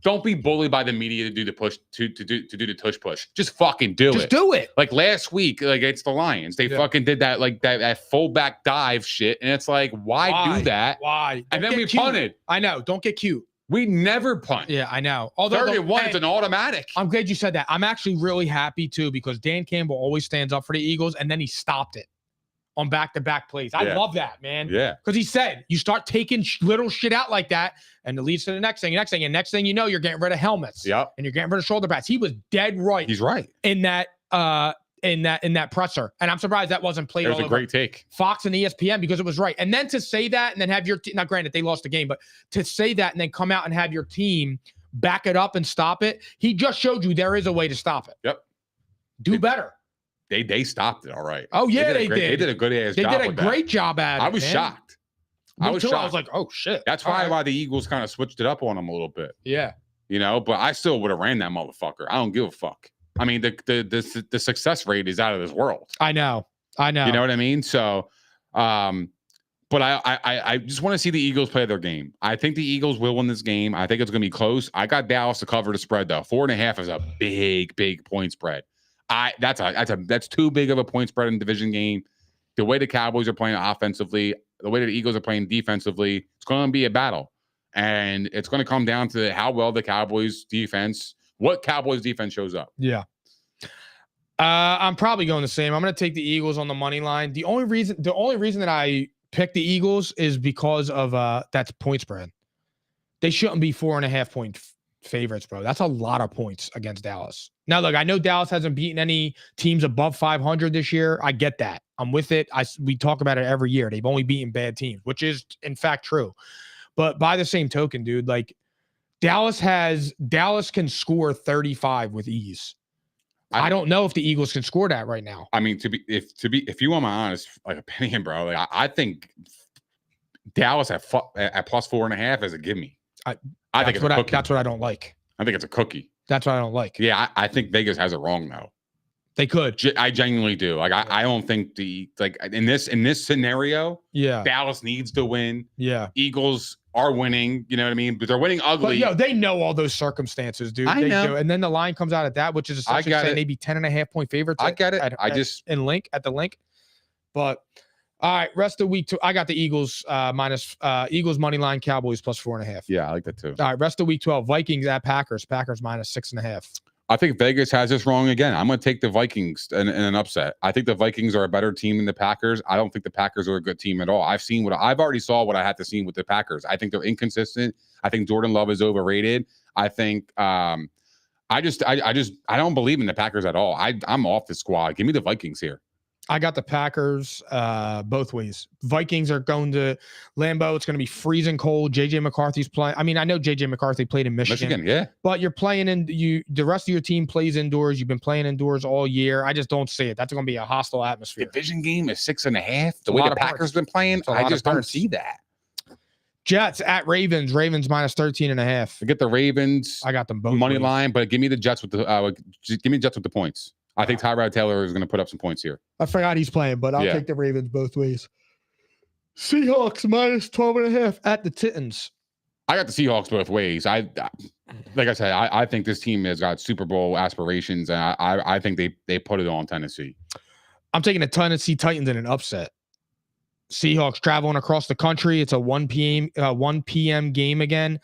Speaker 2: don't be bullied by the media to do the push to do the tush push. Just fucking do it.
Speaker 1: Just do it.
Speaker 2: Like last week, like against the Lions, they fucking did that like that fullback dive shit, and it's like, why do that?
Speaker 1: Why?
Speaker 2: And then we punted.
Speaker 1: I know. Don't get cute.
Speaker 2: We never punt.
Speaker 1: Yeah, I know. Although
Speaker 2: 3rd and 1 is an automatic.
Speaker 1: I'm glad you said that. I'm actually really happy too because Dan Campbell always stands up for the Eagles, and then he stopped it on back-to-back plays. I love that, man.
Speaker 2: Yeah.
Speaker 1: Because he said, you start taking little shit out like that, and it leads to the next thing. And next thing you know, you're getting rid of helmets.
Speaker 2: Yep.
Speaker 1: And you're getting rid of shoulder pads. He was dead right.
Speaker 2: He's right.
Speaker 1: In that presser. And I'm surprised that wasn't played all over.
Speaker 2: It was a great take.
Speaker 1: Fox and ESPN because it was right. And then to say that and then have your team, now granted, they lost the game, but to say that and then come out and have your team back it up and stop it, he just showed you there is a way to stop it.
Speaker 2: Yep.
Speaker 1: Do better.
Speaker 2: They stopped it all right.
Speaker 1: Oh, yeah, they did.
Speaker 2: They did a good ass job.
Speaker 1: They did a great job at it.
Speaker 2: I was shocked. I was shocked.
Speaker 1: I was like, oh, shit.
Speaker 2: That's probably why the Eagles kind of switched it up on them a little bit.
Speaker 1: Yeah.
Speaker 2: You know, but I still would have ran that motherfucker. I don't give a fuck. I mean, the success rate is out of this world.
Speaker 1: I know.
Speaker 2: You know what I mean? So, but I just want to see the Eagles play their game. I think the Eagles will win this game. I think it's going to be close. I got Dallas to cover the spread though. 4.5 is a big point spread. That's too big of a point spread in the division game. The way the Cowboys are playing offensively, the way that the Eagles are playing defensively, it's going to be a battle. And it's going to come down to how well the Cowboys defense, what Cowboys defense shows up.
Speaker 1: Yeah. I'm probably going the same. I'm going to take the Eagles on the money line. The only reason that I picked the Eagles is because of that's point spread. They shouldn't be 4.5 point favorites, bro. That's a lot of points against Dallas. Now, look, I know Dallas hasn't beaten any teams above 500 this year. I get that. I'm with it. We talk about it every year. They've only beaten bad teams, which is in fact true. But by the same token, dude, like Dallas can score 35 with ease. I don't know if the Eagles can score that right now.
Speaker 2: I mean, if you want my honest like opinion, bro, like I think Dallas at plus 4.5 is a gimme. I think it's a cookie.
Speaker 1: That's what I don't like.
Speaker 2: I think it's a cookie.
Speaker 1: That's what I don't like.
Speaker 2: Yeah, I think Vegas has it wrong though.
Speaker 1: They could.
Speaker 2: I genuinely do. Like I don't think in this scenario, Dallas needs to win.
Speaker 1: Yeah.
Speaker 2: Eagles are winning, you know what I mean? But they're winning ugly.
Speaker 1: But they know all those circumstances, dude.
Speaker 2: I know.
Speaker 1: do. And then the line comes out at that, which is essentially saying maybe 10.5 point favorites.
Speaker 2: I get it.
Speaker 1: At the link. But all right, rest of week 2. I got the Eagles Eagles money line, Cowboys plus 4.5.
Speaker 2: Yeah, I like that too.
Speaker 1: All right, rest of week 12, Vikings at Packers. Packers minus 6.5.
Speaker 2: I think Vegas has this wrong again. I'm going to take the Vikings in an upset. I think the Vikings are a better team than the Packers. I don't think the Packers are a good team at all. I've already saw what I had to see with the Packers. I think they're inconsistent. I think Jordan Love is overrated. I think I don't believe in the Packers at all. I'm off the squad. Give me the Vikings here.
Speaker 1: I got the Packers both ways. Vikings are going to Lambeau. It's going to be freezing cold. JJ McCarthy's playing. I mean, I know JJ McCarthy played in Michigan.
Speaker 2: Yeah.
Speaker 1: But you're playing the rest of your team plays indoors. You've been playing indoors all year. I just don't see it. That's going to be a hostile atmosphere.
Speaker 2: Division game is 6.5. The way the Packers been playing, I just don't see that.
Speaker 1: Jets at Ravens. Ravens minus 13.5.
Speaker 2: I get the Ravens.
Speaker 1: I got them both
Speaker 2: money line, but give me the Jets with the points. I think Tyrod Taylor is going to put up some points here.
Speaker 1: I forgot he's playing, but I'll take the Ravens both ways. Seahawks minus 12.5 at the Titans.
Speaker 2: I got the Seahawks both ways. Like I said, I think this team has got Super Bowl aspirations, and I think they put it on Tennessee.
Speaker 1: I'm taking the Tennessee Titans in an upset. Seahawks traveling across the country. It's a 1 p.m. game again.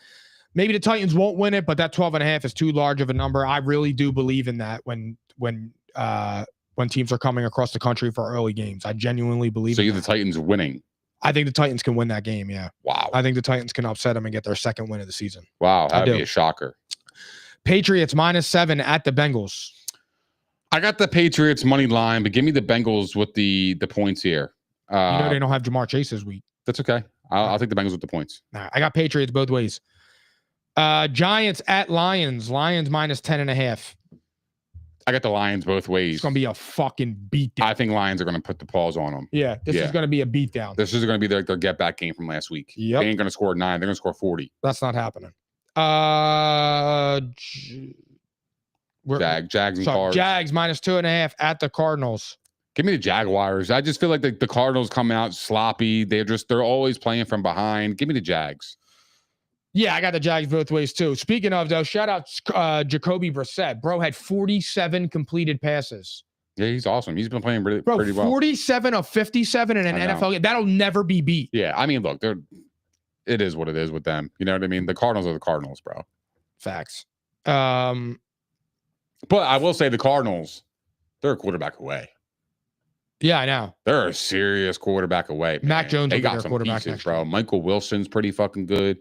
Speaker 1: Maybe the Titans won't win it, but that 12.5 is too large of a number. I really do believe in that when teams are coming across the country for early games. I genuinely believe
Speaker 2: So you're the Titans winning.
Speaker 1: I think the Titans can win that game, yeah.
Speaker 2: Wow.
Speaker 1: I think the Titans can upset them and get their second win of the season.
Speaker 2: Wow, that'd be a shocker.
Speaker 1: Patriots -7 at the Bengals.
Speaker 2: I got the Patriots money line, but give me the Bengals with the points here.
Speaker 1: They don't have Jamar Chase this week.
Speaker 2: That's okay. I'll take the Bengals with the points.
Speaker 1: Nah, I got Patriots both ways. Giants at Lions. Lions -10.5.
Speaker 2: I got the Lions both ways.
Speaker 1: It's going to be a fucking beatdown.
Speaker 2: I think Lions are going to put the paws on them.
Speaker 1: Yeah, this is going to be a beatdown.
Speaker 2: This is going to be their get-back game from last week.
Speaker 1: Yep.
Speaker 2: They ain't going to score 9. They're going to score 40.
Speaker 1: That's not happening.
Speaker 2: Jags and Cards.
Speaker 1: Jags -2.5 at the Cardinals.
Speaker 2: Give me the Jaguars. I just feel like the Cardinals come out sloppy. They're always playing from behind. Give me the Jags.
Speaker 1: Yeah, I got the Jags both ways too. Speaking of though, shout out Jacoby Brissett. Bro had 47 completed passes.
Speaker 2: Yeah, he's awesome. He's been playing pretty well.
Speaker 1: 47 of 57 in an NFL game. That'll never be beat.
Speaker 2: Yeah, I mean, look, it is what it is with them. You know what I mean? The Cardinals are the Cardinals, bro.
Speaker 1: Facts.
Speaker 2: But I will say the Cardinals, they're a quarterback away.
Speaker 1: Yeah, I know.
Speaker 2: They're a serious quarterback away.
Speaker 1: Mac Jones,
Speaker 2: they got some pieces, bro. Michael Wilson's pretty fucking good.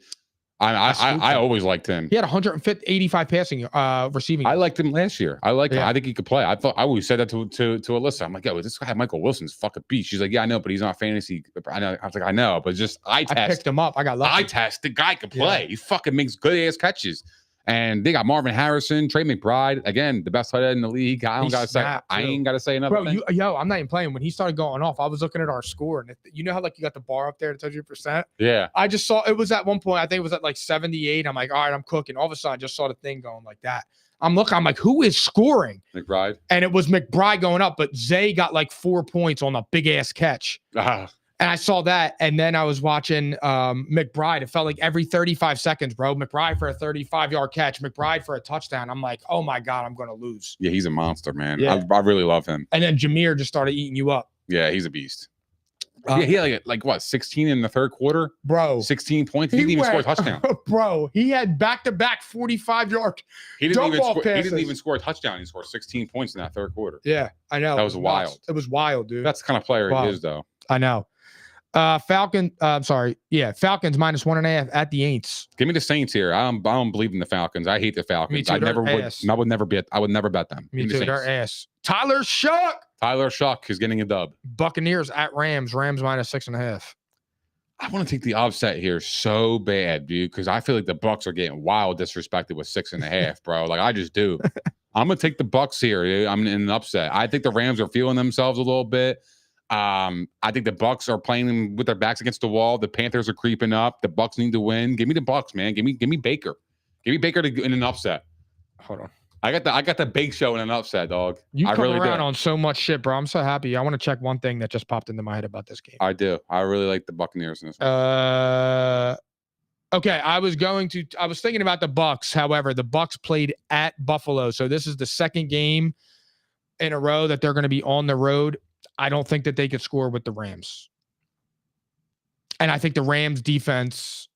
Speaker 2: I always liked him.
Speaker 1: He had 185 passing, receiving.
Speaker 2: I liked him last year. I liked him. I think he could play. I always said that to Alyssa. I'm like, yo, this guy Michael Wilson's fucking beast. She's like, yeah, I know, but he's not fantasy. I know. I was like, I know, but just I
Speaker 1: picked him up. I got lucky.
Speaker 2: The guy could play. Yeah. He fucking makes good ass catches. And they got Marvin Harrison, Trey McBride, again, the best tight end in the league. I ain't got to say another thing.
Speaker 1: I'm not even playing. When he started going off, I was looking at our score, and you know how like you got the bar up there to touch your percent?
Speaker 2: Yeah.
Speaker 1: I just saw it was at one point. I think it was at like 78. I'm like, all right, I'm cooking. All of a sudden, I just saw the thing going like that. I'm like, who is scoring?
Speaker 2: McBride.
Speaker 1: And it was McBride going up, but Zay got like 4 points on a big ass catch. And I saw that, and then I was watching McBride. It felt like every 35 seconds, bro. McBride for a 35-yard catch, McBride for a touchdown. I'm like, oh, my God, I'm going to lose.
Speaker 2: Yeah, he's a monster, man.
Speaker 1: Yeah.
Speaker 2: I really love him.
Speaker 1: And then Jameer just started eating you up.
Speaker 2: Yeah, he's a beast. He had like what, 16 in the third quarter?
Speaker 1: Bro.
Speaker 2: 16 points. He didn't even score a touchdown.
Speaker 1: Bro, he had back-to-back 45-yard
Speaker 2: He didn't even score a touchdown. He scored 16 points in that third quarter.
Speaker 1: Yeah, I know.
Speaker 2: That was wild.
Speaker 1: It was wild, dude.
Speaker 2: That's the kind of player he is, though.
Speaker 1: I know. Falcons -1.5 at the Aints.
Speaker 2: Give me the Saints here. I don't believe in the Falcons. I hate the Falcons.
Speaker 1: Me too,
Speaker 2: I would never bet them.
Speaker 1: Me too. They're ass. Tyler Shuck
Speaker 2: is getting a dub.
Speaker 1: Buccaneers at Rams. Rams -6.5.
Speaker 2: I want to take the upset here so bad, dude, because I feel like the Bucs are getting wild disrespected with 6.5, bro. Like I just do. I'm gonna take the Bucs here. Dude. I'm in an upset. I think the Rams are feeling themselves a little bit. I think the Bucs are playing with their backs against the wall. The Panthers are creeping up. The Bucs need to win. Give me the Bucs, man. Give me Baker. Give me Baker in an upset.
Speaker 1: Hold on.
Speaker 2: I got the big show in an upset, dog.
Speaker 1: You come really around on so much shit, bro. I'm so happy. I want to check one thing that just popped into my head about this game.
Speaker 2: I do. I really like the Buccaneers in this one.
Speaker 1: Okay. I was thinking about the Bucs. However, the Bucs played at Buffalo. So this is the second game in a row that they're going to be on the road. I don't think that they could score with the Rams. And I think the Rams defense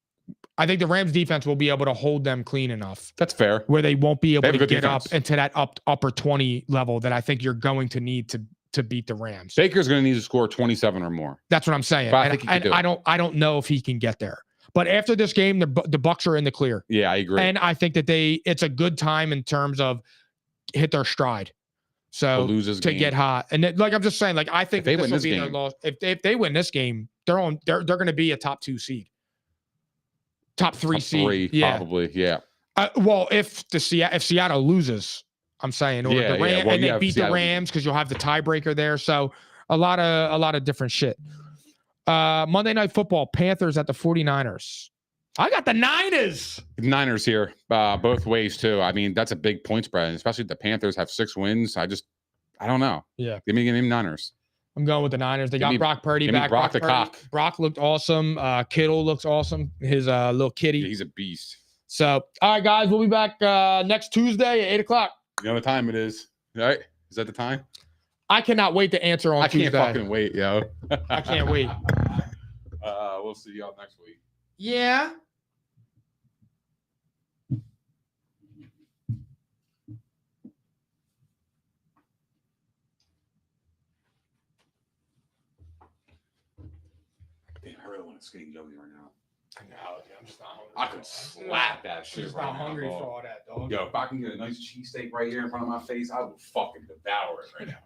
Speaker 1: will be able to hold them clean enough.
Speaker 2: That's fair.
Speaker 1: Where they won't be able to get
Speaker 2: defense
Speaker 1: up into that upper 20 level that I think you're going to need to beat the Rams.
Speaker 2: Baker's going to need to score 27 or more.
Speaker 1: That's what I'm saying. I don't know if he can get there. But after this game, the Bucs are in the clear.
Speaker 2: Yeah, I agree.
Speaker 1: And I think that it's a good time in terms of hit their stride. So to get hot, and like I'm just saying, like I think this will be their loss. If they win this game, they're going to be a top 2 seed, top 3 seed,
Speaker 2: probably, yeah.
Speaker 1: Well, if Seattle loses, I'm saying, or the Rams, and they beat the Rams because you'll have the tiebreaker there. So a lot of different shit. Monday Night Football, Panthers at the 49ers. I got the Niners
Speaker 2: here, both ways too. I mean, that's a big point spread, especially if the Panthers have 6 wins. I don't know.
Speaker 1: Yeah,
Speaker 2: give me Niners.
Speaker 1: I'm going with the Niners. They got Brock Purdy back.
Speaker 2: Brock the cock.
Speaker 1: Brock looked awesome. Kittle looks awesome. His little kitty.
Speaker 2: Yeah, he's a beast.
Speaker 1: So, all right, guys, we'll be back next Tuesday at 8:00.
Speaker 2: You know what time it is, right? Is that the time?
Speaker 1: I cannot wait to answer on Tuesday.
Speaker 2: I can't fucking wait, yo.
Speaker 1: I can't wait.
Speaker 2: we'll see y'all next week.
Speaker 1: Yeah.
Speaker 2: Damn, I really want to skinny Joey right now.
Speaker 1: I know, dude, I'm just not hungry.
Speaker 2: I could slap that
Speaker 1: I'm
Speaker 2: shit
Speaker 1: just
Speaker 2: right
Speaker 1: not
Speaker 2: now,
Speaker 1: hungry
Speaker 2: dog.
Speaker 1: for all that, dog.
Speaker 2: Yo, if I can get a nice cheesesteak right here in front of my face, I will fucking devour it right now.